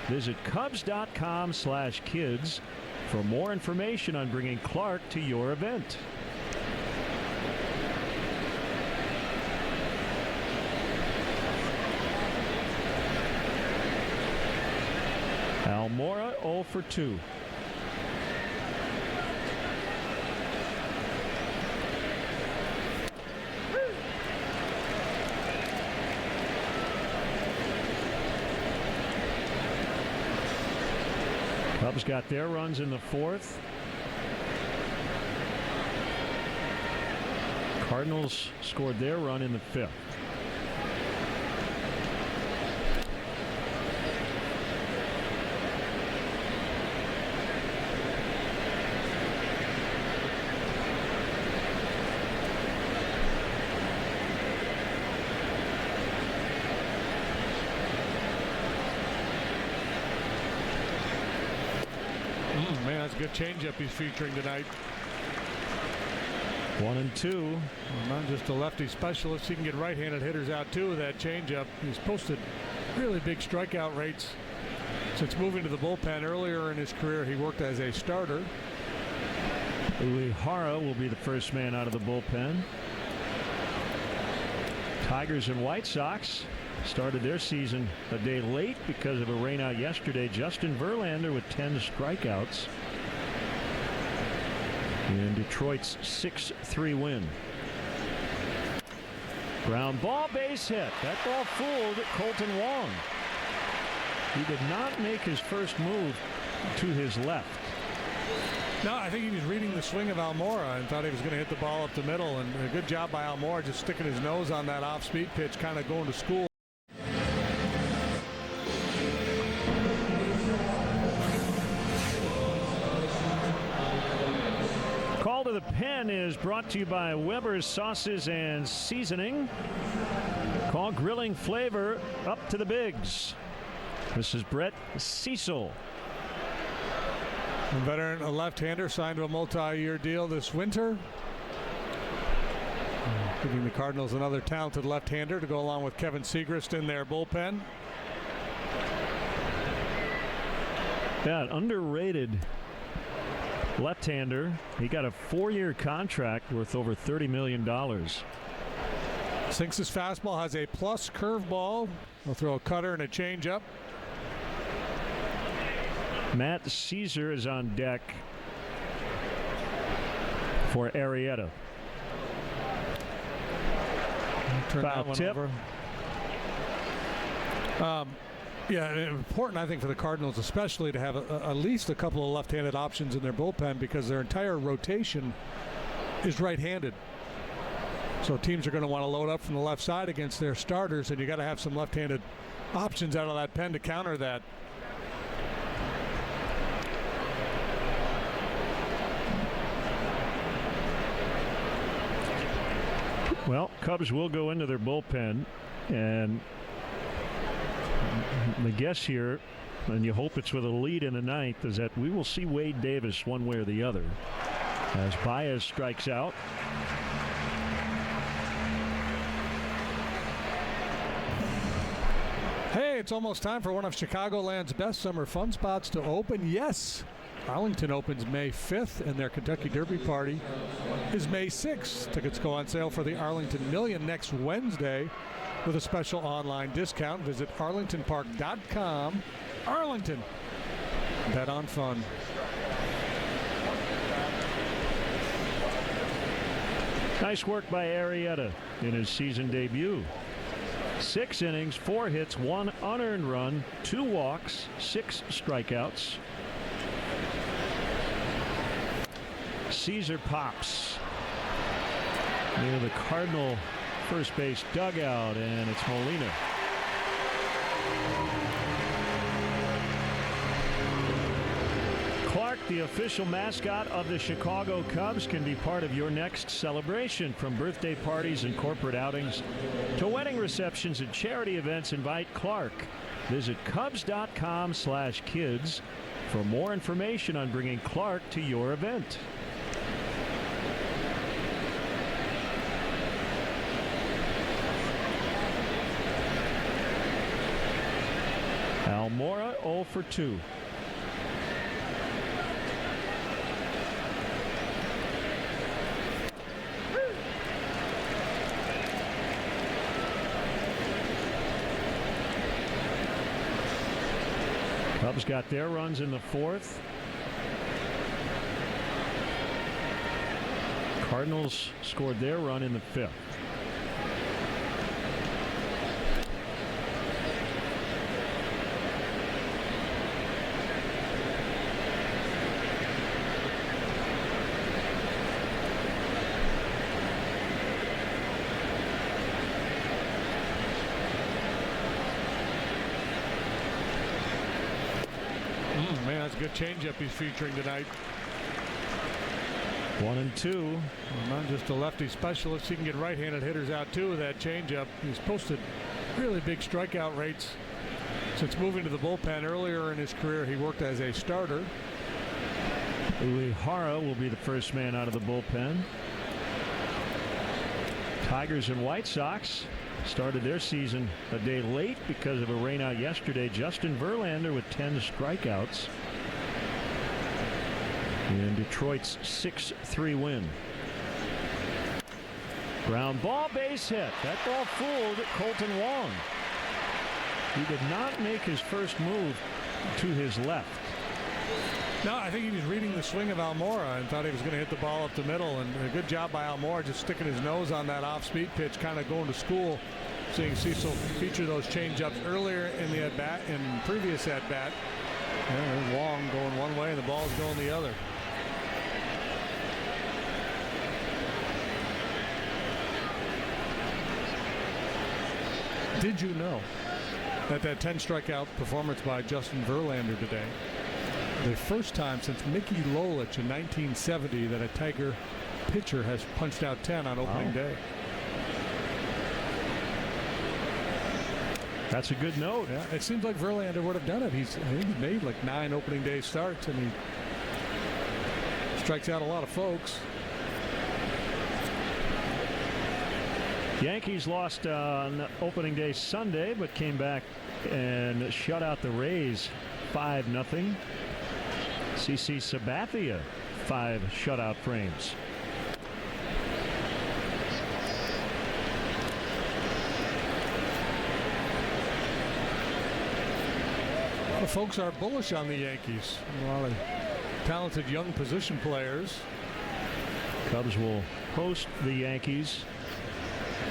Speaker 1: Visit Cubs.com/kids for more information on bringing Clark to your event. Almora 0 for 2. Cubs got their runs in the 4th. Cardinals scored their run in the 5th.
Speaker 2: Man, that's a good changeup he's featuring tonight.
Speaker 1: 1-2.
Speaker 2: Well, not just a lefty specialist, he can get right-handed hitters out too with that changeup. He's posted really big strikeout rates since moving to the bullpen. Earlier in his career, he worked as a starter.
Speaker 1: Uehara will be the first man out of the bullpen. Tigers and White Sox started their season a day late because of a rainout yesterday. Justin Verlander with 10 strikeouts in Detroit's 6-3 win. Ground ball, base hit. That ball fooled Colton Wong. He did not make his first move to his left.
Speaker 2: No, I think he was reading the swing of Almora and thought he was going to hit the ball up the middle. And a good job by Almora just sticking his nose on that off-speed pitch, kind of going to school.
Speaker 1: Call to the Pen is brought to you by Weber's Sauces and Seasoning. Call grilling flavor up to the bigs. This is Brett Cecil.
Speaker 2: A veteran, a left-hander, signed to a multi-year deal this winter. Giving the Cardinals another talented left-hander to go along with Kevin Segrist in their bullpen.
Speaker 1: Yeah, an underrated left-hander. He got a 4-year contract worth over $30 million.
Speaker 2: Sinks his fastball, has a plus curveball. He'll throw a cutter and a changeup.
Speaker 1: Matt Caesar is on deck for Arrieta.
Speaker 2: Turn
Speaker 1: Foul
Speaker 2: that one
Speaker 1: tip.
Speaker 2: over. Yeah, important, I think, for the Cardinals, especially to have at least a couple of left-handed options in their bullpen because their entire rotation is right-handed. So teams are going to want to load up from the left side against their starters, and you got to have some left-handed options out of that pen to counter that.
Speaker 1: Well, Cubs will go into their bullpen, and The guess here, and you hope it's with a lead in the ninth, is that we will see Wade Davis one way or the other as Baez strikes out.
Speaker 2: Hey, it's almost time for one of Chicagoland's best summer fun spots to open. Yes, Arlington opens May 5th, and their Kentucky Derby party is May 6th. Tickets go on sale for the Arlington Million next Wednesday with a special online discount. Visit arlingtonpark.com. Arlington. Bet on fun.
Speaker 1: Nice work by Arrieta in his season debut. 6 innings, 4 hits, 1 unearned run, 2 walks, 6 strikeouts. Caesar pops near the Cardinal first base dugout, and it's Molina. Clark, the official mascot of the Chicago Cubs, can be part of your next celebration. From birthday parties and corporate outings to wedding receptions and charity events, invite Clark. Visit Cubs.com/kids for more information on bringing Clark to your event. Almora 0 for 2. Cubs got their runs in the 4th. Cardinals scored their run in the 5th.
Speaker 2: Man, that's a good changeup he's featuring tonight.
Speaker 1: 1-2.
Speaker 2: Well, not just a lefty specialist, he can get right-handed hitters out too with that changeup. He's posted really big strikeout rates since moving to the bullpen. Earlier in his career, he worked as a starter.
Speaker 1: Uehara will be the first man out of the bullpen. Tigers and White Sox started their season a day late because of a rainout yesterday. Justin Verlander with 10 strikeouts in Detroit's 6-3 win. Ground ball, base hit. That ball fooled Colton Wong. He did not make his first move to his left.
Speaker 2: No, I think he was reading the swing of Almora and thought he was going to hit the ball up the middle. And a good job by Almora just sticking his nose on that off-speed pitch, kind of going to school, seeing Cecil feature those change-ups earlier in the at-bat and previous at-bat. And Wong going one way and the ball's going the other. Did you know that 10 strikeout performance by Justin Verlander today, the first time since Mickey Lolich in 1970 that a Tiger pitcher has punched out 10 on opening day?
Speaker 1: That's a good note.
Speaker 2: Yeah, it seems like Verlander would have done it. I think he made like 9 opening day starts, and he strikes out a lot of folks.
Speaker 1: Yankees lost on opening day Sunday, but came back and shut out the Rays 5-0. CC Sabathia, 5 shutout frames.
Speaker 2: A lot of folks are bullish on the Yankees. A lot of talented young position players.
Speaker 1: Cubs will host the Yankees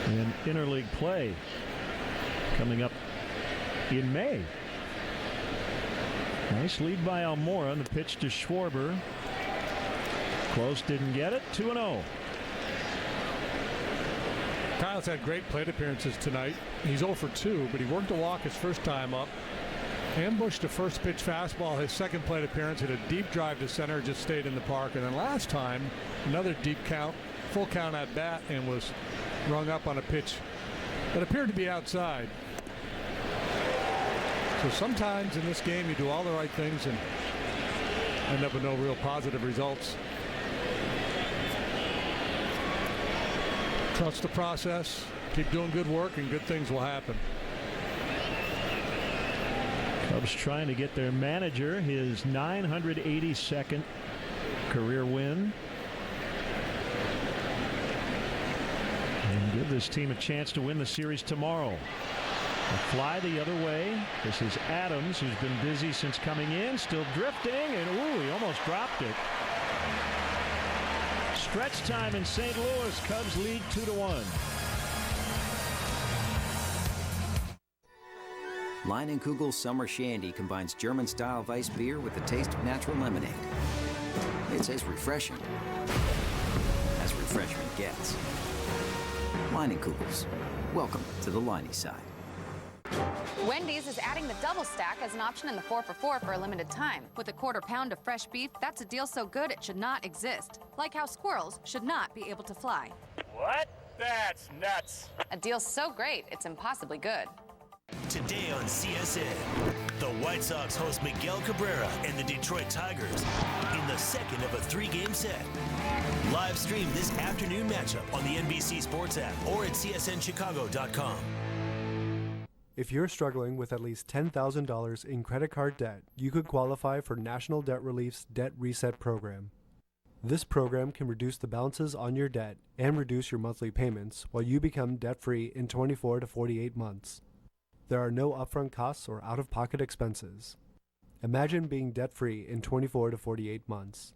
Speaker 1: in interleague play coming up in May. Nice lead by Almora on the pitch to Schwarber. Close, didn't get it. 2-0.
Speaker 2: Kyle's had great plate appearances tonight. He's 0 for 2, but he worked a walk his first time up. Ambushed a first pitch fastball his second plate appearance, hit a deep drive to center, just stayed in the park. And then last time, another deep count, full count at bat, and was rung up on a pitch that appeared to be outside. So sometimes in this game you do all the right things and end up with no real positive results. Trust the process, keep doing good work, and good things will happen.
Speaker 1: Cubs trying to get their manager his 982nd career win. And give this team a chance to win the series tomorrow. A fly the other way. This is Adams, who's been busy since coming in, still drifting, and ooh, he almost dropped it. Stretch time in St. Louis. Cubs lead 2-1.
Speaker 11: Leinenkugel's Summer Shandy combines German-style Weiss beer with the taste of natural lemonade. It's as refreshing as refreshment gets. Leinenkugel's. Welcome to the Liney side.
Speaker 8: Wendy's is adding the double stack as an option in the 4-for-4 for a limited time. With a quarter pound of fresh beef, that's a deal so good it should not exist. Like how squirrels should not be able to fly.
Speaker 19: What? That's nuts.
Speaker 8: A deal so great, it's impossibly good.
Speaker 3: Today on CSN, the White Sox host Miguel Cabrera and the Detroit Tigers in the second of a 3-game set. Live stream this afternoon matchup on the NBC Sports app or at csnchicago.com.
Speaker 7: If you're struggling with at least $10,000 in credit card debt, you could qualify for National Debt Relief's Debt Reset Program. This program can reduce the balances on your debt and reduce your monthly payments while you become debt-free in 24 to 48 months. There are no upfront costs or out-of-pocket expenses. Imagine being debt-free in 24 to 48 months.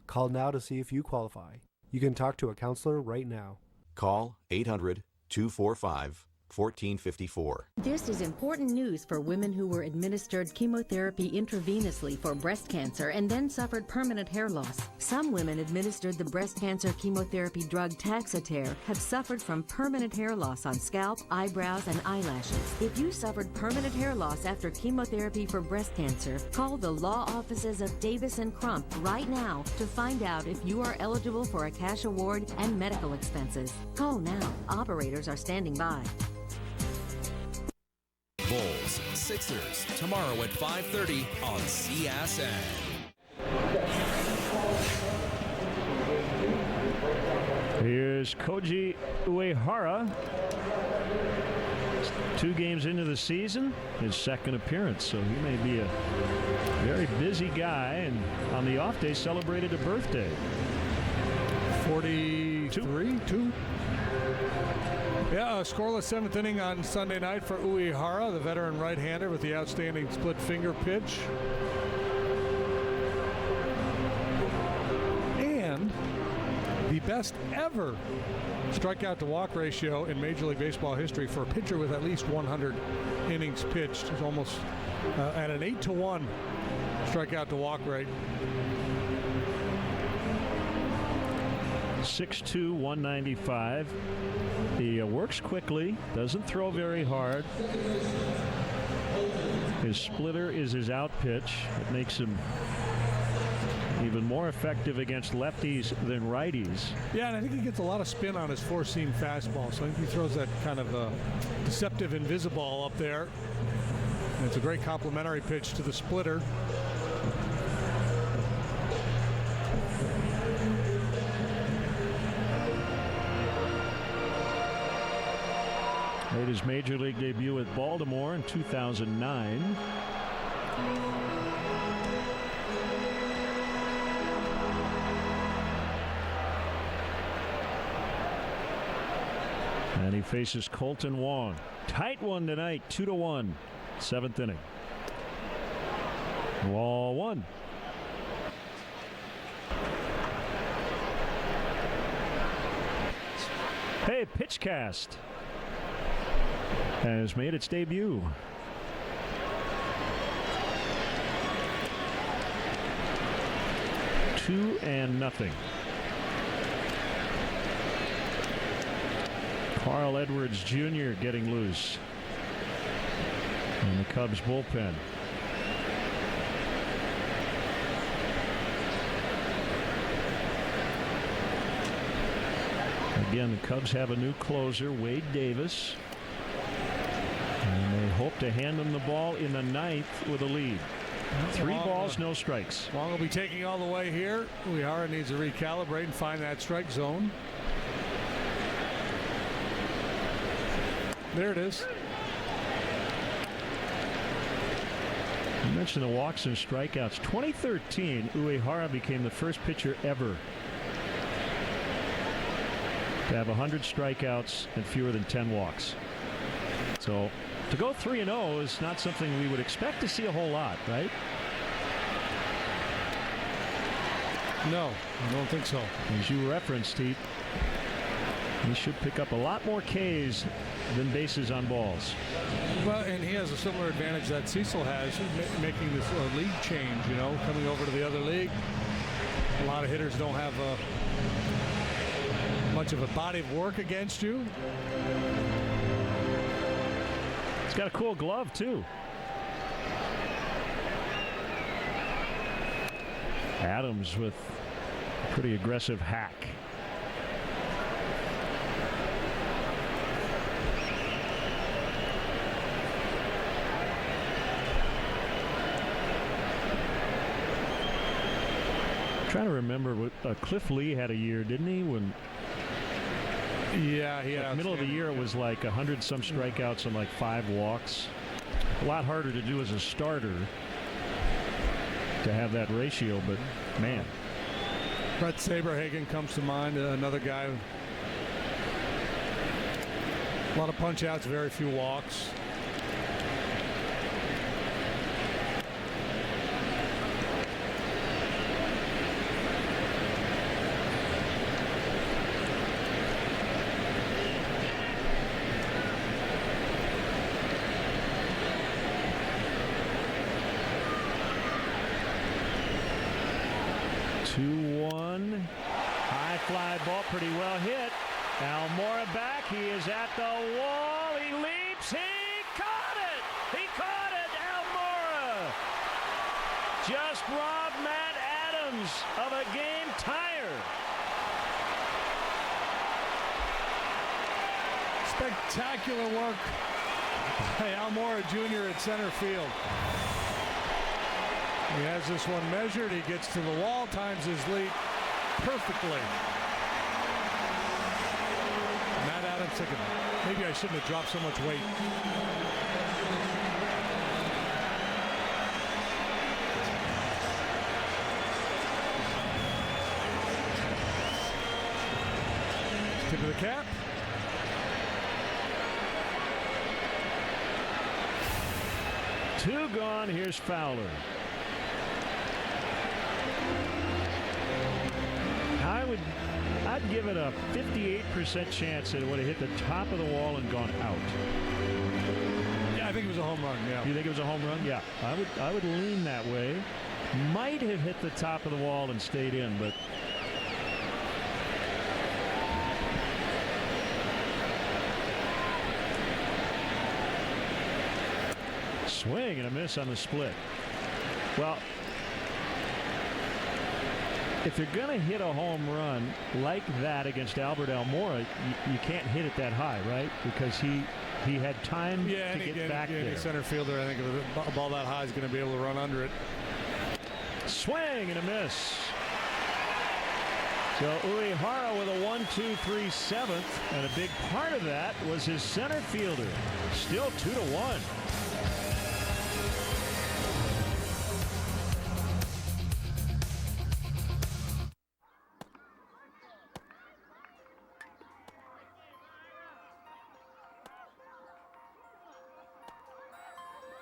Speaker 7: Call now to see if you qualify. You can talk to a counselor right now.
Speaker 15: Call 800-245-1454.
Speaker 21: This is important news for women who were administered chemotherapy intravenously for breast cancer and then suffered permanent hair loss. Some women administered the breast cancer chemotherapy drug Taxotere have suffered from permanent hair loss on scalp, eyebrows, and eyelashes. If you suffered permanent hair loss after chemotherapy for breast cancer, call the law offices of Davis & Crump right now to find out if you are eligible for a cash award and medical expenses. Call now. Operators are standing by.
Speaker 20: Bulls, Sixers, tomorrow at 5:30 on CSN.
Speaker 1: Here's Koji Uehara. 2 games into the season, his second appearance, so he may be a very busy guy, and on the off day celebrated a birthday.
Speaker 2: 42? Yeah, a scoreless 7th inning on Sunday night for Uehara, the veteran right-hander with the outstanding split finger pitch. And the best ever strikeout to walk ratio in Major League Baseball history for a pitcher with at least 100 innings pitched. Is almost at an 8-to-1 strikeout to walk rate.
Speaker 1: 6'2", 195. He works quickly, doesn't throw very hard. His splitter is his out pitch. It makes him even more effective against lefties than righties.
Speaker 2: Yeah, and I think he gets a lot of spin on his four-seam fastball, so I think he throws that kind of deceptive invisible up there. And it's a great complementary pitch to the splitter.
Speaker 1: Made his major league debut with Baltimore in 2009. And he faces Colton Wong. Tight one tonight, 2-1, 7th inning. Ball 1. Hey, pitch cast has made its debut. Two and nothing. Carl Edwards Jr. getting loose in the Cubs bullpen. Again, the Cubs have a new closer, Wade Davis. And they hope to hand them the ball in the 9th with a lead. 3 balls, no strikes.
Speaker 2: Long will be taking all the way here. Uehara needs to recalibrate and find that strike zone. There it is.
Speaker 1: You mentioned the walks and strikeouts. 2013, Uehara became the first pitcher ever to have 100 strikeouts and fewer than 10 walks. So to go 3-0 is not something we would expect to see a whole lot, right?
Speaker 2: No, I don't think so.
Speaker 1: As you referenced, he should pick up a lot more Ks than bases on balls.
Speaker 2: Well, and he has a similar advantage that Cecil has, making this league change, you know, coming over to the other league. A lot of hitters don't have much of a body of work against you.
Speaker 1: He's got a cool glove, too. Adams with a pretty aggressive hack. Trying to remember what Cliff Lee had a year, didn't he? When
Speaker 2: yeah, he had
Speaker 1: middle of the year it was like 100-some strikeouts and like 5 walks. A lot harder to do as a starter to have that ratio, but man.
Speaker 2: Brett Saberhagen comes to mind, another guy. A lot of punch outs, very few walks.
Speaker 1: Ball pretty well hit. Almora back. He is at the wall. He leaps. He caught it. He caught it. Almora just robbed Matt Adams of a game tire.
Speaker 2: Spectacular work by Almora Jr. at center field. He has this one measured. He gets to the wall, times his leap perfectly. Matt Adams thinking, maybe I shouldn't have dropped so much weight. Tip of the cap.
Speaker 1: Two gone. Here's Fowler. I'd give it a 58% chance that it would have hit the top of the wall and gone out.
Speaker 2: Yeah, I think it was a home run. Yeah.
Speaker 1: You think it was a home run? Yeah, I would lean that way. Might have hit the top of the wall and stayed in, but swing and a miss on the split. Well, if you're going to hit a home run like that against Albert Almora, you can't hit it that high, right? Because he had time to get back there.
Speaker 2: Any center fielder, I think, if a ball that high is going to be able to run under it.
Speaker 1: Swing and a miss. So Uehara with a 1-2-3 7th, and a big part of that was his center fielder. Still 2-1.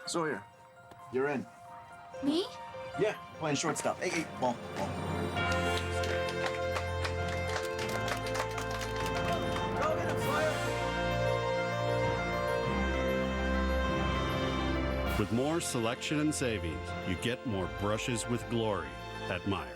Speaker 5: Sawyer, you're in.
Speaker 14: Me?
Speaker 5: Yeah, playing shortstop. Hey, ball. Go get him, Sawyer!
Speaker 6: With more selection and savings, you get more brushes with glory at Meijer.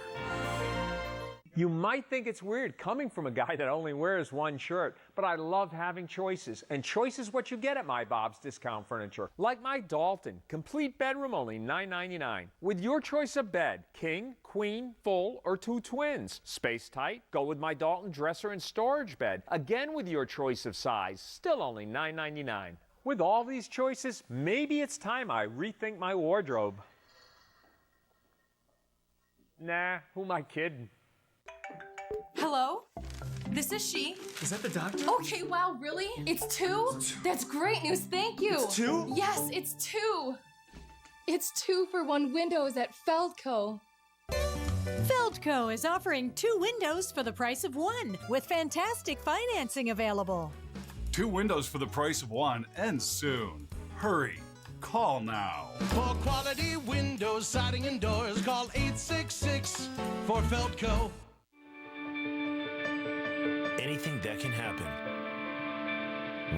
Speaker 18: You might think it's weird coming from a guy that only wears one shirt, but I love having choices, and choice is what you get at My Bob's Discount Furniture. Like my Dalton, complete bedroom only $9.99. With your choice of bed, king, queen, full, or 2 twins. Space tight? Go with my Dalton dresser and storage bed. Again with your choice of size, still only $9.99. With all these choices, maybe it's time I rethink my wardrobe. Nah, who am I kidding?
Speaker 9: Hello? This is she.
Speaker 10: Is that the doctor?
Speaker 9: Okay, wow, really? It's two? That's great news, thank you.
Speaker 10: It's two?
Speaker 9: Yes, it's two. It's 2 for 1 windows at Feldco.
Speaker 22: Feldco is offering 2 windows for the price of 1 with fantastic financing available.
Speaker 24: 2 windows for the price of 1 ends soon. Hurry. Call now.
Speaker 17: For quality windows, siding, and doors, call 866 for Feldco.
Speaker 3: Anything that can happen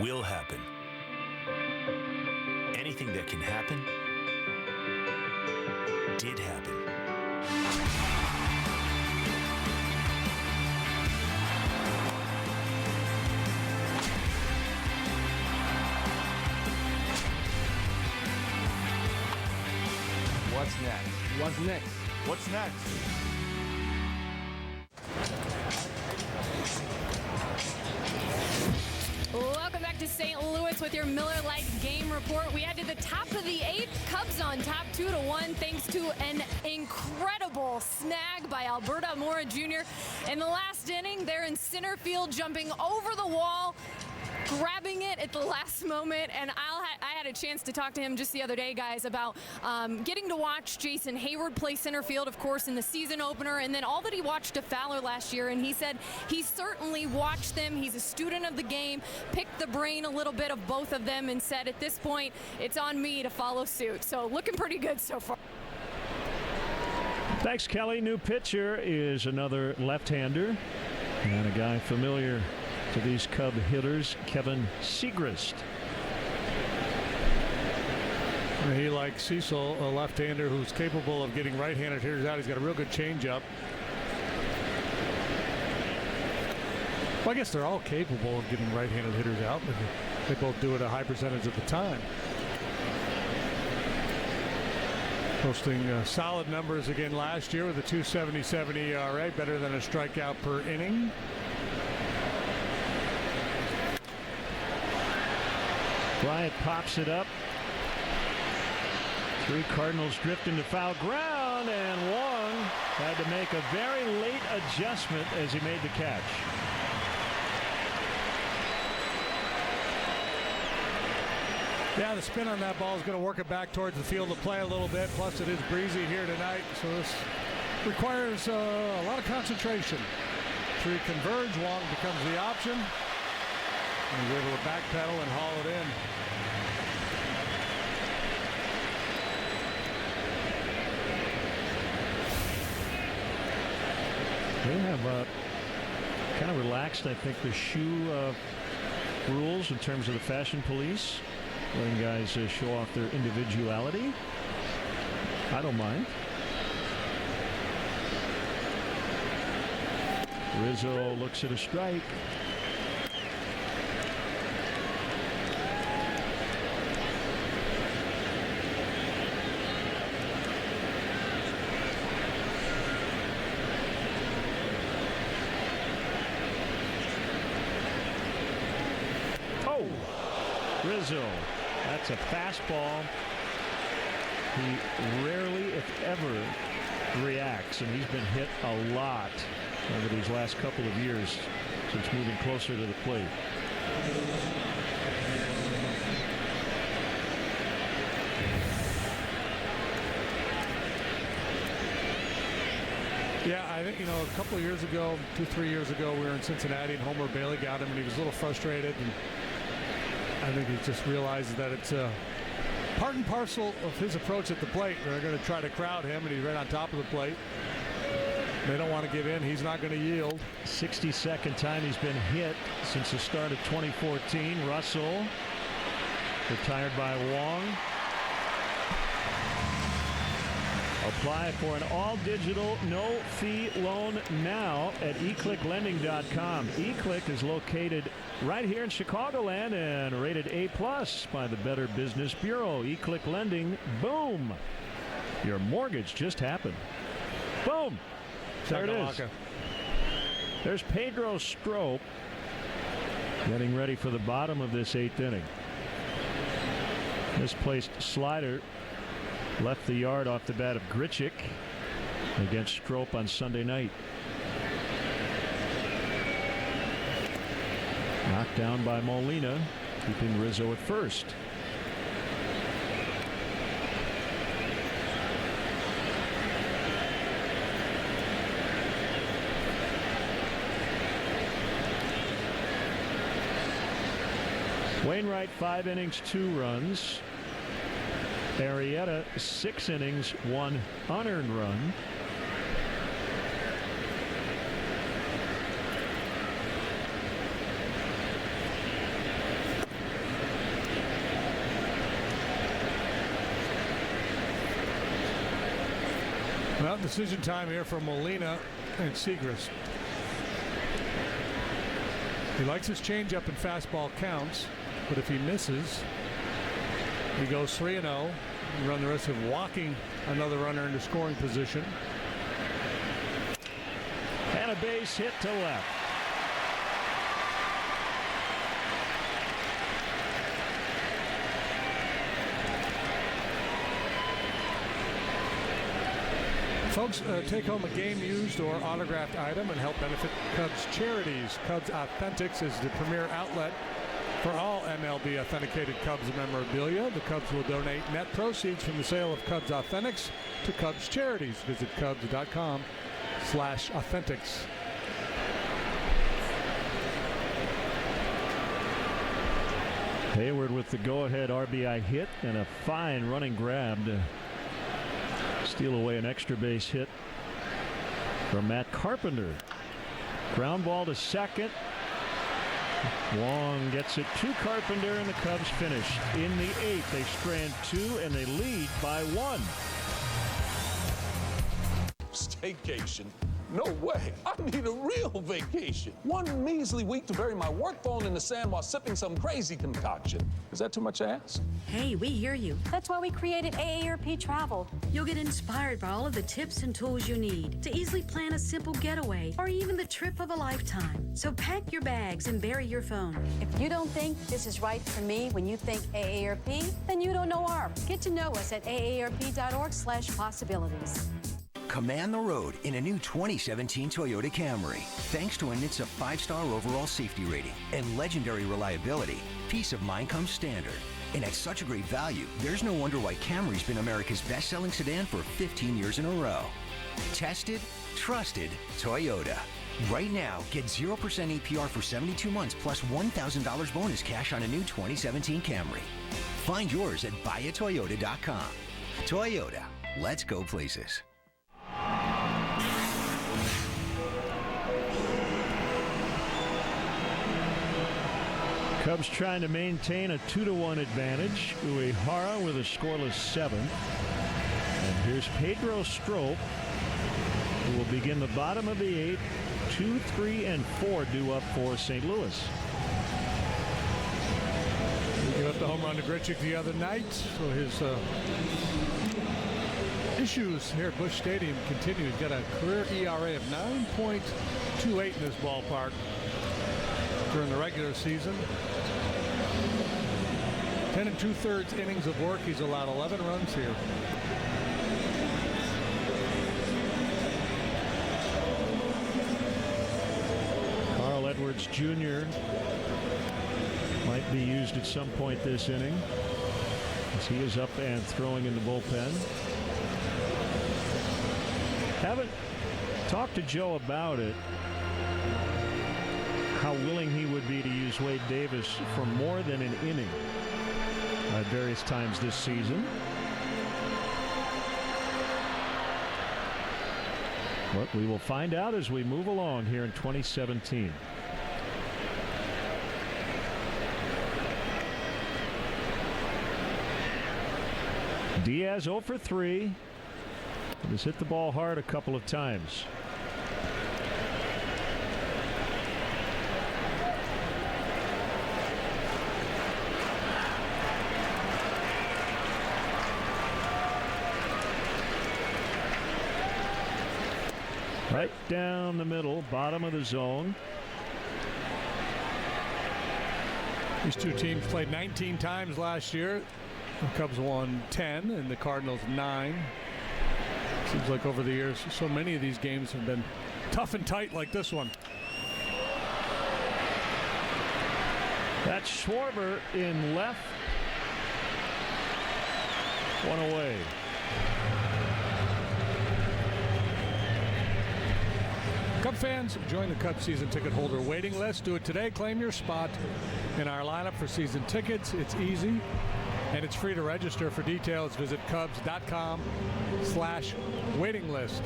Speaker 3: will happen. Anything that can happen did happen.
Speaker 10: What's next?
Speaker 5: What's next?
Speaker 10: What's next?
Speaker 25: Welcome back to St. Louis with your Miller Lite game report. We head to the top of the 8th. Cubs on top 2-1 thanks to an incredible snag by Alberto Mora Jr. In the last inning, they're in center field, jumping over the wall, grabbing it at the last moment. And I had a chance to talk to him just the other day, guys, about getting to watch Jason Hayward play center field, of course, in the season opener, and then all that he watched to Fowler last year. And he said he certainly watched them. He's a student of the game, picked the brain a little bit of both of them, and said at this point, it's on me to follow suit. So looking pretty good so far.
Speaker 1: Thanks, Kelly. New pitcher is another left-hander and a guy familiar to these Cub hitters, Kevin Segrist.
Speaker 2: He, like Cecil, a left-hander who's capable of getting right-handed hitters out. He's got a real good changeup. Well, I guess they're all capable of getting right-handed hitters out, but they both do it a high percentage of the time. Posting solid numbers again last year with a 2.77 ERA, better than a strikeout per inning.
Speaker 1: Bryant pops it up. 3 Cardinals drift into foul ground, and Wong had to make a very late adjustment as he made the catch.
Speaker 2: Yeah, the spin on that ball is going to work it back towards the field of play a little bit. Plus, it is breezy here tonight, so this requires a lot of concentration. 3 converge, Wong becomes the option. And he's able to backpedal and haul it in.
Speaker 1: They have kind of relaxed, I think, the shoe rules in terms of the fashion police, letting guys show off their individuality. I don't mind. Rizzo looks at a strike. Rizzo, that's a fastball. He rarely, if ever, reacts, and he's been hit a lot over these last couple of years since moving closer to the plate.
Speaker 2: Yeah, I think, a couple of years ago, 2-3 years ago, we were in Cincinnati and Homer Bailey got him and he was a little frustrated, and I think he just realizes that it's part and parcel of his approach at the plate. They're going to try to crowd him, and he's right on top of the plate. They don't want to give in. He's not going to yield.
Speaker 1: 62nd time he's been hit since the start of 2014. Russell retired by Wong. Apply for an all-digital, no-fee loan now at eclicklending.com. eClick is located right here in Chicagoland and rated A+ by the Better Business Bureau. eClick Lending, boom. Your mortgage just happened. Boom. There it is. There's Pedro Strop getting ready for the bottom of this 8th inning. Misplaced slider left the yard off the bat of Grichuk against Strop on Sunday night. Knocked down by Molina, keeping Rizzo at first. Wainwright, 5 innings, 2 runs. Arrieta, 6 innings, 1 unearned run.
Speaker 2: Well, decision time here for Molina and Segrist. He likes his changeup and fastball counts, but if he misses, he goes 3-0. Run the risk of walking another runner into scoring position.
Speaker 1: And a base hit to left.
Speaker 2: Folks, take home a game-used or autographed item and help benefit Cubs charities. Cubs Authentics is the premier outlet for all MLB authenticated Cubs memorabilia. The Cubs will donate net proceeds from the sale of Cubs Authentics to Cubs charities. Visit Cubs.com/authentics.
Speaker 1: Hayward with the go-ahead RBI hit and a fine running grab to steal away an extra base hit from Matt Carpenter. Ground ball to second. Wong gets it to Carpenter, and the Cubs finish. In the 8th, they strand 2 and they lead by 1.
Speaker 4: Staycation? No way. I need a real vacation. One measly week to bury my work phone in the sand while sipping some crazy concoction. Is that too much to ask?
Speaker 21: Hey, we hear you. That's why we created AARP Travel. You'll get inspired by all of the tips and tools you need to easily plan a simple getaway or even the trip of a lifetime. So pack your bags and bury your phone. If you don't think this is right for me when you think AARP, then you don't know ARP. Get to know us at aarp.org/possibilities.
Speaker 12: Command the road in a new 2017 Toyota Camry. Thanks to a NHTSA 5-star overall safety rating and legendary reliability, peace of mind comes standard. And at such a great value, there's no wonder why Camry's been America's best-selling sedan for 15 years in a row. Tested, trusted Toyota. Right now, get 0% APR for 72 months plus $1,000 bonus cash on a new 2017 Camry. Find yours at buyatoyota.com. Toyota, let's go places.
Speaker 1: Cubs trying to maintain a 2-1 advantage. Uehara with a scoreless 7th. And here's Pedro Strop, who will begin the bottom of the 8th. 2, 3, and 4 due up for St. Louis.
Speaker 2: He gave up the home run to Grichuk the other night, so his issues here at Busch Stadium continue. He's got a career ERA of 9.28 in this ballpark during the regular season. 10 2/3 innings of work. He's allowed 11 runs here.
Speaker 1: Carl Edwards Jr. might be used at some point this inning, as he is up and throwing in the bullpen. Haven't talked to Joe about it, how willing he would be to use Wade Davis for more than an inning at various times this season. But we will find out as we move along here in 2017. Diaz 0 for 3. Has hit the ball hard a couple of times. Right down the middle, bottom of the zone.
Speaker 2: These two teams played 19 times last year. The Cubs won 10 and the Cardinals 9. Seems like over the years, so many of these games have been tough and tight like this one.
Speaker 1: That's Schwarber in left. One away.
Speaker 2: Cub fans, join the Cubs season ticket holder waiting list. Do it today. Claim your spot in our lineup for season tickets. It's easy and it's free to register. For details, visit Cubs.com/waiting list.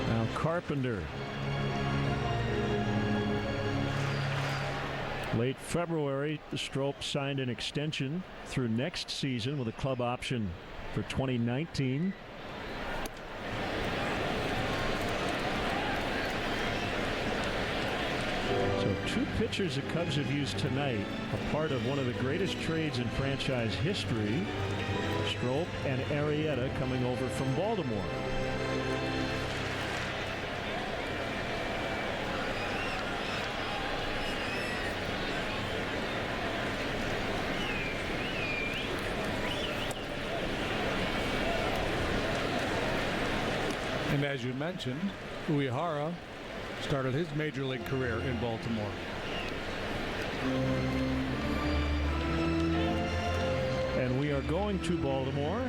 Speaker 1: Now Carpenter. Late February, Strop signed an extension through next season with a club option for 2019. So 2 pitchers the Cubs have used tonight, a part of one of the greatest trades in franchise history. Strop and Arrieta coming over from Baltimore.
Speaker 2: And as you mentioned, Uehara started his major league career in Baltimore.
Speaker 1: And we are going to Baltimore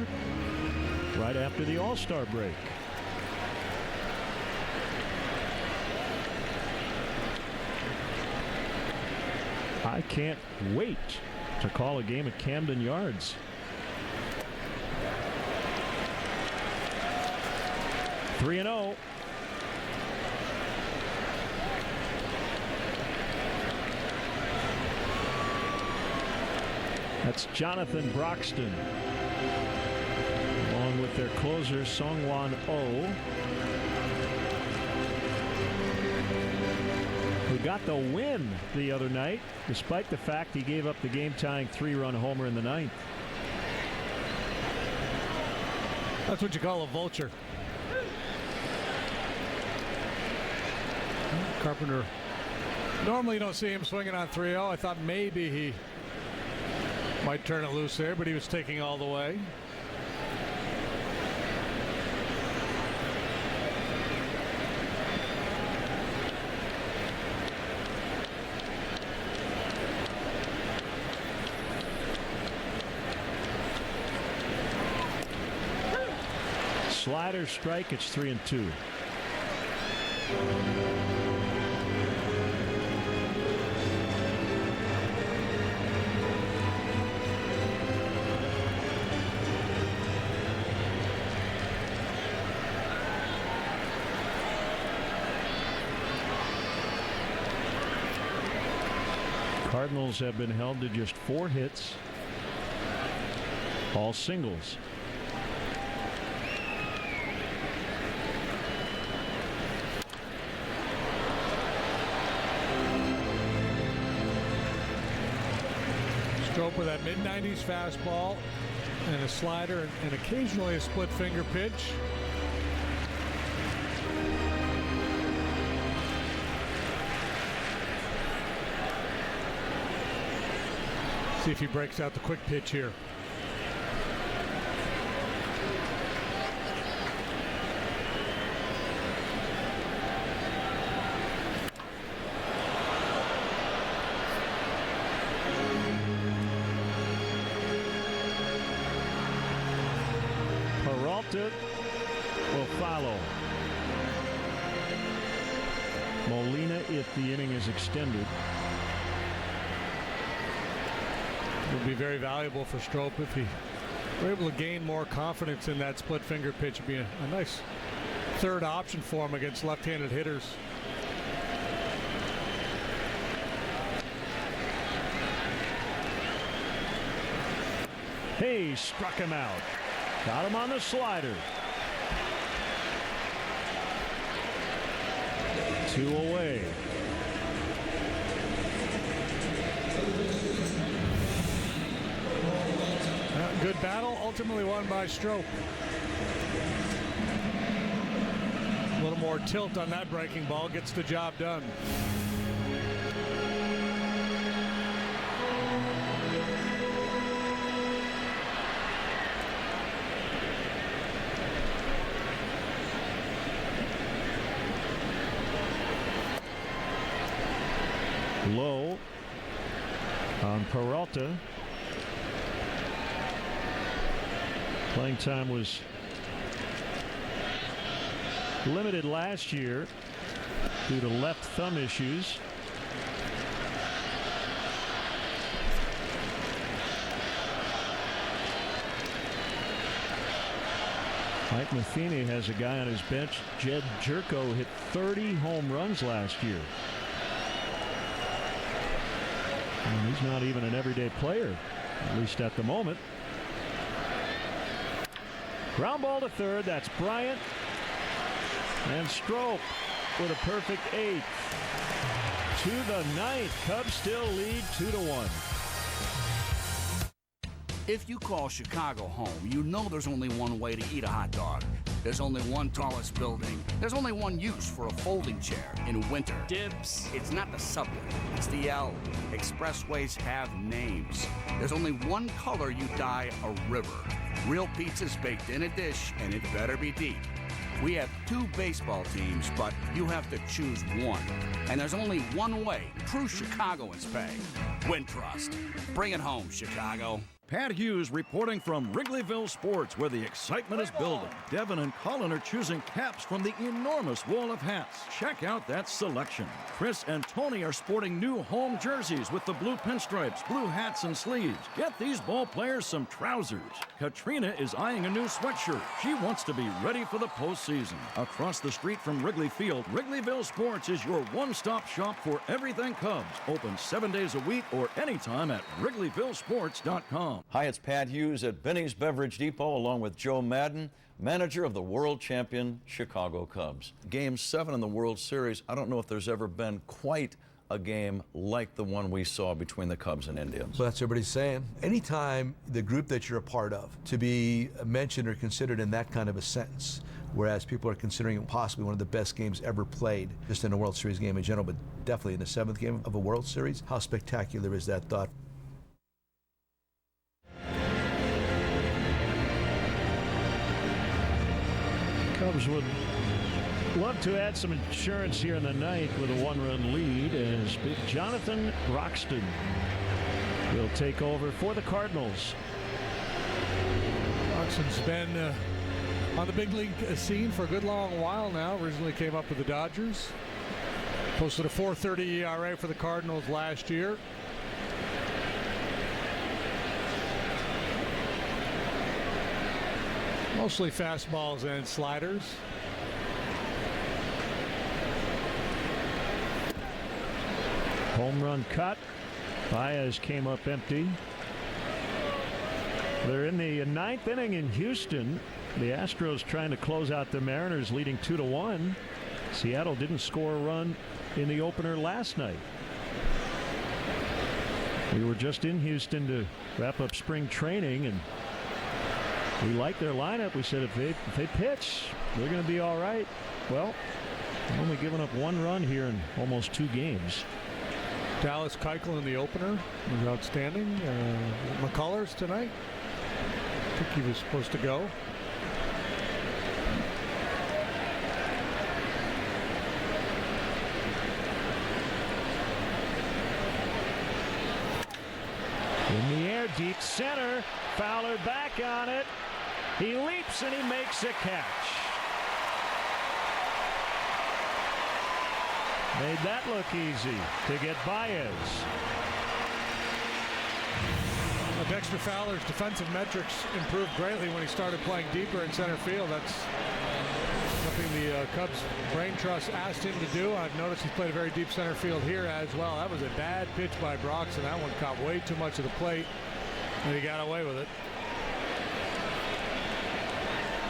Speaker 1: right after the All-Star break. I can't wait to call a game at Camden Yards. Three and 0. That's Jonathan Broxton, along with their closer Songwon Oh, who got the win the other night, despite the fact he gave up the game-tying 3-run homer in the 9th.
Speaker 2: That's what you call a vulture. Carpenter, normally you don't see him swinging on 3-0. I thought maybe he might turn it loose there, but he was taking all the way.
Speaker 1: Slider strike, it's 3-2. Cardinals have been held to just 4 hits, all singles.
Speaker 2: Strop with that mid-90s fastball and a slider and occasionally a split finger pitch. See if he breaks out the quick pitch here.
Speaker 1: Peralta will follow. Molina, if the inning is extended,
Speaker 2: will be very valuable for Strop if he were able to gain more confidence in that split finger pitch. It'd be a nice third option for him against left-handed hitters.
Speaker 1: Hayes struck him out. Got him on the slider. 2 away.
Speaker 2: Good battle, ultimately won by Strop. A little more tilt on that breaking ball gets the job done.
Speaker 1: Low on Peralta. Playing time was limited last year due to left thumb issues. Mike Matheny has a guy on his bench. Jed Jerko hit 30 home runs last year. And he's not even an everyday player, at least at the moment. Ground ball to third. That's Bryant. And Strop with a perfect 8th. To the 9th. Cubs still lead 2-1.
Speaker 11: If you call Chicago home, you know there's only one way to eat a hot dog. There's only one tallest building. There's only one use for a folding chair in winter. Dibs. It's not the subway. It's the L. Expressways have names. There's only one color you dye a river. Real pizza's baked in a dish, and it better be deep. We have 2 baseball teams, but you have to choose one. And there's only one way true Chicagoans pay. Wintrust. Bring it home, Chicago.
Speaker 13: Pat Hughes reporting from Wrigleyville Sports, where the excitement is building. Devin and Colin are choosing caps from the enormous wall of hats. Check out that selection. Chris and Tony are sporting new home jerseys with the blue pinstripes, blue hats, and sleeves. Get these ball players some trousers. Katrina is eyeing a new sweatshirt. She wants to be ready for the postseason. Across the street from Wrigley Field, Wrigleyville Sports is your one-stop shop for everything Cubs. Open 7 days a week or anytime at WrigleyvilleSports.com.
Speaker 16: Hi, it's Pat Hughes at Benny's Beverage Depot along with Joe Madden, manager of the world champion Chicago Cubs. Game 7 in the World Series, I don't know if there's ever been quite a game like the one we saw between the Cubs and Indians.
Speaker 19: Well, that's what everybody's saying. Anytime the group that you're a part of to be mentioned or considered in that kind of a sentence, whereas people are considering it possibly one of the best games ever played, just in a World Series game in general, but definitely in the 7th game of a World Series, how spectacular is that thought?
Speaker 1: Cubs would love to add some insurance here in the 9th with a 1-run lead as big Jonathan Roxton will take over for the Cardinals.
Speaker 2: Roxton's been on the big league scene for a good long while now. Originally came up with the Dodgers. Posted a .430 ERA for the Cardinals last year. Mostly fastballs and sliders.
Speaker 1: Home run cut. Baez came up empty. They're in the 9th inning in Houston. The Astros trying to close out the Mariners, leading 2-1. Seattle didn't score a run in the opener last night. We were just in Houston to wrap up spring training, and we like their lineup. We said if they pitch, they're going to be all right. Well, only giving up 1 run here in almost 2 games.
Speaker 2: Dallas Keuchel in the opener was outstanding. McCullers tonight. I think he was supposed to go.
Speaker 1: In the air, deep center. Fowler back on it. He leaps and he makes a catch. Made that look easy to get Baez.
Speaker 2: Dexter Fowler's defensive metrics improved greatly when he started playing deeper in center field. That's something the Cubs brain trust asked him to do. I've noticed he's played a very deep center field here as well. That was a bad pitch by Broxton. That one caught way too much of the plate, and he got away with it.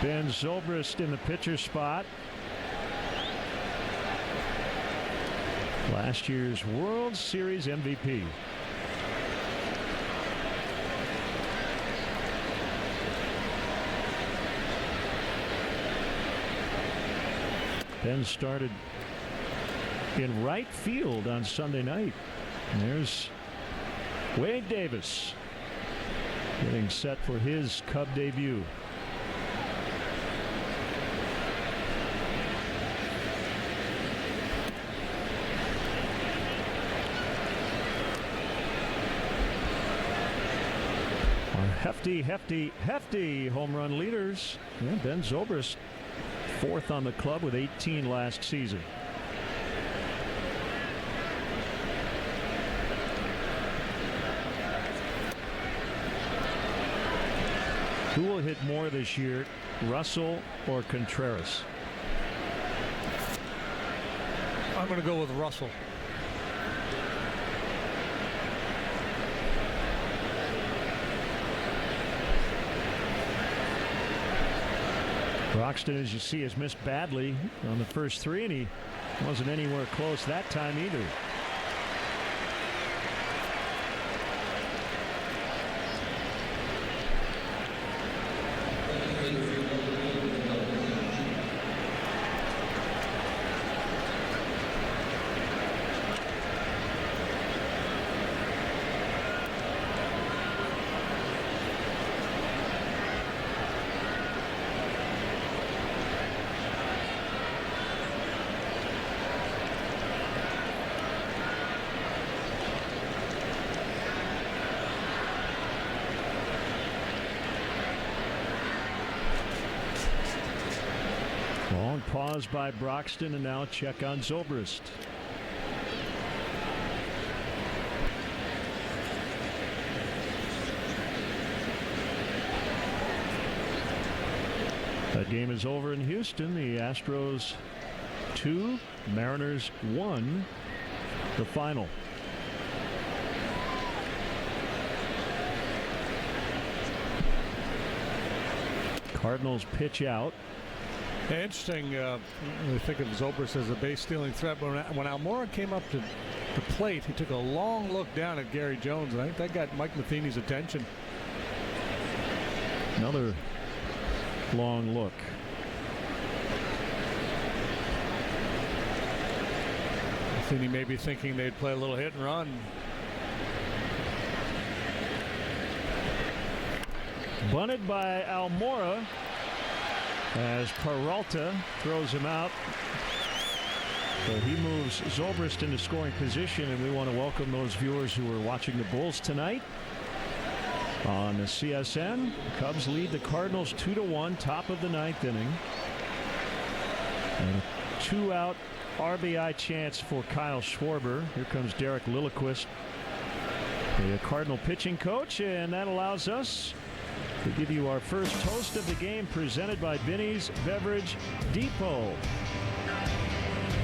Speaker 1: Ben Zobrist in the pitcher spot. Last year's World Series MVP. Ben started in right field on Sunday night. And there's Wade Davis getting set for his Cub debut. Hefty home run leaders. Yeah, Ben Zobrist, fourth on the club with 18 last season. Who will hit more this year, Russell or Contreras?
Speaker 2: I'm going to go with Russell.
Speaker 1: Broxton, as you see, has missed badly on the first three, and he wasn't anywhere close that time either. Long pause by Broxton, and now check on Zobrist. That game is over in Houston. The Astros 2, Mariners 1, the final. Cardinals pitch out.
Speaker 2: Interesting. We think of Zobrist as a base-stealing threat, but when Almora came up to the plate, he took a long look down at Gary Jones, and I think that got Mike Matheny's attention.
Speaker 1: Another long look.
Speaker 2: Matheny may be thinking they'd play a little hit and run.
Speaker 1: Bunted by Almora as Peralta throws him out. So he moves Zobrist into scoring position, and we want to welcome those viewers who are watching the Bulls tonight on the CSN. The Cubs lead the Cardinals 2-1, top of the ninth inning. And a two-out RBI chance for Kyle Schwarber. Here comes Derek Lilliquist, the Cardinal pitching coach, and that allows us to give you our first toast of the game, presented by Binny's Beverage Depot.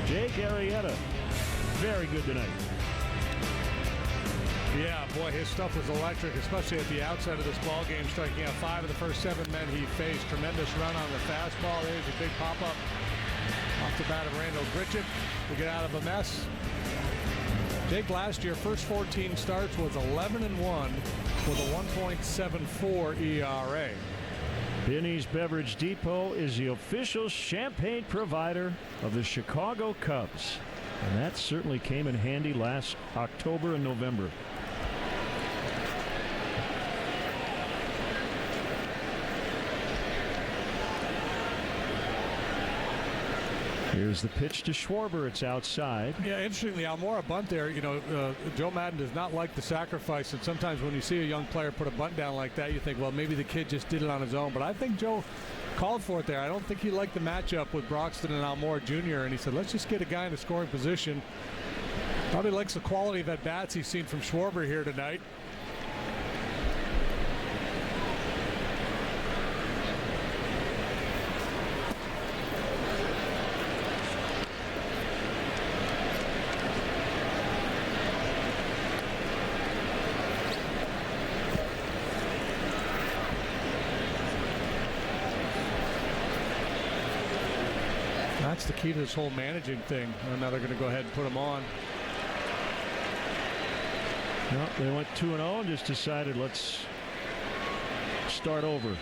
Speaker 1: Jay Garrietta, very good tonight.
Speaker 2: Yeah, boy, his stuff was electric, especially at the outset of this ball game, striking out 5 of the first 7 men he faced. Tremendous run on the fastball. There's a big pop-up off the bat of Randall Gritchett to get out of a mess. Jake last year, first 14 starts, was 11-1 with a 1.74 ERA.
Speaker 1: Binny's Beverage Depot is the official champagne provider of the Chicago Cubs. And that certainly came in handy last October and November. Here's the pitch to Schwarber. It's outside.
Speaker 2: Yeah, interestingly, Almora bunt there. You know, Joe Madden does not like the sacrifice, and sometimes when you see a young player put a bunt down like that, you think, well, maybe the kid just did it on his own. But I think Joe called for it there. I don't think he liked the matchup with Broxton and Almora Jr., and he said, let's just get a guy in a scoring position. Probably likes the quality of at-bats he's seen from Schwarber here tonight. That's the key to this whole managing thing. Now they're going to go ahead and put him on.
Speaker 1: No, they went 2-0 and just decided, let's start over.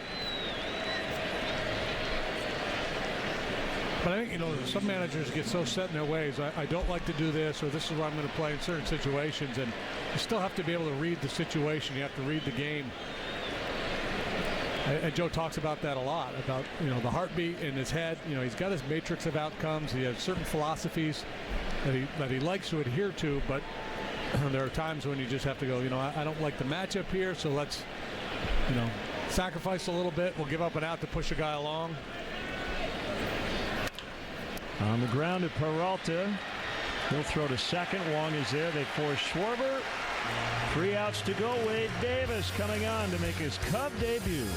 Speaker 2: But I think, some managers get so set in their ways. I don't like to do this, or this is what I'm going to play in certain situations. And you still have to be able to read the situation. You have to read the game. And Joe talks about that a lot, about, the heartbeat in his head. He's got his matrix of outcomes. He has certain philosophies that he likes to adhere to, but there are times when you just have to go, I don't like the matchup here, so let's, sacrifice a little bit. We'll give up an out to push a guy along.
Speaker 1: On the ground at Peralta. He'll throw to second. Wong is there. They force Schwarber. 3 outs to go. Wade Davis coming on to make his Cub debut.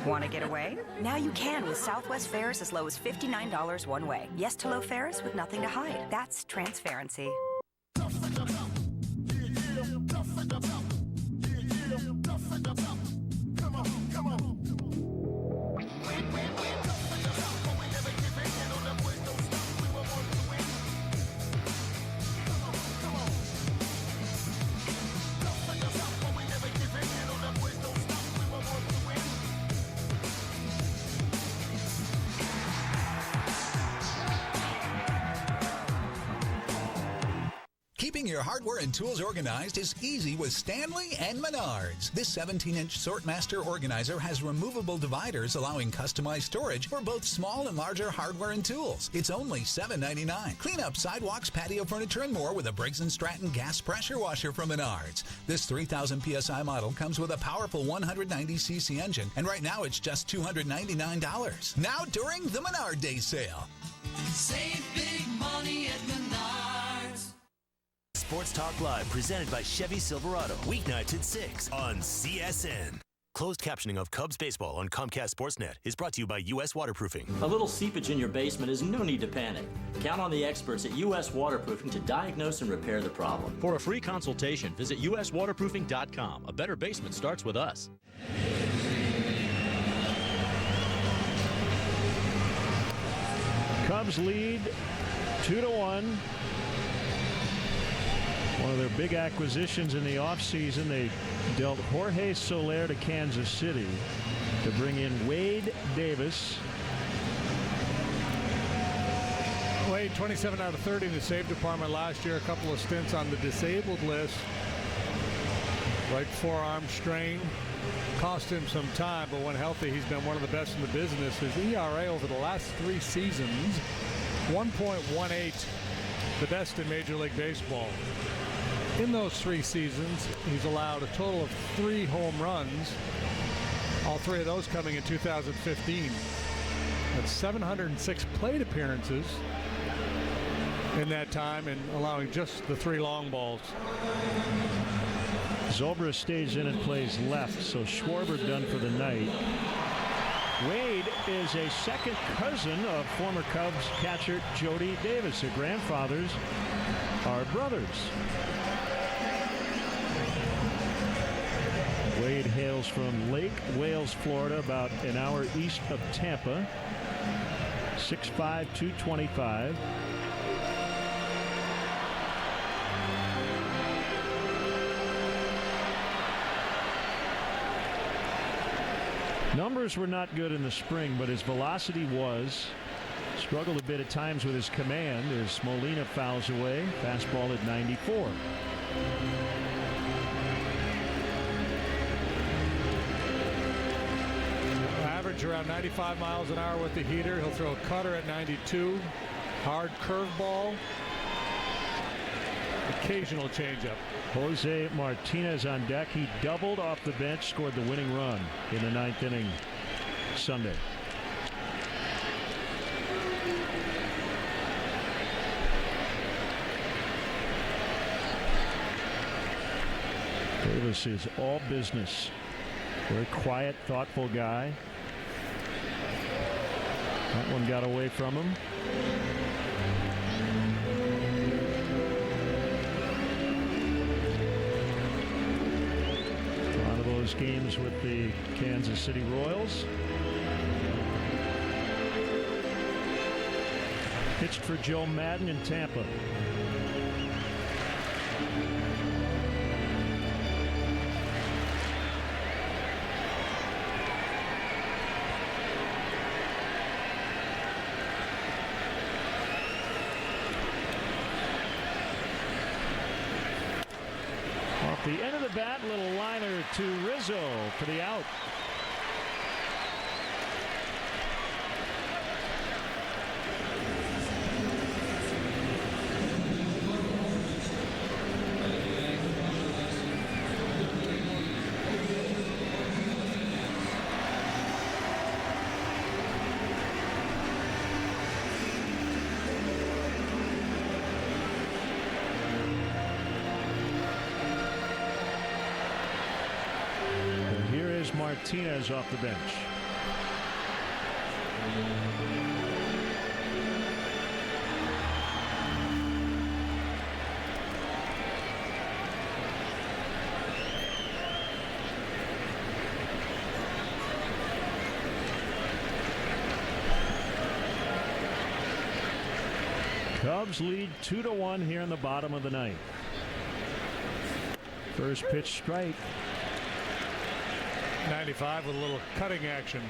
Speaker 14: Want to get away? Now you can with Southwest fares as low as $59 one way. Yes to low fares with nothing to hide. That's transparency.
Speaker 7: Keeping your hardware and tools organized is easy with Stanley and Menards. This 17-inch Sortmaster organizer has removable dividers allowing customized storage for both small and larger hardware and tools. It's only $7.99. Clean up sidewalks, patio furniture, and more with a Briggs & Stratton gas pressure washer from Menards. This 3,000 PSI model comes with a powerful 190cc engine, and right now it's just $299. Now during the Menard Day sale.
Speaker 17: Save big money at Menards.
Speaker 3: Sports Talk Live, presented by Chevy Silverado. Weeknights at 6 on CSN. Closed captioning of Cubs baseball on Comcast Sportsnet is brought to you by U.S. Waterproofing.
Speaker 8: A little seepage in your basement is no need to panic. Count on the experts at U.S. Waterproofing to diagnose and repair the problem.
Speaker 15: For a free consultation, visit uswaterproofing.com. A better basement starts with us.
Speaker 1: Cubs lead 2-1. One of their big acquisitions in the offseason, they dealt Jorge Soler to Kansas City to bring in Wade Davis.
Speaker 2: Wade, 27 out of 30 in the save department last year. A couple of stints on the disabled list. Right forearm strain. Cost him some time, but when healthy, he's been one of the best in the business. His ERA over the last 3 seasons, 1.18, the best in Major League Baseball. In those 3 seasons, he's allowed a total of 3 home runs, all 3 of those coming in 2015. That's 706 plate appearances in that time and allowing just the 3 long balls.
Speaker 1: Zobrist stays in and plays left, so Schwarber done for the night. Wade is a second cousin of former Cubs catcher Jody Davis. Their grandfathers are brothers. Wade hails from Lake Wales, Florida, about an hour east of Tampa. 6'5", 225. Numbers were not good in the spring, but his velocity was. Struggled a bit at times with his command as Molina fouls away. Fastball at 94.
Speaker 2: Average around 95 miles an hour with the heater. He'll throw a cutter at 92. Hard curveball. Occasional changeup.
Speaker 1: Jose Martinez on deck. He doubled off the bench, scored the winning run in the 9th inning Sunday. Davis is all business. Very quiet, thoughtful guy. That one got away from him. 6 games with the Kansas City Royals. Pitched for Joe Madden in Tampa. Off the end of the bat, little liner to Rizzo for the out. Martinez off the bench. Cubs lead 2-1 here in the bottom of the ninth. First pitch strike.
Speaker 2: 95 with a little cutting action.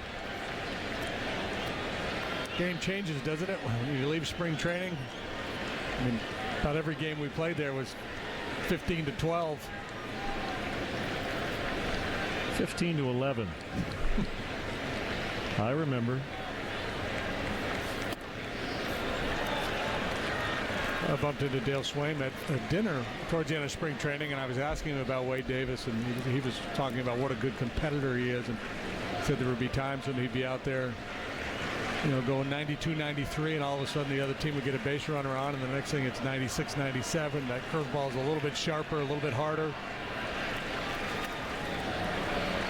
Speaker 2: Game changes, doesn't it, when you leave spring training? I mean, about every game we played there was 15-12.
Speaker 1: 15-11. I remember.
Speaker 2: I bumped into Dale Swaim at dinner towards the end of spring training, and I was asking him about Wade Davis, and he was talking about what a good competitor he is, and said there would be times when he'd be out there, you know, going 92, 93, and all of a sudden the other team would get a base runner on, and the next thing it's 96, 97. That curveball's a little bit sharper, a little bit harder.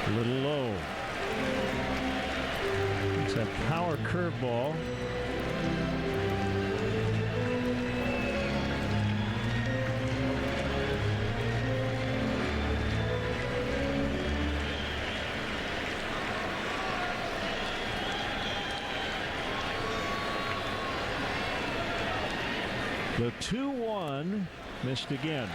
Speaker 1: A little low. It's a power curveball. The 2-1 missed again.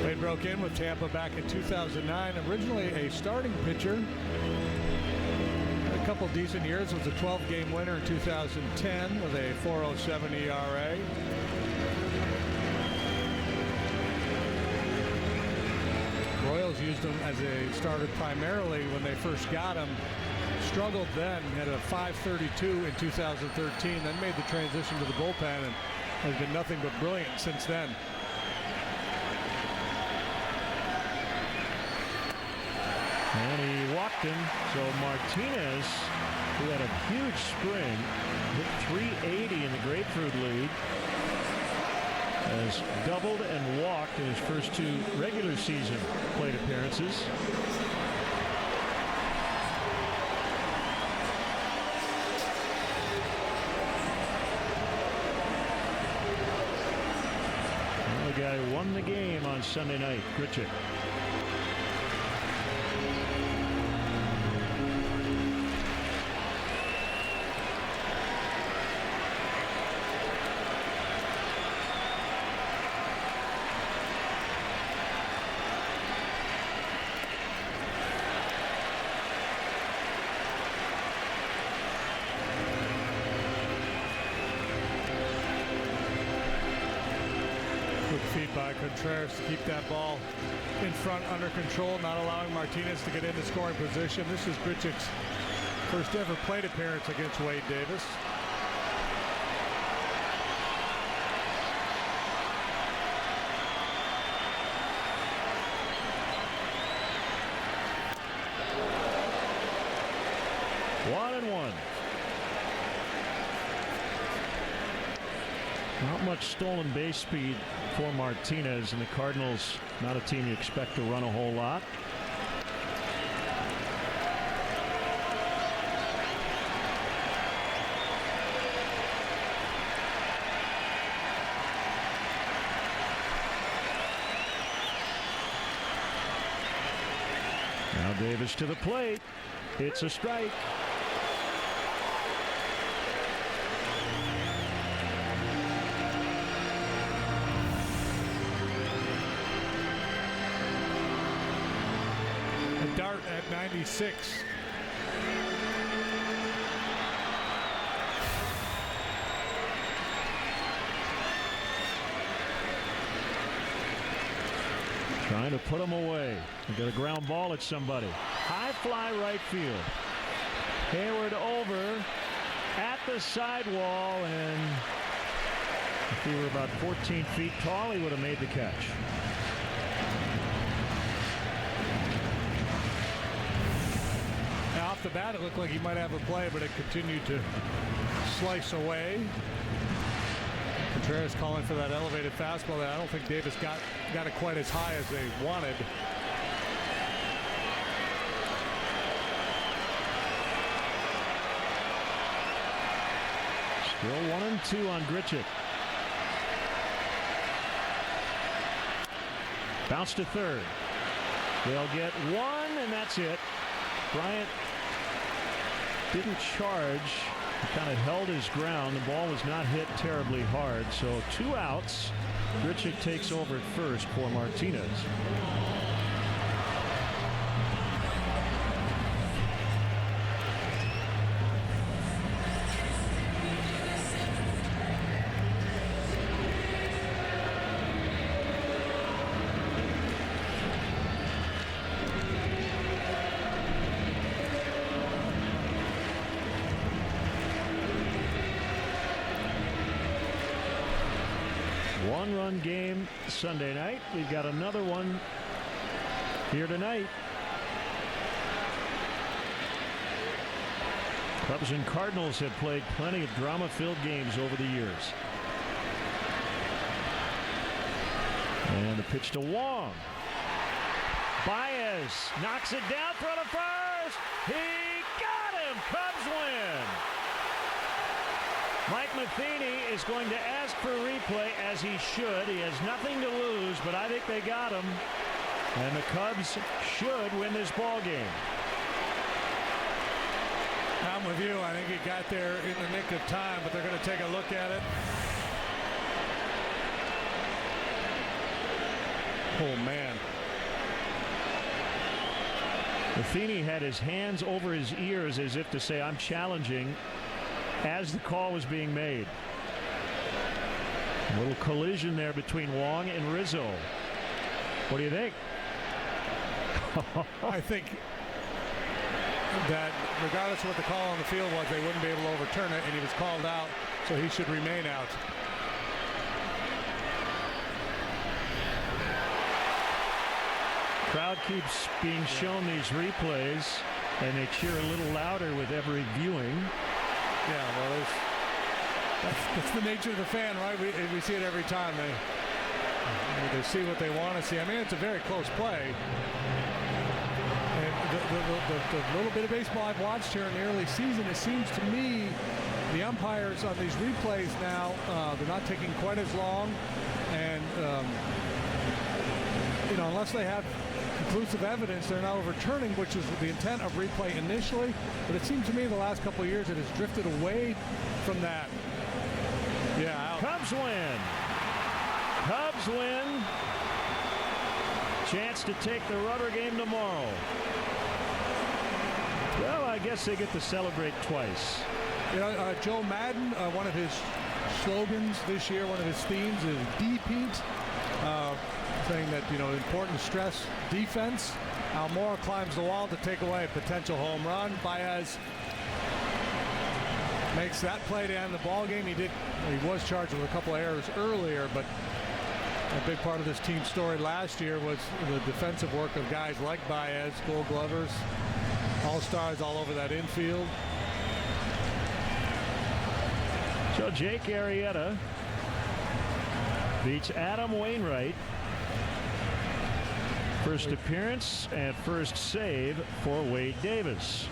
Speaker 2: Wade broke in with Tampa back in 2009. Originally a starting pitcher. Had a couple decent years. Was a 12-game winner in 2010 with a 4.07 ERA. Royals used him as a starter primarily when they first got him. Struggled then, had a 5.32 in 2013, then made the transition to the bullpen and has been nothing but brilliant since then.
Speaker 1: And he walked him, so Martinez, who had a huge spring, hit .380 in the Grapefruit League, has doubled and walked in his first 2 regular season plate appearances. Well, the guy who won the game on Sunday night, Grichuk.
Speaker 2: By Contreras to keep that ball in front under control, not allowing Martinez to get into scoring position. This is Grichuk's first ever plate appearance against Wade Davis.
Speaker 1: One and one. Not much stolen base speed for Martinez, and the Cardinals, not a team you expect to run a whole lot. Now Davis to the plate. It's a strike.
Speaker 2: A dart at 96.
Speaker 1: Trying to put him away. They got a ground ball at somebody. High fly right field. Hayward over at the sidewall, and if he were about 14 feet tall, he would have made the catch.
Speaker 2: Now off the bat, it looked like he might have a play, but it continued to slice away. Contreras calling for that elevated fastball that I don't think Davis got it quite as high as they wanted.
Speaker 1: Still 1-2 on Grichuk. Bounce to third. They'll get one, and that's it. Bryant didn't charge. He kind of held his ground. The ball was not hit terribly hard. So 2 outs. Grichuk takes over at first for Martinez. One-run game Sunday night. We've got another one here tonight. Cubs and Cardinals have played plenty of drama-filled games over the years. And the pitch to Wong. Baez knocks it down, throw to first. He got him. Cubs win. Mike Matheny is going to ask for a replay, as he should. He has nothing to lose, but I think they got him. And the Cubs should win this ball game.
Speaker 2: I'm with you. I think he got there in the nick of time, but they're going to take a look at it. Oh, man.
Speaker 1: Matheny had his hands over his ears as if to say, I'm challenging, as the call was being made. A little collision there between Wong and Rizzo. What do you think?
Speaker 2: I think that regardless of what the call on the field was, they wouldn't be able to overturn it, and he was called out, so he should remain out.
Speaker 1: Crowd keeps being shown these replays, and they cheer a little louder with every viewing.
Speaker 2: Yeah, well, that's the nature of the fan, right? We see it every time. They see what they want to see. I mean, it's a very close play. And the little bit of baseball I've watched here in the early season, it seems to me the umpires on these replays now, they're not taking quite as long. And, unless they have conclusive evidence, they're not overturning, which is the intent of replay initially. But it seems to me the last couple of years it has drifted away from that. Yeah. Out.
Speaker 1: Cubs win. Cubs win. Chance to take the rubber game tomorrow. Well, I guess they get to celebrate twice.
Speaker 2: Joe Madden, one of his slogans this year, one of his themes is D-Pete. Saying that, important to stress defense. Almora climbs the wall to take away a potential home run. Baez makes that play to end the ball game. He was charged with a couple of errors earlier, but a big part of this team story last year was the defensive work of guys like Baez, Gold Glovers, all-stars all over that infield.
Speaker 1: So Jake Arrieta beats Adam Wainwright. First appearance and first save for Wade Davis.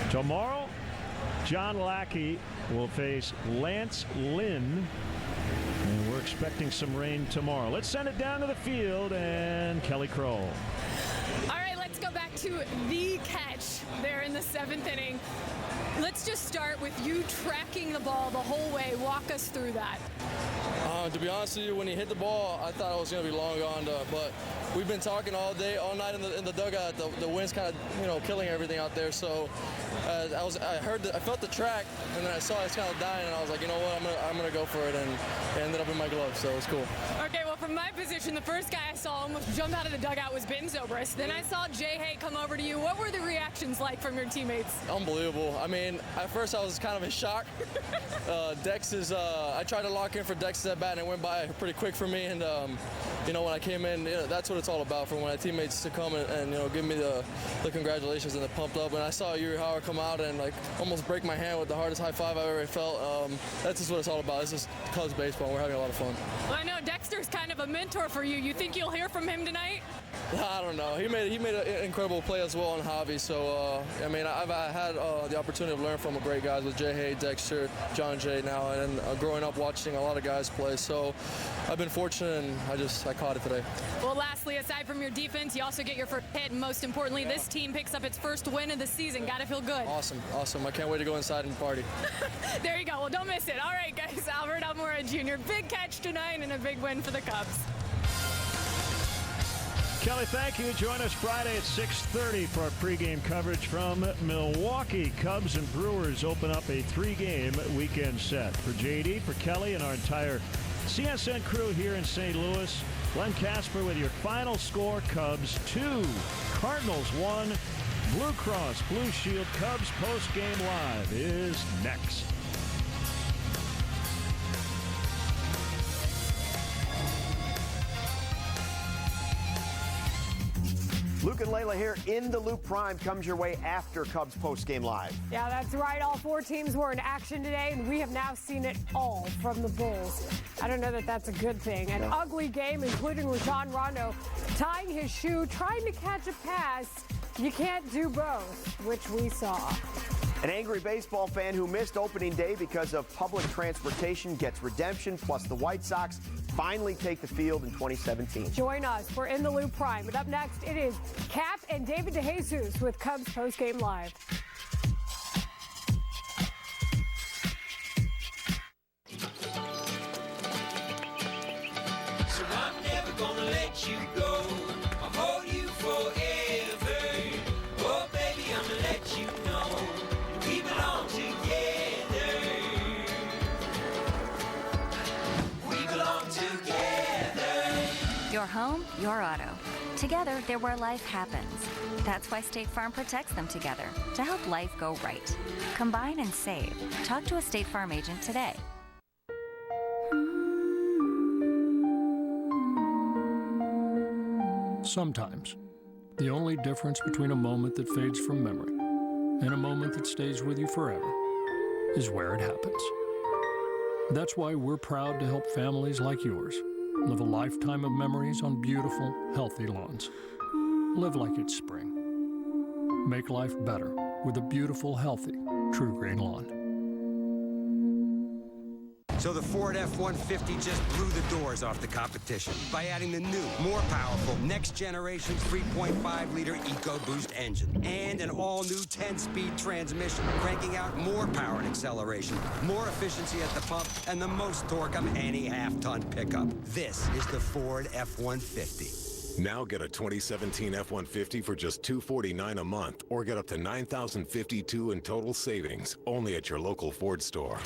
Speaker 1: Tomorrow, John Lackey will face Lance Lynn. And we're expecting some rain tomorrow. Let's send it down to the field and Kelly Kroll.
Speaker 25: All right, let's go back to the catch there in the 7th inning. Let's just start with you tracking the ball the whole way. Walk us through that.
Speaker 6: To be honest with you, when he hit the ball, I thought it was going to be long gone, but we've been talking all day, all night in the dugout. The wind's kind of, killing everything out there. So I felt the track, and then I saw it's kind of dying, and I was like, you know what, I'm gonna go for it, and it ended up in my glove, so it was cool.
Speaker 25: Okay, well, from my position, the first guy I saw almost jump out of the dugout was Ben Zobrist. Then I saw Jay Hay come over to you. What were the reactions like from your teammates?
Speaker 6: Unbelievable. I mean, at first I was kind of in shock. Dex is, I tried to lock in for Dex's at bat, and it went by pretty quick for me, and when I came in, that's what it's all about. For when my teammates to come and give me the congratulations and the pumped up. And I saw Yuri Howard come out and almost break my hand with the hardest high five I've ever felt. That's just what it's all about. It's just Cubs baseball. We're having a lot of fun.
Speaker 25: Well, I know Dexter's kind of a mentor for you. You think you'll hear from him tonight?
Speaker 6: I don't know. He made an incredible play as well on Javi. So I've had the opportunity to learn from great guys with Jay Hay, Dexter, John Jay now, and growing up watching a lot of guys play. So I've been fortunate, and I caught it today.
Speaker 25: Well, lastly, aside from your defense, you also get your first hit, and most importantly, this team picks up its first win of the season. Got to feel good.
Speaker 6: Awesome. I can't wait to go inside and party.
Speaker 25: There you go. Well, don't miss it. All right, guys. Albert Almora Jr. Big catch tonight and a big win for the Cubs.
Speaker 1: Kelly, thank you. Join us Friday at 6:30 for our pregame coverage from Milwaukee. Cubs and Brewers open up a 3-game weekend set. For JD, for Kelly, and our entire CSN crew here in St. Louis, Glenn Casper with your final score. Cubs 2, Cardinals 1. Blue Cross Blue Shield Cubs post-game live is next.
Speaker 9: Luke and Layla here. In the Loop Prime comes your way after Cubs postgame live.
Speaker 18: Yeah, that's right. All 4 teams were in action today, and we have now seen it all from the Bulls. I don't know that that's a good thing. An ugly game, including Rajon Rondo tying his shoe, trying to catch a pass. You can't do both, which we saw.
Speaker 9: An angry baseball fan who missed opening day because of public transportation gets redemption, plus the White Sox finally take the field in 2017.
Speaker 18: Join us. We're in the Loop Prime. But up next, it is Cap and David DeJesus with Cubs postgame live.
Speaker 20: So I'm never gonna let you go. I'll hold you forever. Oh, baby, I'm gonna let you know. We belong together. We belong together.
Speaker 23: Your home, your auto. Together, they're where life happens. That's why State Farm protects them together, to help life go right. Combine and save. Talk to a State Farm agent today.
Speaker 26: Sometimes, the only difference between a moment that fades from memory and a moment that stays with you forever is where it happens. That's why we're proud to help families like yours live a lifetime of memories on beautiful, healthy lawns. Live like it's spring. Make life better with a beautiful, healthy, True Green lawn.
Speaker 27: So the Ford F-150 just blew the doors off the competition by adding the new, more powerful, next-generation 3.5-liter EcoBoost engine and an all-new 10-speed transmission, cranking out more power and acceleration, more efficiency at the pump, and the most torque of any half-ton pickup. This is the Ford F-150.
Speaker 28: Now get a 2017 F-150 for just $249 a month, or get up to $9,052 in total savings, only at your local Ford store.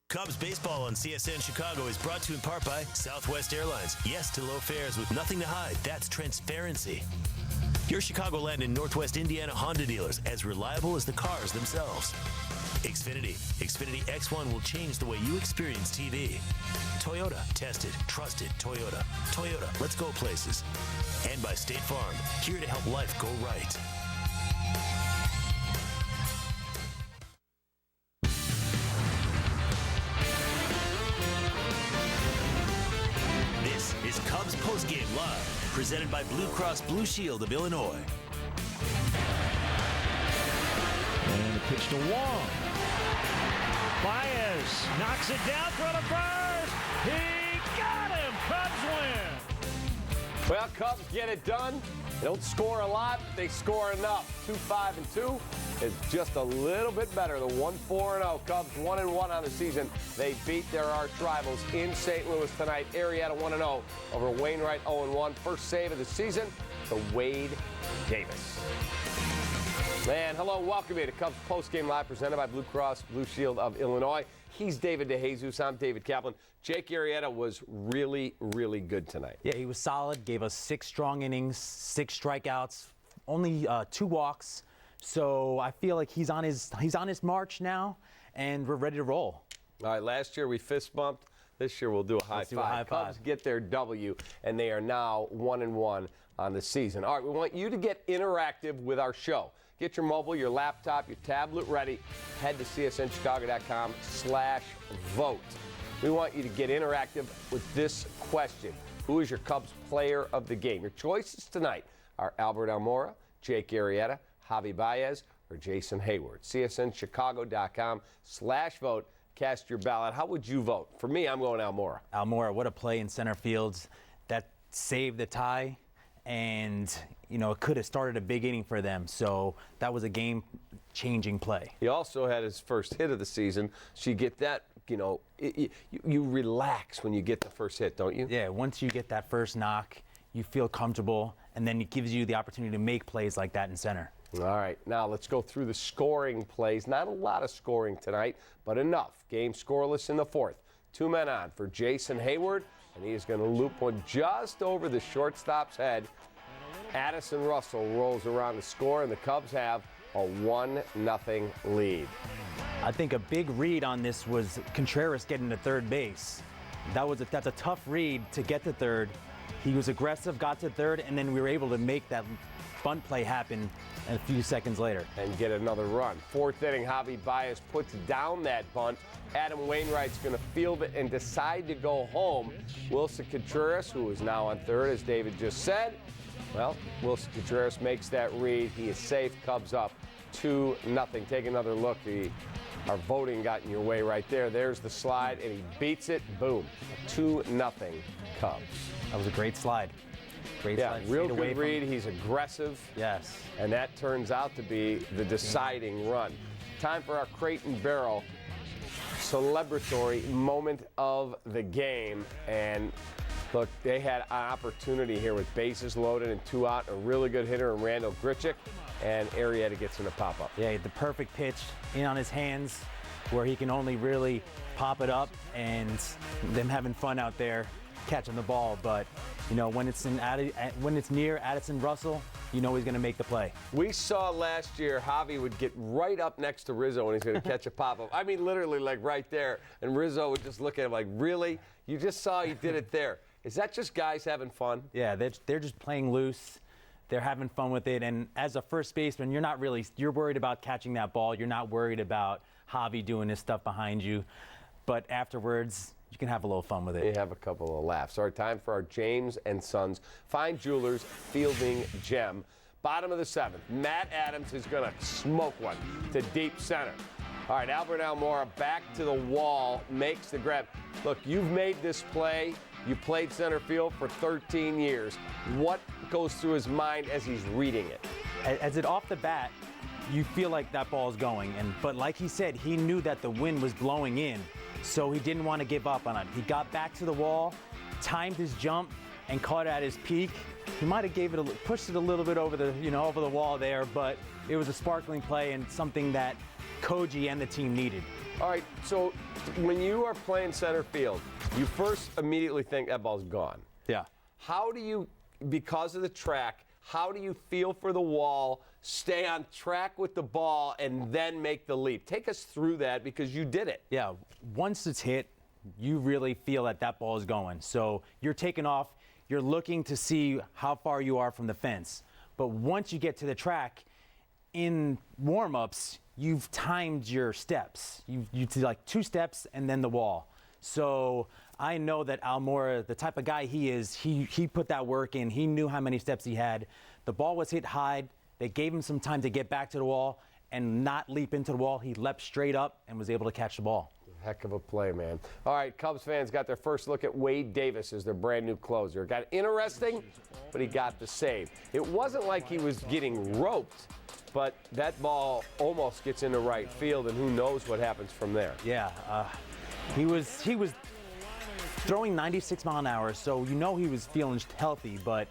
Speaker 3: Cubs baseball on CSN Chicago is brought to you in part by Southwest Airlines. Yes to low fares with nothing to hide. That's transparency. Your Chicagoland and Northwest Indiana Honda dealers, as reliable as the cars themselves. Xfinity X1 will change the way you experience TV. Toyota, tested, trusted Toyota. Toyota, let's go places. And by State Farm, here to help life go right. This is Cubs Postgame Live, presented by Blue Cross Blue Shield of Illinois.
Speaker 1: And the pitch to Wong. Baez knocks it down, throw to first. He got him. Cubs win.
Speaker 4: Well, Cubs get it done. They don't score a lot, but they score enough. 2-5-2 is just a little bit better. The 1-4-0 Cubs 1-1 on the season. They beat their arch rivals in St. Louis tonight. Arrieta 1-0 over Wainwright 0-1. First save of the season to Wade Davis. And hello, welcome to Cubs Postgame Live, presented by Blue Cross Blue Shield of Illinois. He's David DeJesus. I'm David Kaplan. Jake Arrieta was really, really good tonight.
Speaker 5: Yeah, he was solid. Gave us 6 strong innings, 6 strikeouts, only 2 walks. So I feel like he's on his march now, and we're ready to roll.
Speaker 4: All right, last year we fist bumped. This year we'll do a high five. Cubs get their W, and they are now 1-1 on the season. All right, we want you to get interactive with our show. Get your mobile, your laptop, your tablet ready. Head to csnchicago.com/vote. We want you to get interactive with this question. Who is your Cubs player of the game? Your choices tonight are Albert Almora, Jake Arrieta, Javi Baez, or Jason Hayward. csnchicago.com/vote. Cast your ballot. How would you vote? For me, I'm going Almora.
Speaker 5: Almora, what a play in center field. That saved the tie. And, you know, it could have started a big inning for them. So that was a game-changing play.
Speaker 4: He also had his first hit of the season. So you get that, you know, you relax when you get the first hit, don't you?
Speaker 5: Yeah, once you get that first knock, you feel comfortable, and then it gives you the opportunity to make plays like that in center.
Speaker 4: All right, now let's go through the scoring plays. Not a lot of scoring tonight, but enough. Game scoreless in the 4th. 2 men on for Jason Hayward, and he is going to loop one just over the shortstop's head. Addison Russell rolls around to score, and the Cubs have a 1-0 lead.
Speaker 5: I think a big read on this was Contreras getting to third base. That's a tough read to get to third. He was aggressive, got to third, and then we were able to make that bunt play happen a few seconds later.
Speaker 4: And get another run. 4th inning, Javi Baez puts down that bunt. Adam Wainwright's going to field it and decide to go home. Wilson Contreras, who is now on third, as David just said. Well, Wilson Contreras makes that read. He is safe. Cubs up 2-0. Take another look. Our voting got in your way right there. There's the slide, and he beats it. Boom. 2-0 Cubs.
Speaker 5: That was a great slide. Great slide.
Speaker 4: Real good read. He's aggressive.
Speaker 5: Yes.
Speaker 4: And that turns out to be the deciding run. Time for our Crate and Barrel celebratory moment of the game. And look, they had an opportunity here with bases loaded and 2 out. A really good hitter in Randall Grichuk, and Arrieta gets him to pop up.
Speaker 5: Yeah, the perfect pitch in on his hands where he can only really pop it up, and them having fun out there catching the ball. But, you know, when it's near Addison Russell, you know he's going to make the play.
Speaker 4: We saw last year Javi would get right up next to Rizzo when he's going to catch a pop-up. I mean, literally, like right there. And Rizzo would just look at him like, really? You just saw he did it there. Is that just guys having fun?
Speaker 5: Yeah, they're just playing loose. They're having fun with it. And as a first baseman, you're worried about catching that ball. You're not worried about Javi doing his stuff behind you. But afterwards, you can have a little fun with it.
Speaker 4: You have a couple of laughs. All right, time for our James & Sons Fine Jewelers Fielding Gem. Bottom of the 7th, Matt Adams is going to smoke one to deep center. All right, Albert Almora back to the wall, makes the grab. Look, you've made this play. You played center field for 13 years. What goes through his mind as he's reading it?
Speaker 5: As it off the bat, you feel like that ball's going. But like he said, he knew that the wind was blowing in, so he didn't want to give up on it. He got back to the wall, timed his jump, and caught it at his peak. He might have pushed it a little bit over the wall there, but it was a sparkling play and something that Koji and the team needed.
Speaker 4: All right, so when you are playing center field, you first immediately think that ball's gone.
Speaker 5: Yeah.
Speaker 4: How do you, because of the track, How do you feel for the wall, stay on track with the ball, and then make the leap? Take us through that because you did it.
Speaker 5: Yeah, once it's hit, you really feel that that ball is going. So you're taking off, you're looking to see how far you are from the fence. But once you get to the track, in warm-ups, you've timed your steps. You do like 2 steps and then the wall. So I know that Almora, the type of guy he is, he put that work in. He knew how many steps he had. The ball was hit high. They gave him some time to get back to the wall and not leap into the wall. He leapt straight up and was able to catch the ball.
Speaker 4: Heck of a play, man. All right, Cubs fans got their first look at Wade Davis as their brand new closer. Got interesting, but he got the save. It wasn't like he was getting roped, but that ball almost gets into right field, and who knows what happens from there.
Speaker 5: Yeah, he was throwing 96 mile an hour, so you know he was feeling healthy, but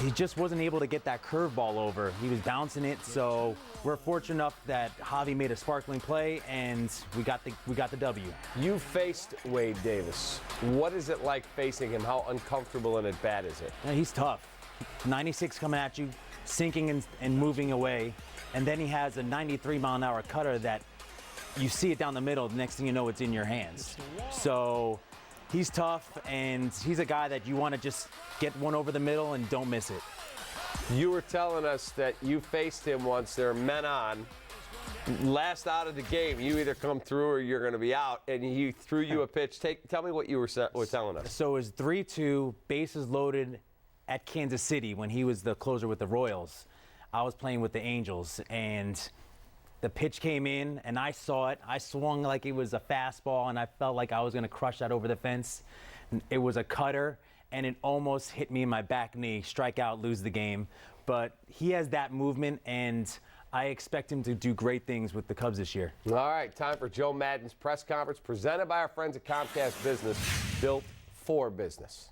Speaker 5: he just wasn't able to get that curveball over. He was bouncing it, so we're fortunate enough that Javi made a sparkling play, and we got the W.
Speaker 4: You faced Wade Davis. What is it like facing him? How uncomfortable and at bat is it?
Speaker 5: Yeah, he's tough. 96 coming at you, sinking and moving away, and then he has a 93 mile an hour cutter that you see it down the middle. The next thing you know, it's in your hands. So he's tough, and he's a guy that you want to just get one over the middle and don't miss it.
Speaker 4: You were telling us that you faced him once. There are men on. Last out of the game, you either come through or you're going to be out, and he threw you a pitch. Tell me what you were telling us.
Speaker 5: So it was 3-2, bases loaded at Kansas City when he was the closer with the Royals. I was playing with the Angels, and the pitch came in, and I saw it. I swung like it was a fastball, and I felt like I was going to crush that over the fence. It was a cutter, and it almost hit me in my back knee, strike out, lose the game. But he has that movement, and I expect him to do great things with the Cubs this year.
Speaker 4: All right, time for Joe Maddon's press conference presented by our friends at Comcast Business, built for business.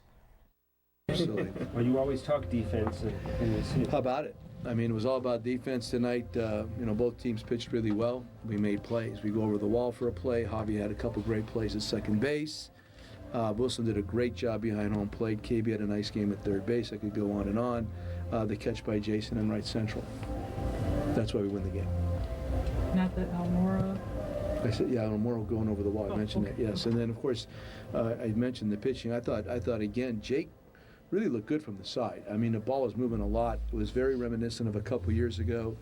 Speaker 10: Absolutely. Well, you always talk defense in this.
Speaker 19: How about it? I mean, it was all about defense tonight. Both teams pitched really well. We made plays. We go over the wall for a play. Javi had a couple great plays at second base. Wilson did a great job behind home plate. KB had a nice game at third base. I could go on and on. The catch by Jason in right central. That's why we win the game.
Speaker 11: Not that Almora.
Speaker 19: I said, yeah, Almora going over the wall. I mentioned that, yes. And then, of course, I mentioned the pitching. I thought again, Jake really looked good from the side. I mean, the ball was moving a lot. It was very reminiscent of a couple years ago.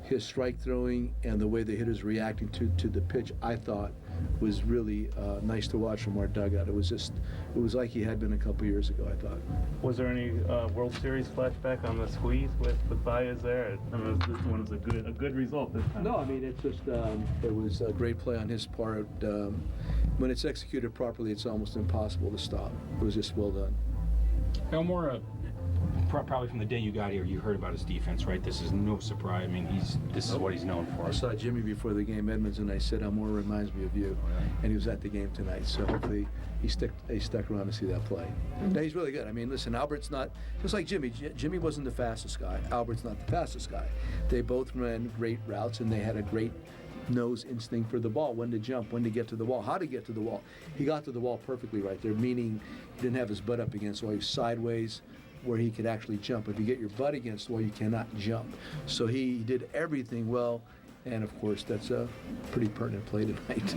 Speaker 19: His strike throwing and the way the hitters reacting to the pitch, I thought, was really nice to watch from our dugout. It was like he had been a couple years ago, I thought.
Speaker 12: Was there any World Series flashback on the squeeze with Baez there? I mean, this one was a good result this time.
Speaker 19: No, I mean, it's just, it was a great play on his part. When it's executed properly, it's almost impossible to stop. It was just well done.
Speaker 10: Almora, probably from the day you got here, you heard about his defense, right? This is no surprise. I mean, this is what he's known for.
Speaker 19: I saw Jimmy before the game, Edmonds, and I said, Almora reminds me of you. And he was at the game tonight, so hopefully he stuck around to see that play. No, he's really good. I mean, listen, Albert's not, just like Jimmy. Jimmy wasn't the fastest guy. Albert's not the fastest guy. They both ran great routes, and they had a great nose instinct for the ball, when to jump, when to get to the wall, how to get to the wall. He got to the wall perfectly right there, meaning he didn't have his butt up against the wall. He was sideways where he could actually jump. If you get your butt against the wall, you cannot jump. So he did everything well, and of course, that's a pretty pertinent play tonight.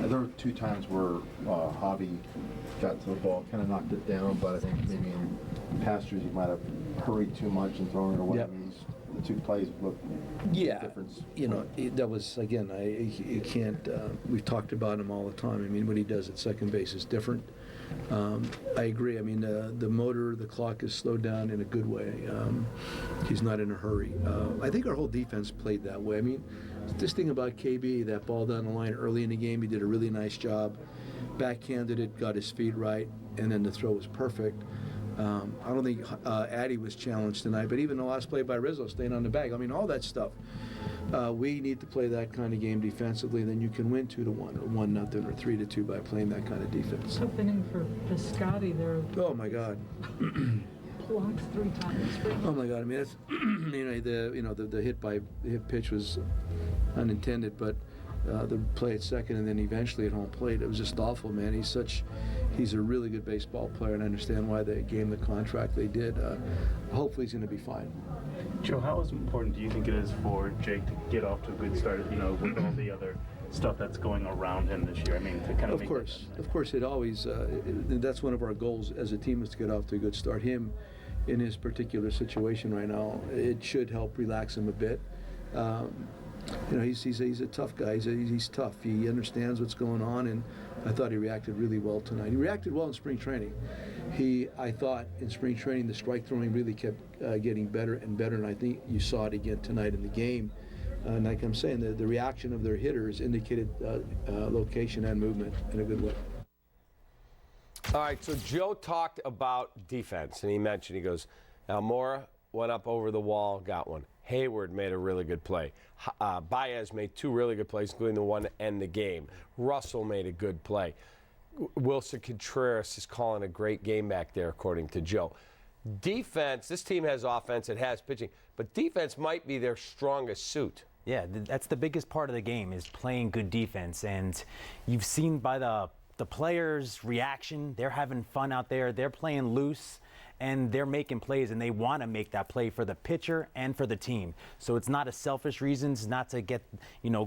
Speaker 13: There were 2 times where Javi got to the ball, kind of knocked it down, but I think maybe in past years he might have hurried too much and thrown it or whatever. Yep. The 2 plays look difference.
Speaker 19: You know, that was, again, you can't, we've talked about him all the time. I mean, what he does at second base is different. I agree. I mean, the motor, the clock is slowed down in a good way. He's not in a hurry. I think our whole defense played that way. I mean, this thing about KB, that ball down the line early in the game, he did a really nice job. Backhanded it, got his feet right, and then the throw was perfect. I don't think Addy was challenged tonight, but even the last play by Rizzo, staying on the bag. I mean, all that stuff. We need to play that kind of game defensively, then you can win 2-1 or 1-0 or 3-2 by playing that kind of defense.
Speaker 11: Opening for Piscotti there.
Speaker 19: Oh my God.
Speaker 11: Blocks 3 times.
Speaker 19: Oh my God. I mean, it's the hit pitch was unintended, but
Speaker 7: the play at second and then eventually at home plate. It was just awful, man. He's a really good baseball player, and I understand why they gave him the contract they did. Hopefully he's going to be fine.
Speaker 12: Joe, how important do you think it is for Jake to get off to a good start, with all the other stuff that's going around him this year? I mean, to kind of
Speaker 7: Of course, it always, that's one of our goals as a team, is to get off to a good start. Him, in his particular situation right now, it should help relax him a bit. He's a tough guy. He's tough. He understands what's going on, and I thought he reacted really well tonight. He reacted well in spring training. I thought in spring training the strike throwing really kept getting better and better, and I think you saw it again tonight in the game. And like I'm saying, the reaction of their hitters indicated location and movement in a good way.
Speaker 4: All right, so Joe talked about defense, and he goes, Almora went up over the wall, got one. Hayward made a really good play. Baez made two really good plays, including the one to end the game. Russell made a good play. Wilson Contreras is calling a great game back there, according to Joe. Defense, this team has offense, it has pitching, but defense might be their strongest suit.
Speaker 5: Yeah, that's the biggest part of the game, is playing good defense. And you've seen by the players' reaction, they're having fun out there, they're playing loose, and they're making plays, and they want to make that play for the pitcher and for the team. So it's not a selfish reason, it's not to get,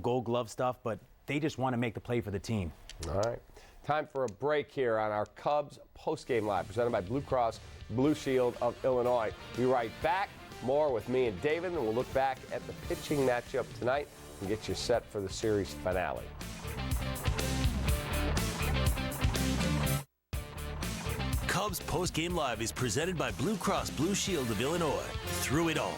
Speaker 5: gold glove stuff, but they just want to make the play for the team.
Speaker 4: All right. Time for a break here on our Cubs postgame live, presented by Blue Cross Blue Shield of Illinois. We'll be right back. More with me and David, and we'll look back at the pitching matchup tonight and get you set for the series finale.
Speaker 3: Cubs postgame live is presented by Blue Cross Blue Shield of Illinois. Through it all.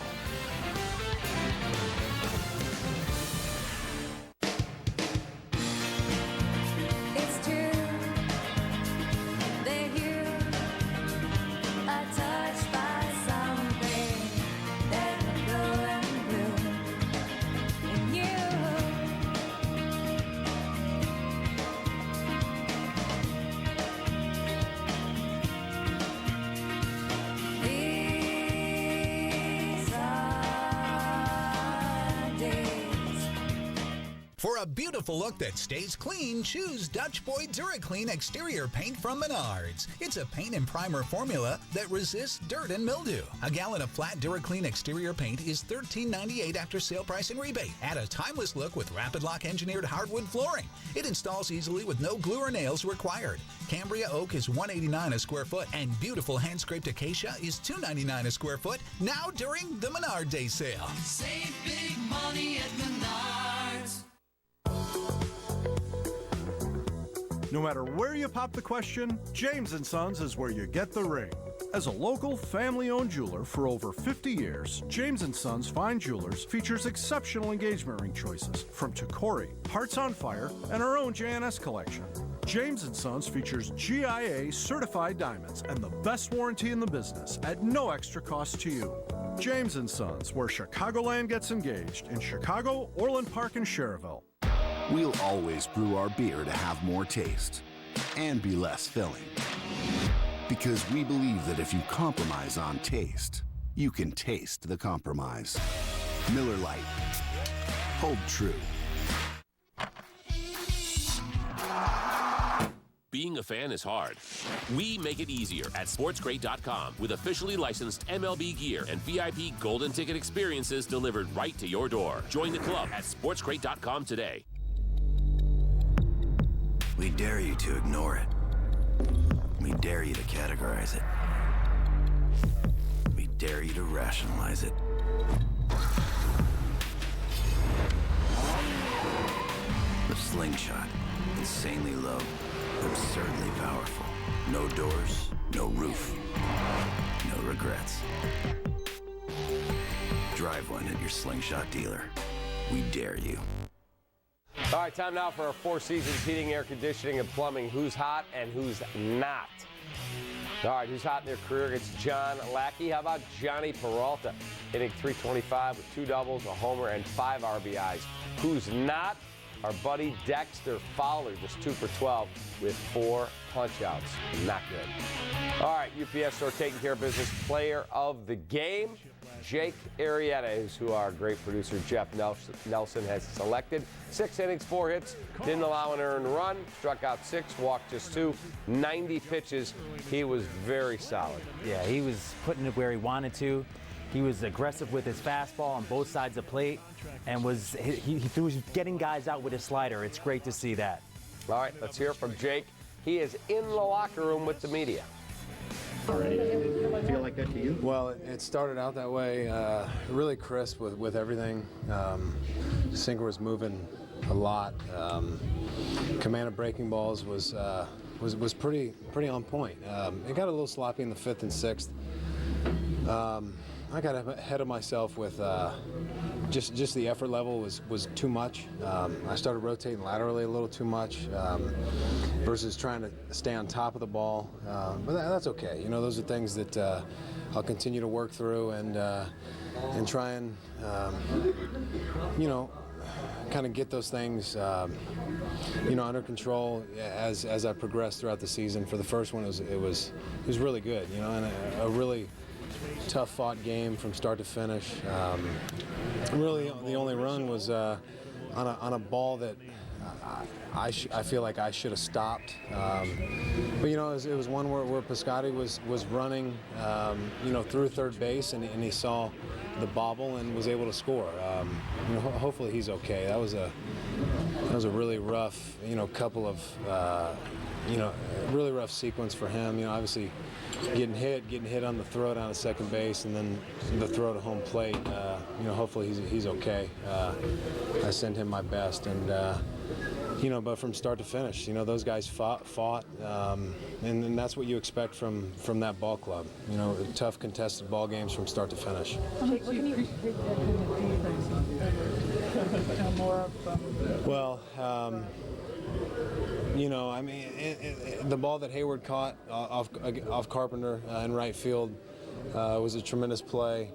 Speaker 8: For a beautiful look that stays clean, choose Dutch Boy DuraClean exterior paint from Menards. It's a paint and primer formula that resists dirt and mildew. A gallon of flat DuraClean exterior paint is $13.98 after sale price and rebate. Add a timeless look with Rapid Lock engineered hardwood flooring. It installs easily with no glue or nails required. Cambria Oak is $189 a square foot, and beautiful hand-scraped acacia is $299 a square foot, now during the Menard Day sale.
Speaker 20: Save big money at Menards.
Speaker 14: No matter where you pop the question, James & Sons is where you get the ring. As a local, family-owned jeweler for over 50 years, James & Sons Fine Jewelers features exceptional engagement ring choices from Tacori, Hearts on Fire, and our own JNS collection. James & Sons features GIA certified diamonds and the best warranty in the business at no extra cost to you. James & Sons, where Chicagoland gets engaged in Chicago, Orland Park, and Cherville.
Speaker 16: We'll always brew our beer to have more taste and be less filling. Because we believe that if you compromise on taste, you can taste the compromise. Miller Lite. Hold true.
Speaker 17: Being a fan is hard. We make it easier at SportsGrade.com with officially licensed MLB gear and VIP golden ticket experiences delivered right to your door. Join the club at SportsGrade.com today.
Speaker 21: We dare you to ignore it. We dare you to categorize it. We dare you to rationalize it. The slingshot, insanely low, absurdly powerful. No doors, no roof, no regrets. Drive one at your Slingshot dealer. We dare you.
Speaker 4: All right, time now for our Four Seasons Heating, Air Conditioning, and Plumbing. Who's hot and who's not? All right, who's hot in their career? It's John Lackey. How about Johnny Peralta? Hitting .325 with 2 doubles, a homer, and 5 RBIs. Who's not? Our buddy Dexter Fowler, just 2 for 12 with 4 punch-outs. Not good. All right, UPS Store taking care of business. Player of the game, Jake Arrieta, is who our great producer Jeff Nelson has selected. 6 innings, 4 hits, didn't allow an earned run, struck out 6, walked just 2, 90 pitches. He was very solid.
Speaker 5: Yeah, he was putting it where he wanted to. He was aggressive with his fastball on both sides of the plate, and was getting guys out with his slider. It's great to see that.
Speaker 4: All right, let's hear from Jake. He is in the locker room with the media.
Speaker 2: Already, did it feel like that to you?
Speaker 6: Well, it started out that way, really crisp with everything. Sinker was moving a lot. Command of breaking balls was pretty on point. It got a little sloppy in the 5th and 6th. I got ahead of myself with just the effort level was too much. I started rotating laterally a little too much versus trying to stay on top of the ball. But that's okay. You know, those are things that I'll continue to work through and try and you know, kind of get those things you know, under control as I progressed throughout the season. For the first one, it was really good. You know, and a really tough-fought game from start to finish. Really, the only run was on a ball that I feel like I should have stopped. But you know, it was one where Piscotty was running, you know, through third base, and he saw the bobble and was able to score. You know, hopefully he's okay. That was a really rough, you know, couple of you know, really rough sequence for him. You know, obviously getting hit on the throw down to second base, and then the throw to home plate. You know, hopefully he's okay. I send him my best, and you know, but from start to finish, you know, those guys fought, and that's what you expect from that ball club. You know, tough contested ball games from start to finish.
Speaker 11: Jake, what can you take that kind of defense?
Speaker 6: Well, you know, I mean, the ball that Hayward caught off Carpenter in right field was a tremendous play.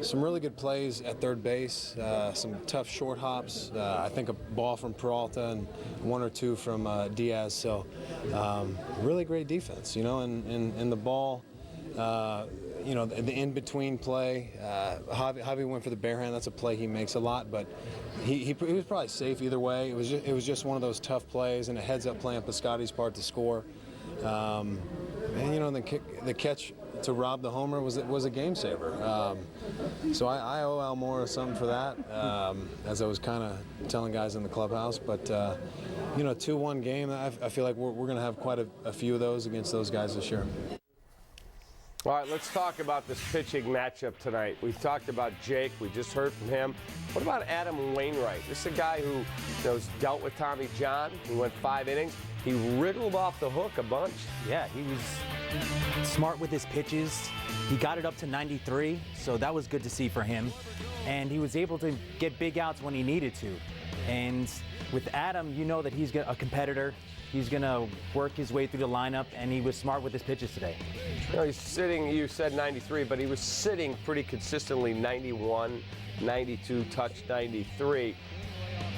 Speaker 6: Some really good plays at third base, some tough short hops. I think a ball from Peralta and 1 or 2 from Diaz. So really great defense, you know, and the ball, you know, the in-between play. Javi went for the bare hand. That's a play he makes a lot, but he was probably safe either way. It was just one of those tough plays and a heads-up play on Piscotty's part to score. And you know, the catch to rob the homer was a game saver. So I owe Almora something for that, as I was kind of telling guys in the clubhouse. But you know, 2-1 game. I feel like we're going to have quite a few of those against those guys this year.
Speaker 4: All right, let's talk about this pitching matchup tonight. We've talked about Jake. We just heard from him. What about Adam Wainwright? This is a guy who, you know, has dealt with Tommy John. He went 5 innings. He wriggled off the hook a bunch.
Speaker 5: Yeah, he was smart with his pitches. He got it up to 93, so that was good to see for him. And he was able to get big outs when he needed to. And with Adam, you know that he's a competitor. He's going to work his way through the lineup, and he was smart with his pitches today.
Speaker 4: You know, he's sitting, you said 93, but he was sitting pretty consistently 91, 92, touch 93.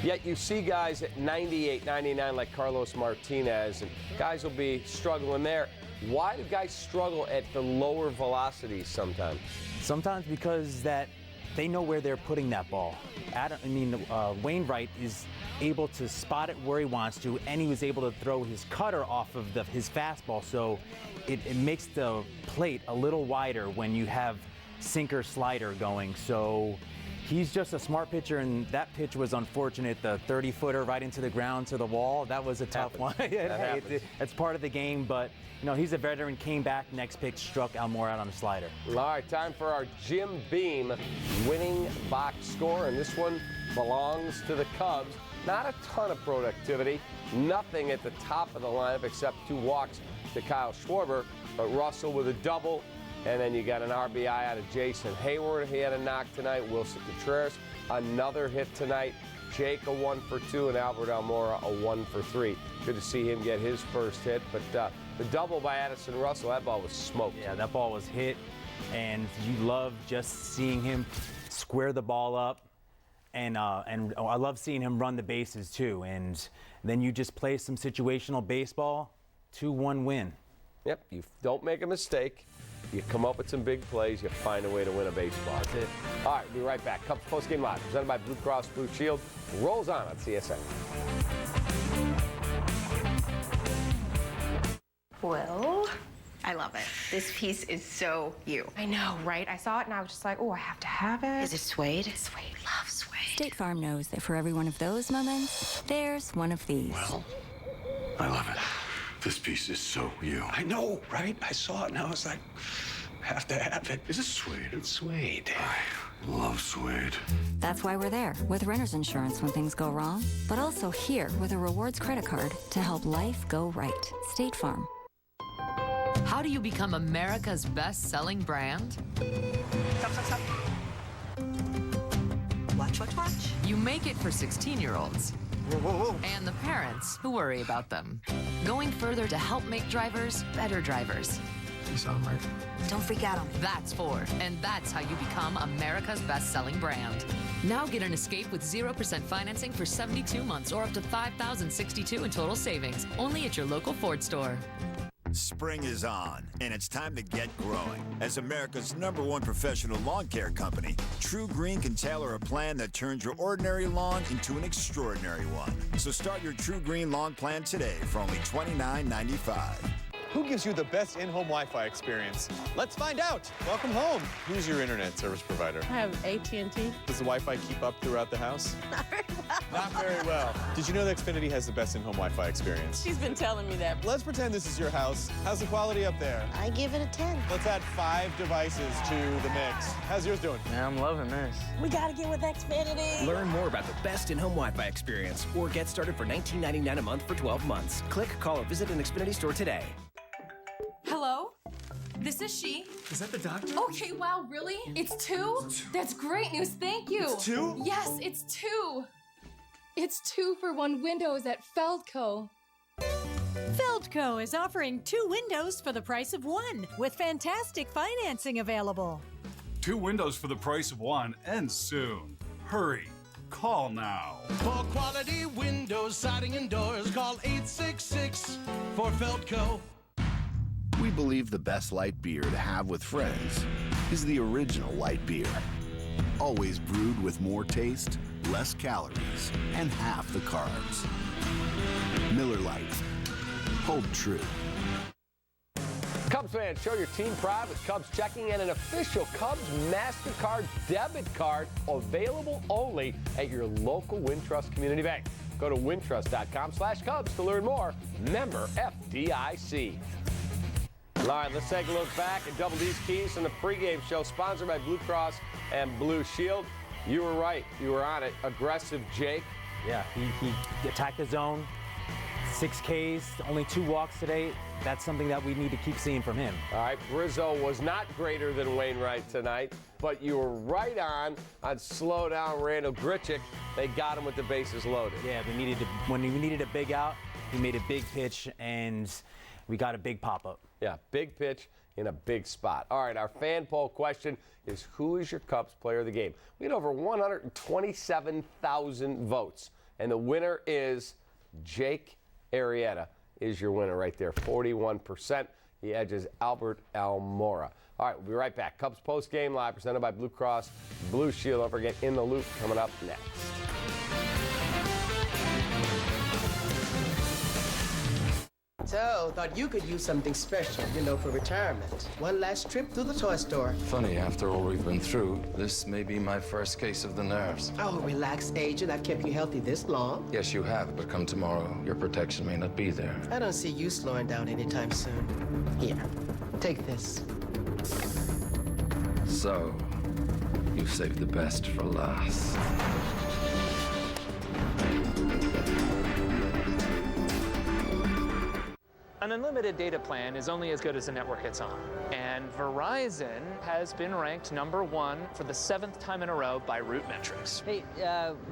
Speaker 4: Yet you see guys at 98, 99 like Carlos Martinez, and guys will be struggling there. Why do guys struggle at the lower velocities sometimes?
Speaker 5: Sometimes because that they know where they're putting that ball. Wainwright is able to spot it where he wants to, and he was able to throw his cutter off of his fastball, so it makes the plate a little wider when you have sinker slider going. So he's just a smart pitcher, and that pitch was unfortunate. The 30-footer right into the ground to the wall, that was a tough one. It's part of the game, but you know, he's a veteran, came back, next pitch, struck Almora out on the slider.
Speaker 4: All right, time for our Jim Beam winning box score, and this one belongs to the Cubs. Not a ton of productivity, nothing at the top of the lineup except 2 walks to Kyle Schwarber, but Russell with a double, and then you got an RBI out of Jason Hayward. He had a knock tonight. Wilson Contreras, another hit tonight. Jake, a 1 for 2, and Albert Almora, a 1 for 3. Good to see him get his first hit, but the double by Addison Russell, that ball was smoked.
Speaker 5: Yeah, that ball was hit, and you love just seeing him square the ball up And I love seeing him run the bases too. And then you just play some situational baseball, 2-1 win.
Speaker 4: Yep, you don't make a mistake. You come up with some big plays. You find a way to win a baseball.
Speaker 5: That's it.
Speaker 4: All right, we'll be right back. Cubs postgame live, presented by Blue Cross Blue Shield. Rolls on CSN.
Speaker 9: Well, I love it. This piece is so you.
Speaker 15: I know, right? I saw it and I was just like, oh, I have to have it.
Speaker 9: Is it suede?
Speaker 15: Suede. Love suede.
Speaker 18: State Farm knows that for every one of those moments, there's one of these.
Speaker 21: Well, I love it. This piece is so you.
Speaker 22: I know, right? I saw it and I was like, have to have it.
Speaker 21: Is it suede?
Speaker 22: It's suede.
Speaker 21: I love suede.
Speaker 18: That's why we're there with renter's insurance when things go wrong, but also here with a rewards credit card to help life go right. State Farm.
Speaker 23: How do you become America's best-selling brand?
Speaker 9: Stop. Watch.
Speaker 23: You make it for 16-year-olds.
Speaker 21: Whoa.
Speaker 23: And the parents who worry about them. Going further to help make drivers better drivers.
Speaker 22: You saw him, right?
Speaker 9: Don't freak out on me.
Speaker 23: That's Ford, and that's how you become America's best-selling brand. Now get an Escape with 0% financing for 72 months or up to $5,062 in total savings. Only at your local Ford store.
Speaker 24: Spring is on, and it's time to get growing. As America's #1 professional lawn care company, True Green can tailor a plan that turns your ordinary lawn into an extraordinary one. So start your True Green lawn plan today for only $29.95.
Speaker 25: Who gives you the best in-home Wi-Fi experience? Let's find out. Welcome home. Who's your internet service provider?
Speaker 26: I have AT&T.
Speaker 25: Does the Wi-Fi keep up throughout the house?
Speaker 26: Not very well.
Speaker 25: Not very well. Did you know that Xfinity has the best in-home Wi-Fi experience?
Speaker 26: She's been telling me that.
Speaker 25: Let's pretend this is your house. How's the quality up there?
Speaker 9: I give it a 10.
Speaker 25: Let's add 5 devices to the mix. How's yours doing?
Speaker 26: Yeah, I'm loving this.
Speaker 9: We gotta get with Xfinity.
Speaker 29: Learn more about the best in-home Wi-Fi experience or get started for $19.99 a month for 12 months. Click, call, or visit an Xfinity store today.
Speaker 30: Hello? This is she.
Speaker 25: Is that the doctor?
Speaker 30: Okay, wow, really? It's 2? That's great news, thank you.
Speaker 25: It's 2?
Speaker 30: Yes, it's 2. It's 2 for 1 windows at Feldco.
Speaker 31: Feldco is offering 2 windows for the price of 1 with fantastic financing available.
Speaker 32: 2 windows for the price of 1 ends soon. Hurry. Call now.
Speaker 33: For quality windows, siding, and doors, call 866 for Feldco.
Speaker 16: We believe the best light beer to have with friends is the original light beer. Always brewed with more taste, less calories, and half the carbs. Miller Lite. Hold true.
Speaker 4: Cubs fans, show your team pride with Cubs checking and an official Cubs MasterCard debit card available only at your local Wintrust Community Bank. Go to wintrust.com/Cubs to learn more. Member FDIC. All right, let's take a look back at Double D's Keys from the pregame show, sponsored by Blue Cross and Blue Shield. You were right. You were on it. Aggressive Jake.
Speaker 5: Yeah, he attacked the zone. 6 Ks, only 2 walks today. That's something that we need to keep seeing from him.
Speaker 4: All right, Rizzo was not greater than Wainwright tonight, but you were right on slow down Randall Grichuk. They got him with the bases loaded.
Speaker 5: Yeah, when we needed a big out, he made a big pitch, and we got a big pop-up.
Speaker 4: Yeah, big pitch in a big spot. All right, our fan poll question is, who is your Cubs player of the game? We had over 127,000 votes, and the winner is Jake Arrieta is your winner right there, 41%. He edges Albert Almora. All right, we'll be right back. Cubs post-game live, presented by Blue Cross Blue Shield. Don't forget In the Loop coming up next.
Speaker 34: So, thought you could use something special, for retirement. One last trip to the toy store.
Speaker 35: Funny, after all we've been through, this may be my first case of the nerves.
Speaker 34: Oh, relax, Agent. I've kept you healthy this long.
Speaker 35: Yes, you have, but come tomorrow, your protection may not be there.
Speaker 34: I don't see you slowing down anytime soon. Here, take this.
Speaker 35: So, you saved the best for last.
Speaker 1: An unlimited data plan is only as good as the network it's on. And Verizon has been ranked #1 for the 7th time in a row by Root Metrics.
Speaker 2: Hey,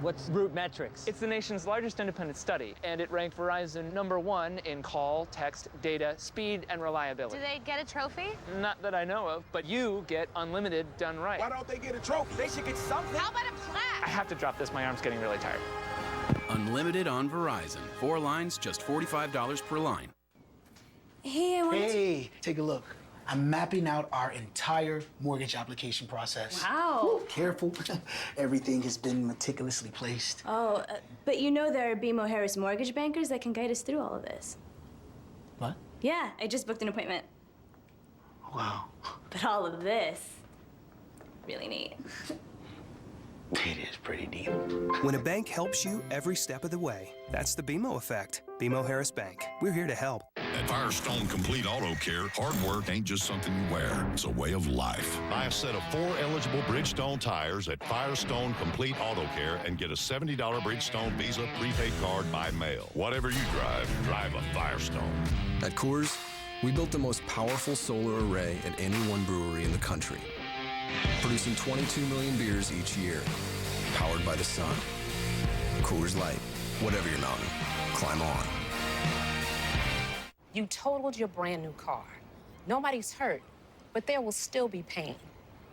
Speaker 2: what's Root Metrics?
Speaker 1: It's the nation's largest independent study, and it ranked Verizon #1 in call, text, data, speed, and reliability.
Speaker 3: Do they get a trophy?
Speaker 1: Not that I know of, but you get unlimited done right.
Speaker 7: Why don't they get a trophy? They should get something.
Speaker 3: How about a plaque?
Speaker 1: I have to drop this. My arm's getting really tired.
Speaker 8: Unlimited on Verizon. 4 lines, just $45 per line.
Speaker 10: Hey, Hey, take a look. I'm mapping out our entire mortgage application process.
Speaker 11: Wow.
Speaker 10: Careful. Everything has been meticulously placed.
Speaker 11: Oh, but you know there are BMO Harris mortgage bankers that can guide us through all of this.
Speaker 10: What?
Speaker 11: Yeah, I just booked an appointment.
Speaker 10: Wow.
Speaker 11: But all of this, really neat.
Speaker 10: It is pretty neat.
Speaker 12: When a bank helps you every step of the way, that's the BMO effect. BMO Harris Bank. We're here to help.
Speaker 13: At Firestone Complete Auto Care, hard work ain't just something you wear. It's a way of life. Buy a set of 4 eligible Bridgestone tires at Firestone Complete Auto Care and get a $70 Bridgestone Visa prepaid card by mail. Whatever you drive, drive a Firestone.
Speaker 8: At Coors, we built the most powerful solar array at any one brewery in the country, producing 22 million beers each year, powered by the sun. Coors Light. Whatever your mountain, climb on.
Speaker 14: You totaled your brand new car. Nobody's hurt, but there will still be pain.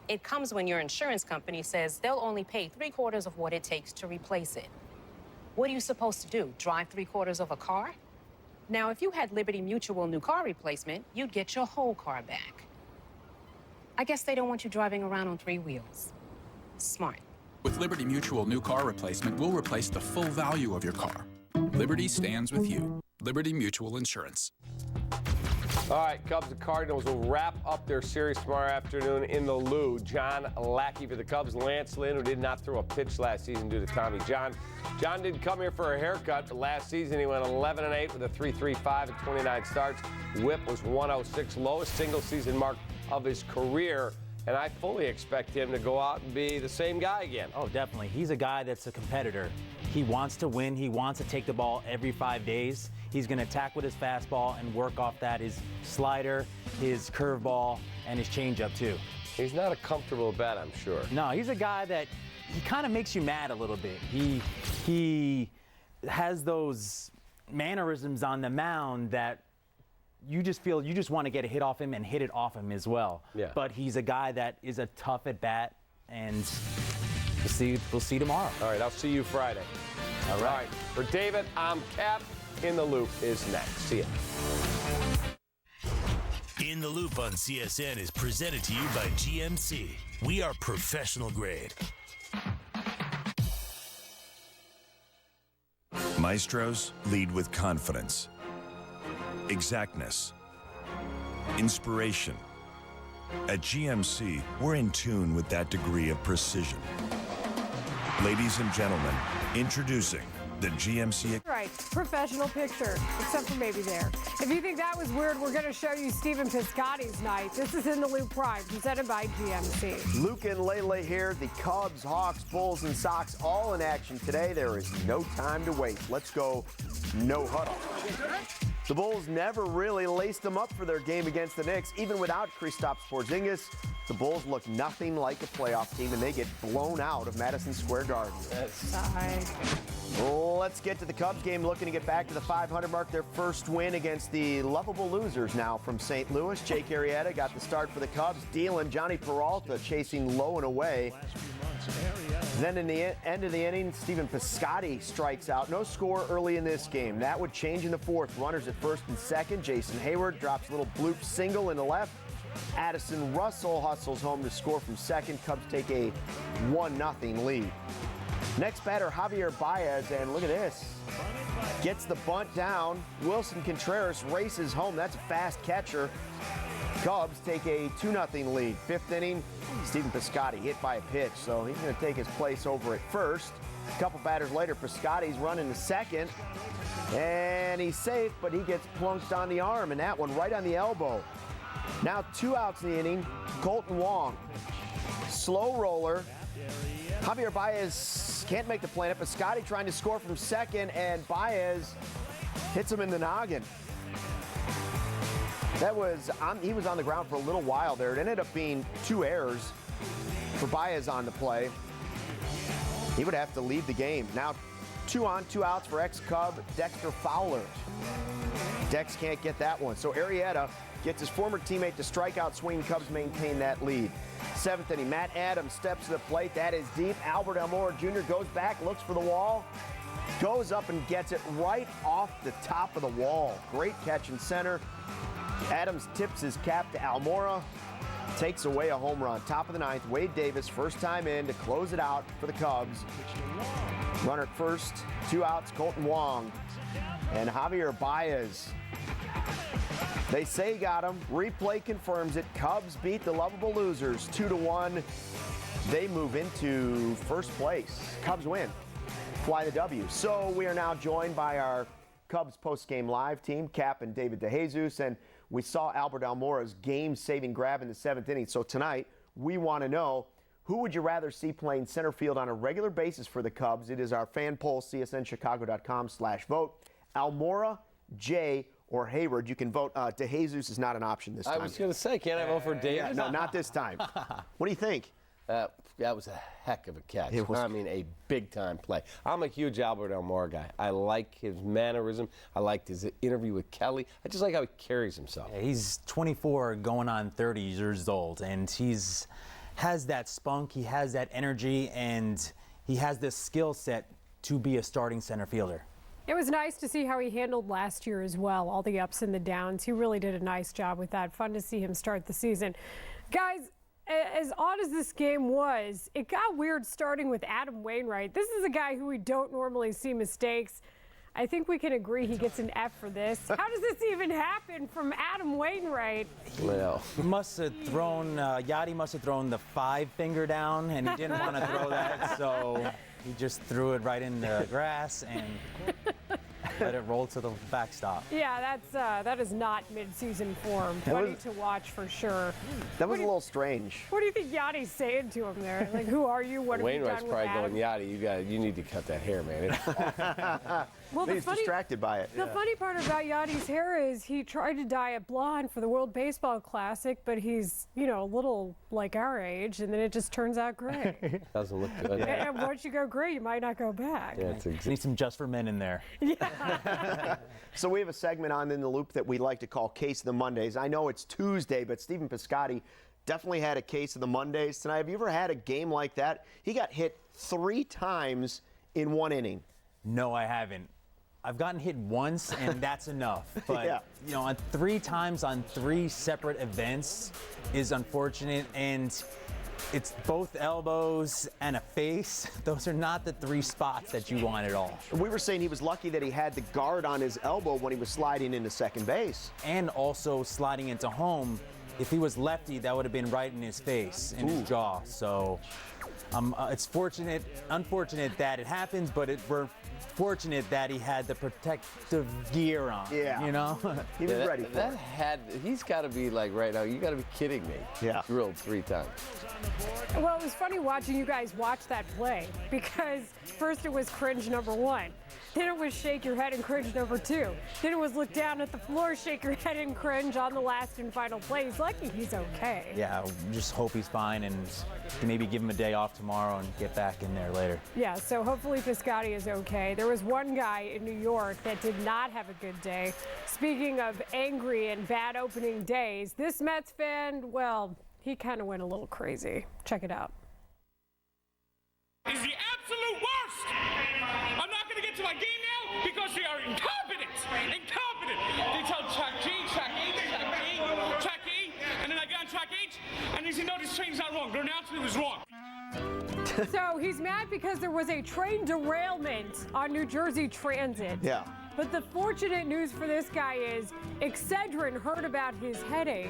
Speaker 14: It comes when your insurance company says they'll only pay 3/4 of what it takes to replace it. What are you supposed to do, drive 3/4 of a car? Now, if you had Liberty Mutual new car replacement, you'd get your whole car back. I guess they don't want you driving around on 3 wheels. Smart.
Speaker 8: With Liberty Mutual new car replacement, we'll replace the full value of your car. Liberty stands with you. Liberty Mutual Insurance.
Speaker 4: All right, Cubs and Cardinals will wrap up their series tomorrow afternoon in the Lou. John Lackey for the Cubs, Lance Lynn, who did not throw a pitch last season due to Tommy John. John didn't come here for a haircut, but last season he went 11-8 with a 3.35 and 29 starts. WHIP was 106, lowest single season mark of his career. And I fully expect him to go out and be the same guy again.
Speaker 5: Oh, definitely. He's a guy that's a competitor. He wants to win. He wants to take the ball every 5 days. He's going to attack with his fastball and work off that, his slider, his curveball, and his changeup, too.
Speaker 4: He's not a comfortable bat, I'm sure.
Speaker 5: No, he's a guy that he kind of makes you mad a little bit. He has those mannerisms on the mound that you just feel you just want to get a hit off him and hit it off him as well.
Speaker 4: Yeah.
Speaker 5: But he's a guy that is a tough at bat, and we'll see tomorrow.
Speaker 4: All right, I'll see you Friday. All right. For David, I'm Cap. In the Loop is next. See ya.
Speaker 17: In the Loop on CSN is presented to you by GMC. We are professional grade.
Speaker 24: Maestros lead with confidence, exactness, inspiration. At GMC, we're in tune with that degree of precision. Ladies and gentlemen, introducing the GMC.
Speaker 19: Right, professional picture, except for maybe there. If you think that was weird, we're going to show you Stephen Piscotty's night. This is In the Loop Prime, presented by GMC.
Speaker 20: Luke and Lele here. The Cubs, Hawks, Bulls, and Sox all in action today. There is no time to waste. Let's go no huddle. The Bulls never really laced them up for their game against the Knicks. Even without Kristaps Porzingis, the Bulls look nothing like a playoff team, and they get blown out of Madison Square Garden. Let's get to the Cubs game, looking to get back to the 500 mark. Their first win against the lovable losers now from St. Louis. Jake Arrieta got the start for the Cubs. Dealing Johnny Peralta chasing low and away. Then in the end of the inning, Stephen Piscotty strikes out. No score early in this game. That would change in the fourth. Runners at first and second. Jason Hayward drops a little bloop single in the left. Addison Russell hustles home to score from second. Cubs take a 1-0 lead. Next batter, Javier Baez, and look at this. Gets the bunt down. Wilson Contreras races home. That's a fast catcher. Cubs take a 2-0 lead. Fifth inning, Stephen Piscotty hit by a pitch, so he's going to take his place over at first. A couple batters later, Piscotty's running to second, and he's safe, but he gets plunked on the arm, and that one right on the elbow. Now 2 outs in the inning. Colton Wong, slow roller. Javier Baez can't make the play. Piscotty trying to score from second, and Baez hits him in the noggin. He was on the ground for a little while there. It ended up being 2 errors for Baez on the play. He would have to leave the game. Now 2 on, 2 outs for ex-Cub Dexter Fowler. Dex can't get that one. So Arrieta gets his former teammate to strike out swing. Cubs maintain that lead. 7th inning, Matt Adams steps to the plate. That is deep. Albert Almora Jr. goes back, looks for the wall, goes up and gets it right off the top of the wall. Great catch in center. Adams tips his cap to Almora, takes away a home run. Top of the 9th, Wade Davis, first time in to close it out for the Cubs. Runner at first, 2 outs, Colton Wong and Javier Baez. They say he got him. Replay confirms it. Cubs beat the lovable losers 2-1. They move into first place. Cubs win. Fly the W. So we are now joined by our Cubs post-game live team, Cap and David DeJesus, and we saw Albert Almora's game-saving grab in the 7th inning. So tonight, we want to know, who would you rather see playing center field on a regular basis for the Cubs? It is our fan poll, csnchicago.com/vote. Almora, Jay, or Hayward. You can vote. DeJesus is not an option this time.
Speaker 4: I was going to say, can't I vote for Davis?
Speaker 20: No, not this time. What do you think?
Speaker 4: That was a heck of a catch.
Speaker 20: I
Speaker 4: mean, a big-time play. I'm a huge Albert Almora guy. I like his mannerism. I liked his interview with Kelly. I just like how he carries himself.
Speaker 5: Yeah, he's 24 going on 30 years old, and has that spunk, he has that energy, and he has this skill set to be a starting center fielder.
Speaker 19: It was nice to see how he handled last year as well, all the ups and the downs. He really did a nice job with that. Fun to see him start the season. Guys, as odd as this game was, it got weird starting with Adam Wainwright. This is a guy who we don't normally see mistakes. I think we can agree he gets an F for this. How does this even happen from Adam Wainwright?
Speaker 4: Well,
Speaker 5: he must have thrown, Yachty must have thrown the 5-finger down, and he didn't want to throw that, so he just threw it right in the grass and let it roll to the backstop.
Speaker 19: Yeah, that is not mid-season form. Funny to watch for sure.
Speaker 20: That was a little strange.
Speaker 19: What do you think Yachty's saying to him there? Like, who are you? What have you done
Speaker 4: Wainwright's
Speaker 19: with
Speaker 4: probably
Speaker 19: Adam?
Speaker 4: going, Yachty, you need to cut that hair, man.
Speaker 19: Well,
Speaker 20: He's distracted by it.
Speaker 19: The funny part about Yachty's hair is he tried to dye it blonde for the World Baseball Classic, but he's, a little like our age, and then it just turns out gray.
Speaker 4: Doesn't look good.
Speaker 19: And once you go gray, you might not go back.
Speaker 4: Yeah,
Speaker 5: need some Just for Men in there.
Speaker 20: So we have a segment on In the Loop that we like to call Case of the Mondays. I know it's Tuesday, but Stephen Piscotty definitely had a case of the Mondays tonight. Have you ever had a game like that? He got hit 3 times in 1 inning.
Speaker 5: No, I haven't. I've gotten hit once, and that's enough. But, on 3 times on 3 separate events is unfortunate, and it's both elbows and a face. Those are not the 3 spots that you want at all.
Speaker 20: We were saying he was lucky that he had the guard on his elbow when he was sliding into second base.
Speaker 5: And also sliding into home. If he was lefty, that would have been right in his face, in his jaw. So it's unfortunate that it happens, but we're fortunate that he had the protective gear on.
Speaker 20: Yeah. He was ready for it.
Speaker 4: He's got to be like right now, you got to be kidding me.
Speaker 20: Yeah.
Speaker 4: Drilled 3 times.
Speaker 19: Well, it was funny watching you guys watch that play because first it was cringe number 1. Then it was shake your head and cringe number 2. Then it was look down at the floor, shake your head and cringe on the last and final play. He's lucky he's okay.
Speaker 5: Yeah, just hope he's fine and maybe give him a day off tomorrow and get back in there later.
Speaker 19: Yeah, so hopefully Piscotty is okay. There was one guy in New York that did not have a good day. Speaking of angry and bad opening days, this Mets fan, well, he kind of went a little crazy. Check it out.
Speaker 7: Is the absolute worst. I'm not going to get to my game now because they are incompetent. They tell track G, track H, track A, track A, and then I got on track H, and they said, no, this train's not wrong. Their announcement was wrong.
Speaker 19: So he's mad because there was a train derailment on New Jersey Transit.
Speaker 20: Yeah.
Speaker 19: But the fortunate news for this guy is Excedrin heard about his headache.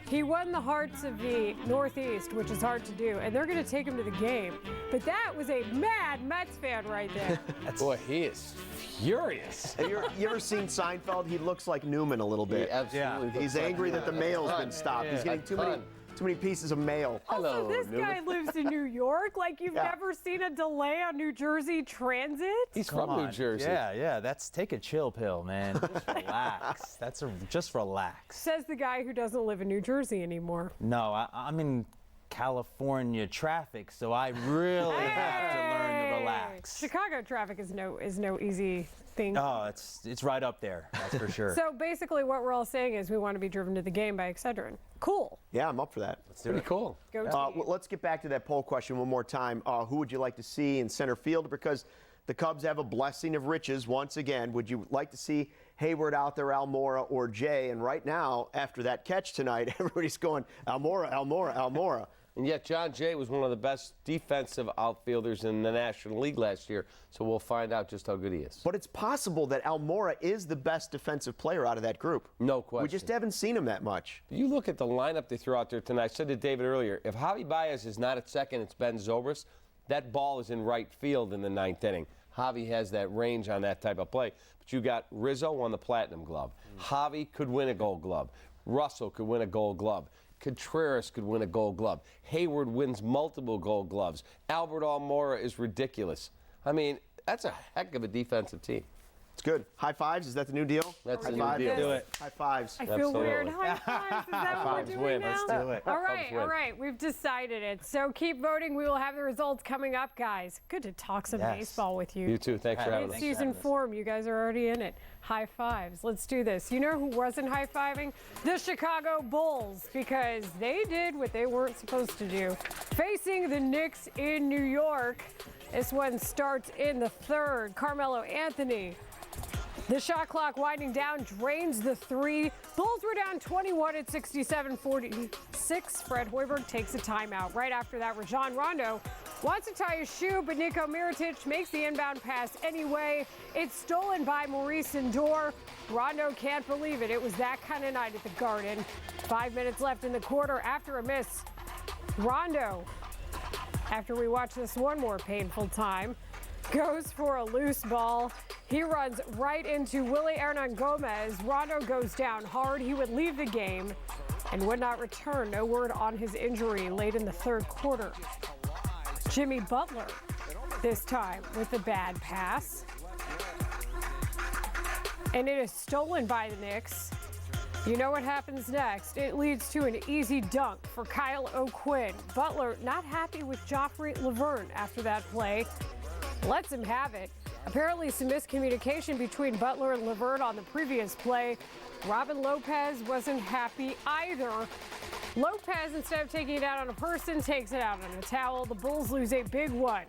Speaker 19: He won the hearts of the Northeast, which is hard to do, and they're going to take him to the game. But that was a mad Mets fan right there.
Speaker 4: Boy, he is furious.
Speaker 20: Have you ever seen Seinfeld? He looks like Newman a little bit.
Speaker 4: He absolutely.
Speaker 20: He's angry that the mail's been stopped. He's getting too many Too many pieces of mail.
Speaker 19: Also, this guy lives in New York. Like, you've never seen a delay on New Jersey Transit?
Speaker 4: He's from New Jersey.
Speaker 5: Yeah. Take a chill pill, man. Just relax. Just relax.
Speaker 19: Says the guy who doesn't live in New Jersey anymore.
Speaker 5: No, I'm in California traffic, so I really have to learn to relax.
Speaker 19: Chicago traffic is no easy thing.
Speaker 5: Oh, it's right up there. That's for sure.
Speaker 19: So basically, what we're all saying is we want to be driven to the game by Excedrin. Cool.
Speaker 20: Yeah, I'm up for that.
Speaker 4: Let's do it. Cool.
Speaker 19: Go
Speaker 20: well, let's get back to that poll question one more time. Who would you like to see in center field? Because the Cubs have a blessing of riches once again. Would you like to see Hayward out there, Almora, or Jay? And right now, after that catch tonight, everybody's going, Almora, Almora, Almora.
Speaker 4: And yet John Jay was one of the best defensive outfielders in the National League last year, so we'll find out just how good he is.
Speaker 20: But it's possible that Almora is the best defensive player out of that group.
Speaker 4: No question.
Speaker 20: We just haven't seen him that much.
Speaker 4: You look at the lineup they threw out there tonight. I said to David earlier, if Javi Baez is not at second, it's Ben Zobrist. That ball is in right field in the ninth inning. Javi has that range on that type of play. But you got Rizzo on the Platinum Glove. Javi could win a Gold Glove. Russell could win a Gold Glove. Contreras could win a Gold Glove. Hayward wins multiple Gold Gloves. Albert Almora is ridiculous. I mean, that's a heck of a defensive team.
Speaker 20: It's good. High fives, is that the new deal?
Speaker 4: That's
Speaker 20: high
Speaker 4: the new deal.
Speaker 20: Do it. High fives.
Speaker 19: I feel weird. High fives. Is that what we're doing
Speaker 4: win.
Speaker 19: now?
Speaker 4: Let's do it.
Speaker 19: All right. We've decided it. So keep voting. We will have the results coming up, guys. Good to talk some baseball with you.
Speaker 4: You too. Thanks for having us.
Speaker 19: Mid-season form. You guys are already in it. High fives. Let's do this. You know who wasn't high-fiving? The Chicago Bulls, because they did what they weren't supposed to do. Facing the Knicks in New York. This one starts in the third. Carmelo Anthony. The shot clock winding down, drains the three. Bulls were down 21 at 67-46. Fred Hoiberg takes a timeout. Right after that, Rajon Rondo wants to tie his shoe, but Niko Mirotic makes the inbound pass anyway. It's stolen by Maurice Ndor. Rondo can't believe it. It was that kind of night at the Garden. 5 minutes left in the quarter after a miss. Rondo, after we watch this one more painful time, goes for a loose ball. He runs right into Willie Hernangomez. Rondo goes down hard. He would leave the game and would not return. No word on his injury late in the third quarter. Jimmy Butler, this time with a bad pass. And it is stolen by the Knicks. You know what happens next. It leads to an easy dunk for Kyle O'Quinn. Butler not happy with Joffrey Laverne after that play. Lets him have it. Apparently some miscommunication between Butler and Laverne on the previous play. Robin Lopez wasn't happy either. Lopez, instead of taking it out on a person, takes it out on a towel. The Bulls lose a big one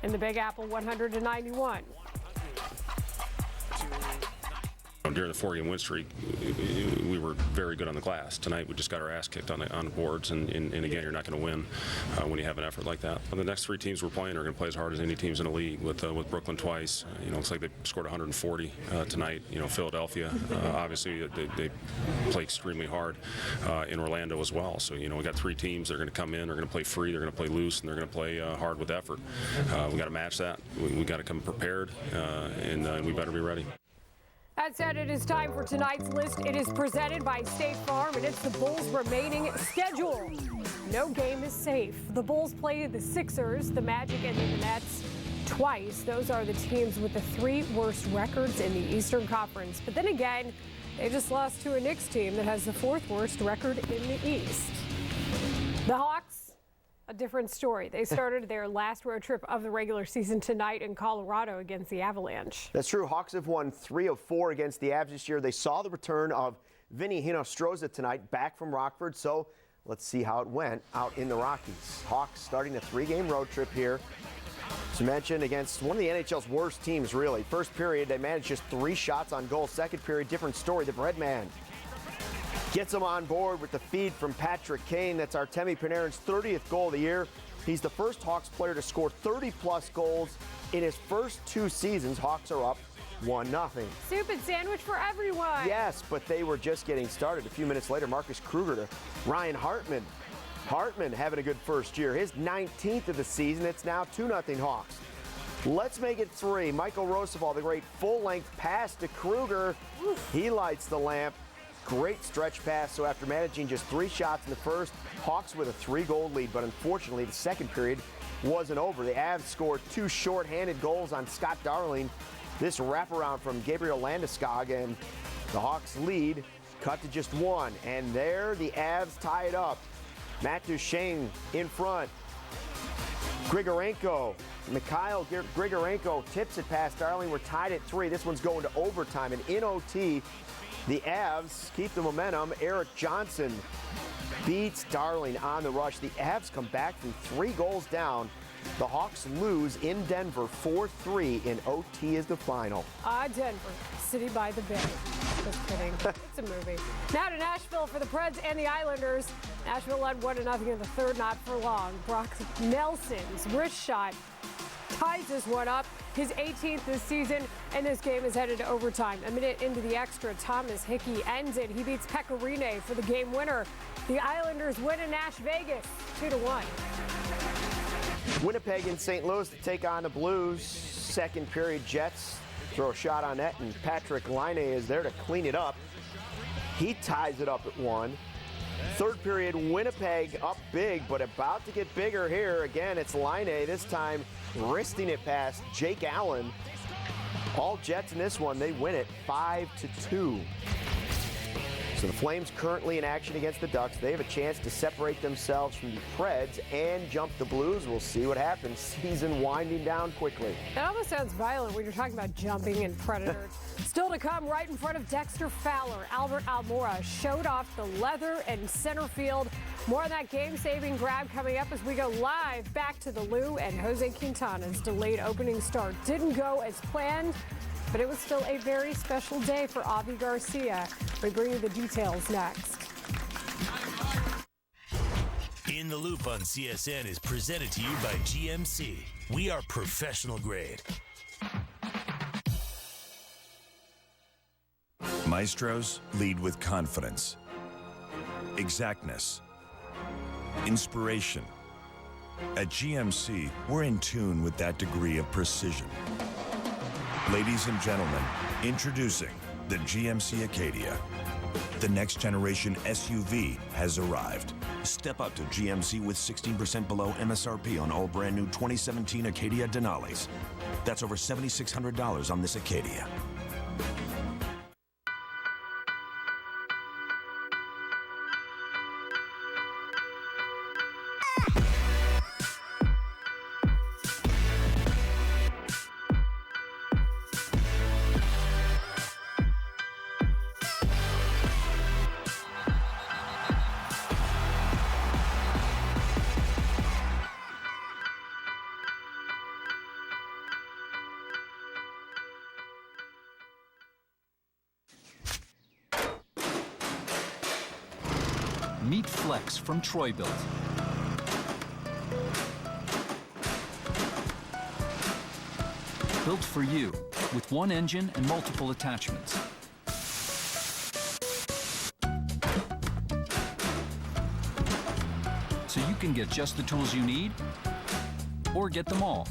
Speaker 19: in the Big Apple, 100-91.
Speaker 3: During the 4-game win streak, we were very good on the glass. Tonight, we just got our ass kicked on the boards, and again, you're not going to win when you have an effort like that. Well, the next three teams we're playing are going to play as hard as any teams in the league. With Brooklyn twice, looks like they scored 140 tonight. Philadelphia, obviously, they play extremely hard in Orlando as well. So we got three teams that are going to come in, they're going to play free, they're going to play loose, and they're going to play hard with effort. We got to match that. We got to come prepared, and we better be ready.
Speaker 19: That said, it is time for tonight's list. It is presented by State Farm, and it's the Bulls' remaining schedule. No game is safe. The Bulls play the Sixers, the Magic, and the Nets twice. Those are the teams with the three worst records in the Eastern Conference. But then again, they just lost to a Knicks team that has the fourth worst record in the East. The Hawks, a different story. They started their last road trip of the regular season tonight in Colorado against the Avalanche.
Speaker 20: That's true. Hawks have won 3 of 4 against the Avs this year. They saw the return of Vinny Hinostroza tonight, back from Rockford. So let's see how it went out in the Rockies. Hawks starting a 3-game road trip here. To mention, against one of the NHL's worst teams, really. First period, they managed just 3 shots on goal. Second period, different story. The Breadman gets him on board with the feed from Patrick Kane. That's Artemi Panarin's 30th goal of the year. He's the first Hawks player to score 30-plus goals in his first 2 seasons. Hawks are up 1-0.
Speaker 19: Soup and sandwich for everyone.
Speaker 20: Yes, but they were just getting started. A few minutes later, Marcus Kruger to Ryan Hartman. Hartman having a good first year. His 19th of the season. It's now 2-0 Hawks. Let's make it 3. Michael Roosevelt, the great full-length pass to Kruger. He lights the lamp. great stretch pass. So after managing just 3 shots in the first, Hawks with a 3-goal lead. But unfortunately, the second period wasn't over. The Avs scored 2 short-handed goals on Scott Darling. This wraparound from Gabriel Landeskog, and the Hawks lead cut to just 1. And there the Avs tie it up. Matt Duchene in front. Mikhail Grigorenko tips it past Darling. We're tied at 3. This one's going to overtime. And in OT, the Avs keep the momentum. Eric Johnson beats Darling on the rush. The Avs come back from 3 goals down. The Hawks lose in Denver 4-3 in OT is the final.
Speaker 19: Denver, city by the bay. Just kidding. It's a movie. Now to Nashville for the Preds and the Islanders. Nashville led 1-0 in the third, not for long. Brock Nelson's wrist shot ties this one up, his 18th this season, and this game is headed to overtime. A minute into the extra, Thomas Hickey ends it. He beats Pecorine for the game winner. The Islanders win in Nash Vegas, 2-1.
Speaker 20: Winnipeg and St. Louis to take on the Blues. Second period, Jets throw a shot on net, and Patrick Laine is there to clean it up. He ties it up at 1. Third period, Winnipeg up big, but about to get bigger here. Again, it's Laine, this time wristing it past Jake Allen. All Jets in this one, they win it 5-2. So the Flames currently in action against the Ducks. They have a chance to separate themselves from the Preds and jump the Blues. We'll see what happens. Season winding down quickly.
Speaker 19: It almost sounds violent when you're talking about jumping and predators. Still to come, right in front of Dexter Fowler, Albert Almora showed off the leather and center field. More on that game-saving grab coming up as we go live back to the Lou, and Jose Quintana's delayed opening start didn't go as planned, but it was still a very special day for Avi Garcia. We bring you the details next.
Speaker 17: In the Loop on CSN is presented to you by GMC. We are professional grade.
Speaker 6: Maestros lead with confidence, exactness, inspiration. At GMC, we're in tune with that degree of precision. Ladies and gentlemen, introducing the GMC Acadia. The next generation SUV has arrived. Step up to GMC with 16% below MSRP on all brand new 2017 Acadia Denali's. That's over $7,600 on this Acadia.
Speaker 9: Meet Flex from Troy-Bilt. Built for you, with one engine and multiple attachments. So you can get just the tools you need, or get them all.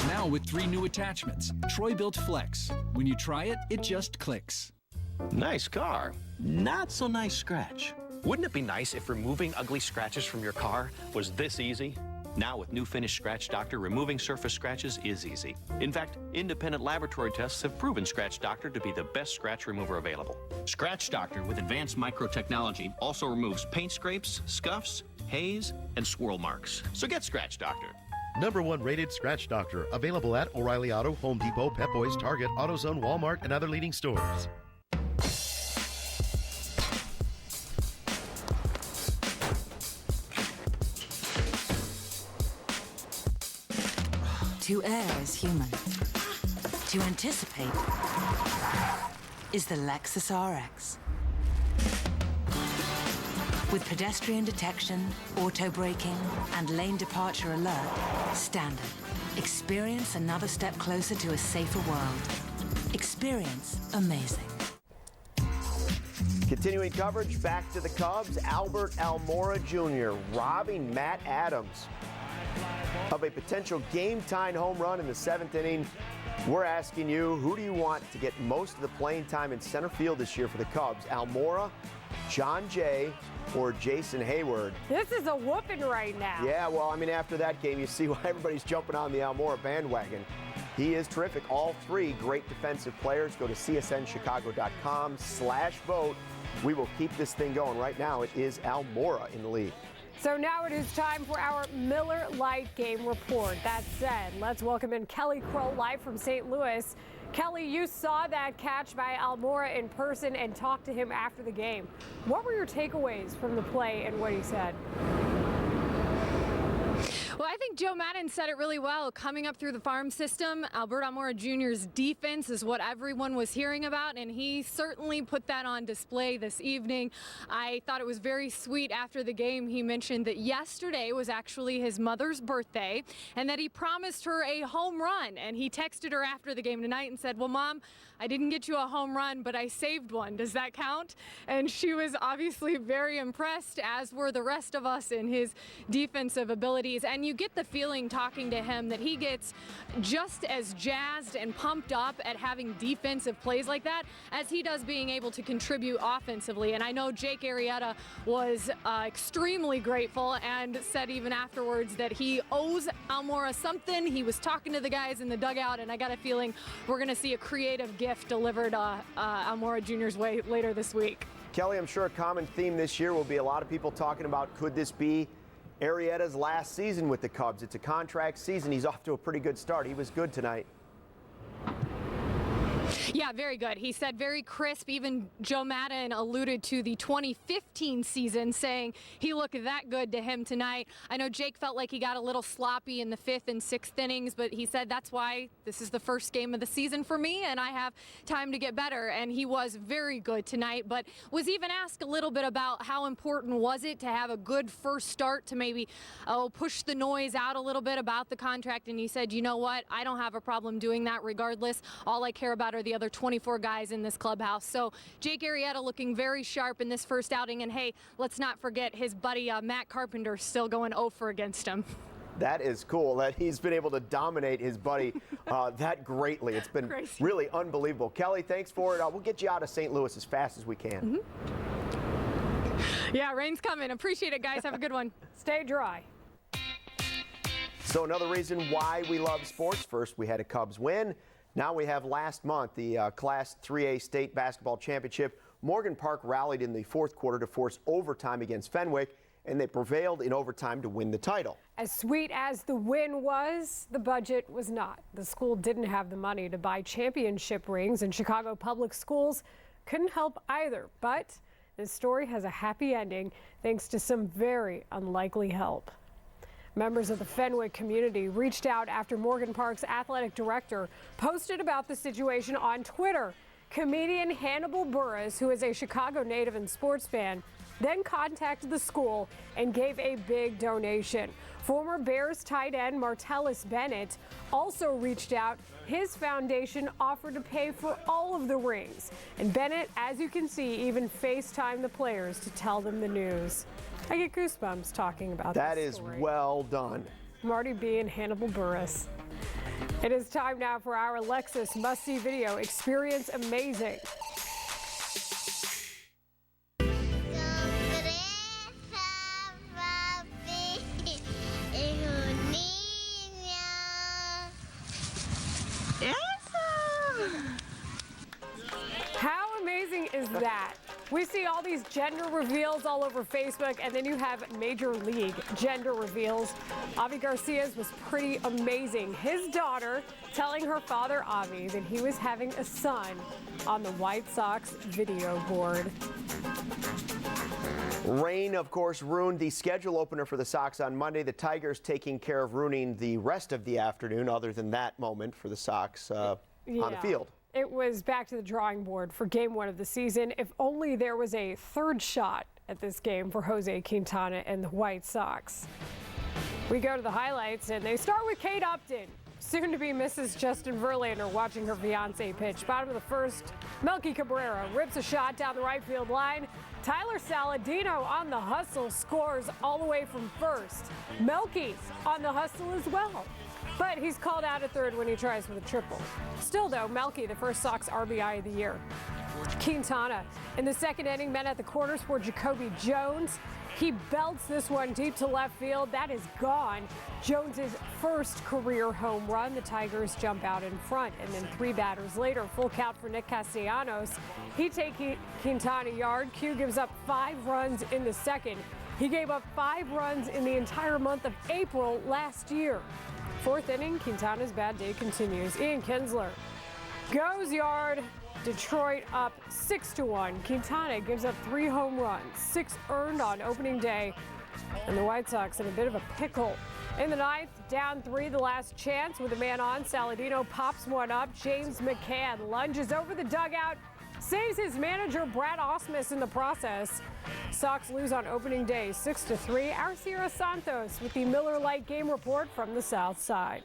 Speaker 9: Now with 3 new attachments. Troy-Bilt Flex. When you try it, it just clicks.
Speaker 15: Nice car. Not so nice scratch. Wouldn't it be nice if removing ugly scratches from your car was this easy? Now with new Finish Scratch Doctor, removing surface scratches is easy. In fact, independent laboratory tests have proven Scratch Doctor to be the best scratch remover available. Scratch Doctor with advanced microtechnology also removes paint scrapes, scuffs, haze, and swirl marks. So get Scratch Doctor.
Speaker 18: #1 rated Scratch Doctor. Available at O'Reilly Auto, Home Depot, Pep Boys, Target, AutoZone, Walmart, and other leading stores.
Speaker 21: To err is human. To anticipate is the Lexus RX. With pedestrian detection, auto braking, and lane departure alert, standard. Experience another step closer to a safer world. Experience amazing.
Speaker 20: Continuing coverage, back to the Cubs. Albert Almora Jr. robbing Matt Adams of a potential game-tying home run in the 7th inning. We're asking you, who do you want to get most of the playing time in center field this year for the Cubs? Almora, John Jay, or Jason Hayward?
Speaker 19: This is a whooping right now.
Speaker 20: Yeah, well, I mean, after that game, you see why everybody's jumping on the Almora bandwagon. He is terrific. All three great defensive players. Go to csnchicago.com/vote. We will keep this thing going. Right now, it is Almora in the lead.
Speaker 19: So now it is time for our Miller Lite game report. That said, let's welcome in Kelly Kroll live from St. Louis. Kelly, you saw that catch by Almora in person and talked to him after the game. What were your takeaways from the play and what he said?
Speaker 2: Well, I think Joe Madden said it really well. Coming up through the farm system, Albert Almora Jr.'s defense is what everyone was hearing about, and he certainly put that on display this evening. I thought it was very sweet after the game. He mentioned that yesterday was actually his mother's birthday and that he promised her a home run, and he texted her after the game tonight and said, well, Mom, I didn't get you a home run, but I saved one. Does that count? And she was obviously very impressed, as were the rest of us, in his defensive abilities. And you get the feeling talking to him that he gets just as jazzed and pumped up at having defensive plays like that as he does being able to contribute offensively. And I know Jake Arrieta was extremely grateful and said even afterwards that he owes Almora something. He was talking to the guys in the dugout, and I got a feeling we're going to see a creative gift delivered Almora Jr.'s way later this week.
Speaker 20: Kelly, I'm sure a common theme this year will be a lot of people talking about, could this be Arrieta's last season with the Cubs? It's a contract season. He's off to a pretty good start. He was good tonight.
Speaker 2: Yeah, very good. He said very crisp. Even Joe Madden alluded to the 2015 season, saying he looked that good to him tonight. I know Jake felt like he got a little sloppy in the 5th and 6th innings, but he said that's why this is the first game of the season for me and I have time to get better. And he was very good tonight, but was even asked a little bit about how important was it to have a good first start to maybe push the noise out a little bit about the contract. And he said, you know what, I don't have a problem doing that regardless. All I care about are the other 24 guys in this clubhouse. So Jake Arrieta looking very sharp in this first outing. And hey, let's not forget his buddy Matt Carpenter still going 0 for against him.
Speaker 20: That is cool that he's been able to dominate his buddy that greatly. It's been really unbelievable. Kelly, thanks for it. We'll get you out of St. Louis as fast as we can.
Speaker 2: Yeah, rain's coming. Appreciate it, guys. Have a good one.
Speaker 19: Stay dry.
Speaker 20: So another reason why we love sports. First, we had a Cubs win. Now we have last month the Class 3A State Basketball Championship. Morgan Park rallied in the fourth quarter to force overtime against Fenwick, and they prevailed in overtime to win the title.
Speaker 19: As sweet as the win was, the budget was not. The school didn't have the money to buy championship rings, and Chicago Public Schools couldn't help either. But this story has a happy ending thanks to some very unlikely help. Members of the Fenwick community reached out after Morgan Park's athletic director posted about the situation on Twitter. Comedian Hannibal Buress, who is a Chicago native and sports fan, then contacted the school and gave a big donation. Former Bears tight end Martellus Bennett also reached out. His foundation offered to pay for all of the rings. And Bennett, as you can see, even FaceTimed the players to tell them the news. I get goosebumps talking about
Speaker 20: that.
Speaker 19: This
Speaker 20: is
Speaker 19: story.
Speaker 20: well done.
Speaker 19: Marty B. and Hannibal Buress. It is time now for our Lexus must-see video, Experience Amazing. How amazing is that? We see all these gender reveals all over Facebook, and then you have Major League gender reveals. Avi Garcia's was pretty amazing. His daughter telling her father, Avi, that he was having a son on the White Sox video board.
Speaker 20: Rain, of course, ruined the schedule opener for the Sox on Monday. The Tigers taking care of ruining the rest of the afternoon, other than that moment for the Sox on the field.
Speaker 19: It was back to the drawing board for game one of the season. If only there was a third shot at this game for Jose Quintana and the White Sox. We go to the highlights, and they start with Kate Upton, soon to be Mrs. Justin Verlander, watching her fiance pitch. Bottom of the first, Melky Cabrera rips a shot down the right field line. Tyler Saladino on the hustle scores all the way from first. Melky on the hustle as well. But he's called out at third when he tries with a triple. Still, though, Melky, the first Sox RBI of the year. Quintana in the second inning met at the corners for Jacoby Jones. He belts this one deep to left field. That is gone. Jones's first career home run. The Tigers jump out in front. And then 3 batters later, full count for Nick Castellanos. He takes Quintana yard. Q gives up 5 runs in the second. He gave up 5 runs in the entire month of April last year. Fourth inning, Quintana's bad day continues. Ian Kinsler goes yard. Detroit up 6-1. Quintana gives up 3 home runs, 6 earned on opening day. And the White Sox in a bit of a pickle. In the ninth, down 3, the last chance with a man on. Saladino pops one up. James McCann lunges over the dugout, saves his manager Brad Ausmus in the process. Sox lose on opening day 6-3. Our Sierra Santos with the Miller Lite game report from the South Side.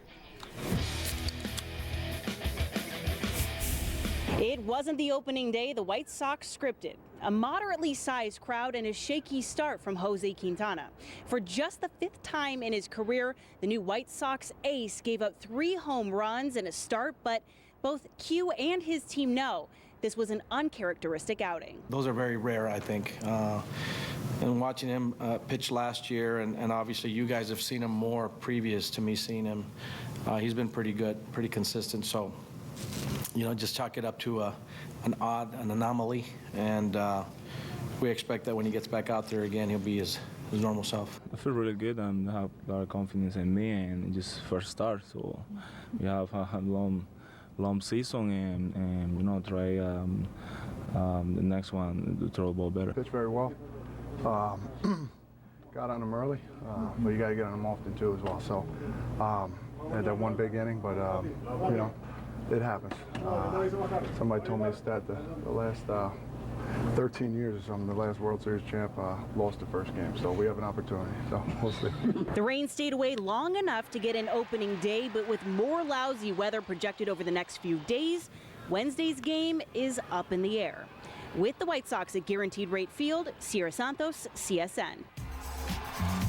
Speaker 1: It wasn't the opening day the White Sox scripted. A moderately sized crowd and a shaky start from Jose Quintana. For just the 5th time in his career, the new White Sox ace gave up 3 home runs in a start, but both Q and his team know this was an uncharacteristic outing.
Speaker 16: Those are very rare, I think. And watching him pitch last year, and obviously you guys have seen him more previous to me seeing him, he's been pretty good, pretty consistent. So, just chalk it up to an anomaly, and we expect that when he gets back out there again, he'll be his normal self.
Speaker 22: I feel really good and have a lot of confidence in me, and just first start. So we have a long season, and try the next one to throw the ball better.
Speaker 23: Pitched very well. Got on him early, but you got to get on him often too as well. So had that one big inning, but it happens. Somebody told me a stat the last 13 years or something, the last World Series champ lost the first game. So we have an opportunity, so we'll see.
Speaker 1: The rain stayed away long enough to get an opening day, but with more lousy weather projected over the next few days, Wednesday's game is up in the air. With the White Sox at Guaranteed Rate Field, Sierra Santos, CSN.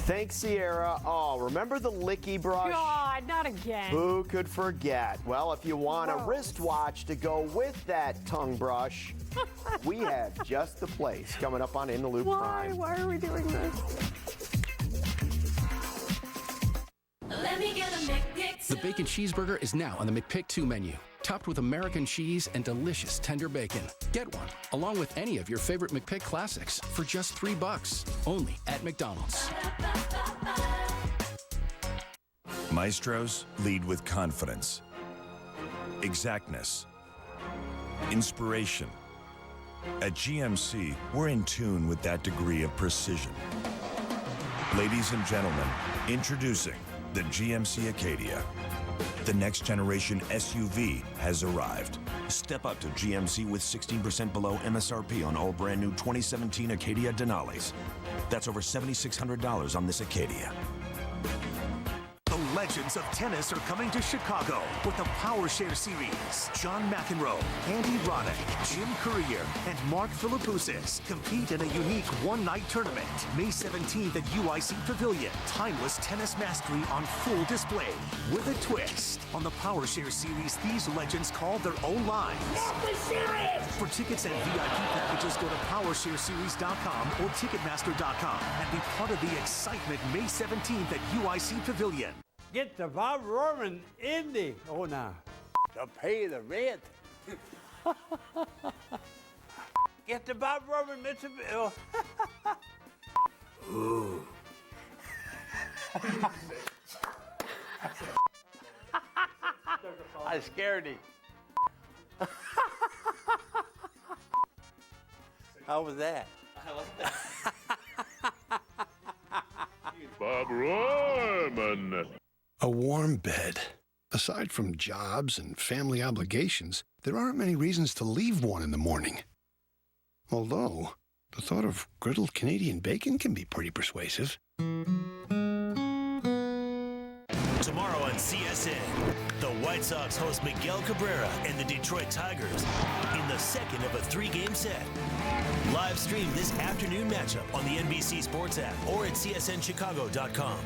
Speaker 20: Thanks, Sierra. Oh, remember the licky brush?
Speaker 19: God, not again.
Speaker 20: Who could forget? Well, if you want a wristwatch to go with that tongue brush, we have just the place coming up on In the Loop Prime.
Speaker 19: Why are we doing this?
Speaker 25: Let me get a McPick 2.
Speaker 8: The bacon cheeseburger is now on the McPick 2 menu. Topped with American cheese and delicious tender bacon. Get one, along with any of your favorite McPick classics, for just $3. Only at McDonald's.
Speaker 6: Maestros lead with confidence, exactness, inspiration. At GMC, we're in tune with that degree of precision. Ladies and gentlemen, introducing the GMC Acadia. The next generation SUV has arrived. Step up to GMC with 16% below MSRP on all brand new 2017 Acadia Denali's. That's over $7,600 on this Acadia.
Speaker 17: The legends of tennis are coming to Chicago with the Power Share Series. John McEnroe, Andy Roddick, Jim Courier, and Mark Philippoussis compete in a unique one-night tournament. May 17th at UIC Pavilion. Timeless tennis mastery on full display. With a twist. On the Power Share Series, these legends call their own lines. For tickets and VIP packages, go to PowershareSeries.com or Ticketmaster.com and be part of the excitement May 17th at UIC Pavilion.
Speaker 26: Get the Bob Roman Indy. Oh, now. To pay the rent. Get the Bob Roman Mitchell. Ooh. I scared him. How was that?
Speaker 27: I like that. Bob Roman.
Speaker 28: A warm bed. Aside from jobs and family obligations, there aren't many reasons to leave one in the morning. Although, the thought of griddled Canadian bacon can be pretty persuasive.
Speaker 17: tomorrow on CSN. The White Sox host Miguel Cabrera and the Detroit Tigers in the second of a 3-game set. Live stream this afternoon matchup on the NBC Sports app or at csnchicago.com.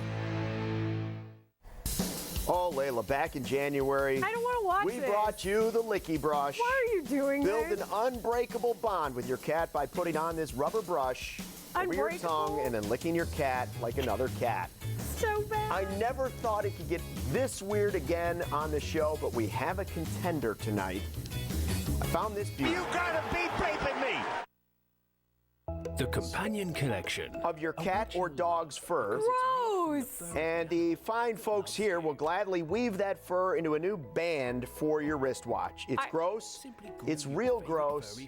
Speaker 20: Oh, Layla, back in January,
Speaker 19: I don't want to watch
Speaker 20: we
Speaker 19: this.
Speaker 20: brought you the Licky Brush.
Speaker 19: Why are you doing
Speaker 20: Build
Speaker 19: this?
Speaker 20: an unbreakable bond with your cat by putting on this rubber brush over your tongue and then licking your cat like another cat.
Speaker 19: So bad.
Speaker 20: I never thought it could get this weird again on the show, but we have a contender tonight. I found this beautiful.
Speaker 17: You gotta be raping me!
Speaker 5: The Companion Collection.
Speaker 20: Of your cat or dog's fur.
Speaker 19: Gross!
Speaker 20: And the fine folks here will gladly weave that fur into a new band for your wristwatch. It's gross. It's real gross.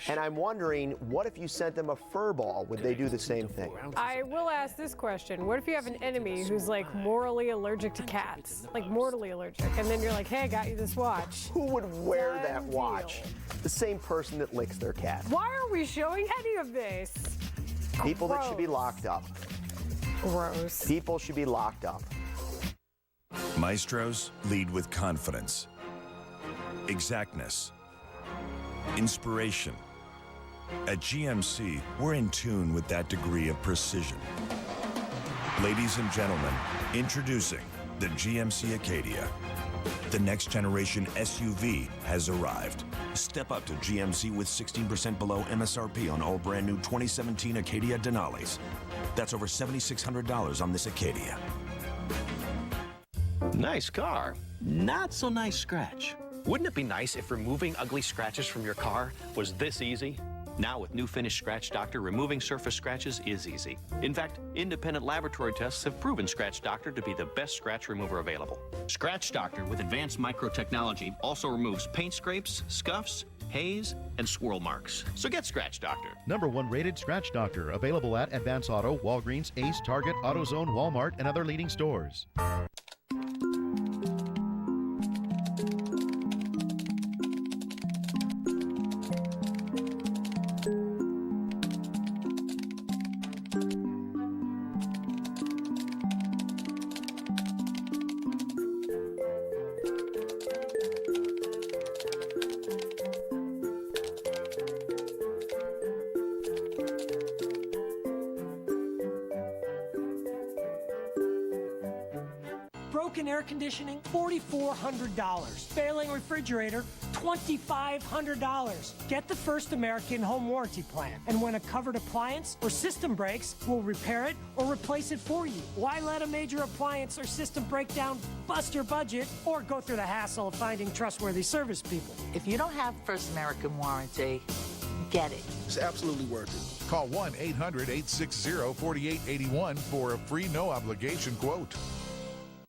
Speaker 20: And I'm wondering, what if you sent them a fur ball? Would they do the same thing?
Speaker 19: I will ask this question. What if you have an enemy who's like morally allergic to cats? Like mortally allergic. And then you're like, hey, I got you this watch.
Speaker 20: Who would wear that watch? The same person that licks their cat.
Speaker 19: Why are we showing any of this?
Speaker 20: People that should be locked up.
Speaker 19: Gross.
Speaker 20: People should be locked up.
Speaker 6: Maestros lead with confidence, exactness, inspiration. At GMC, we're in tune with that degree of precision. Ladies and gentlemen, introducing the GMC Acadia. The next generation SUV has arrived.
Speaker 7: Step up to GMC with 16% below MSRP on all brand new 2017 Acadia Denali's. That's over $7,600 on this Acadia.
Speaker 15: Nice car. Not so nice scratch. Wouldn't it be nice if removing ugly scratches from your car was this easy? Now with new Finish Scratch Doctor, removing surface scratches is easy. In fact, independent laboratory tests have proven Scratch Doctor to be the best scratch remover available. Scratch Doctor with advanced microtechnology also removes paint scrapes, scuffs, haze, and swirl marks. So get Scratch Doctor.
Speaker 18: #1 rated Scratch Doctor, available at Advance Auto, Walgreens, Ace, Target, AutoZone, Walmart, and other leading stores.
Speaker 10: Broken air conditioning, $4,400. Failing refrigerator, $2,500. Get the First American Home Warranty Plan. And when a covered appliance or system breaks, we'll repair it or replace it for you. Why let a major appliance or system breakdown bust your budget or go through the hassle of finding trustworthy service people?
Speaker 11: If you don't have First American Warranty, get it.
Speaker 12: It's absolutely worth it. Call 1-800-860-4881 for a free no-obligation quote.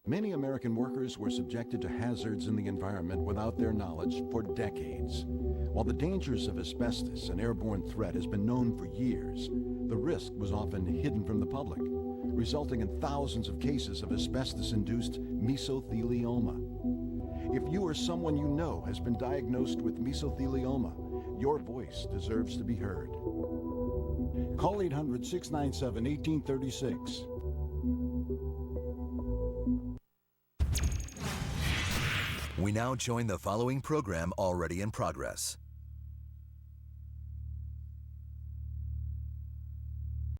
Speaker 13: Many American workers were subjected to hazards in the environment without their knowledge for decades. While the dangers of asbestos, an airborne threat, has been known for years, the risk was often hidden from the public, resulting in thousands of cases of asbestos-induced mesothelioma. If you or someone you know has been diagnosed with mesothelioma, your voice deserves to be heard. Call 800-697-1836.
Speaker 14: We now join the following program already in progress.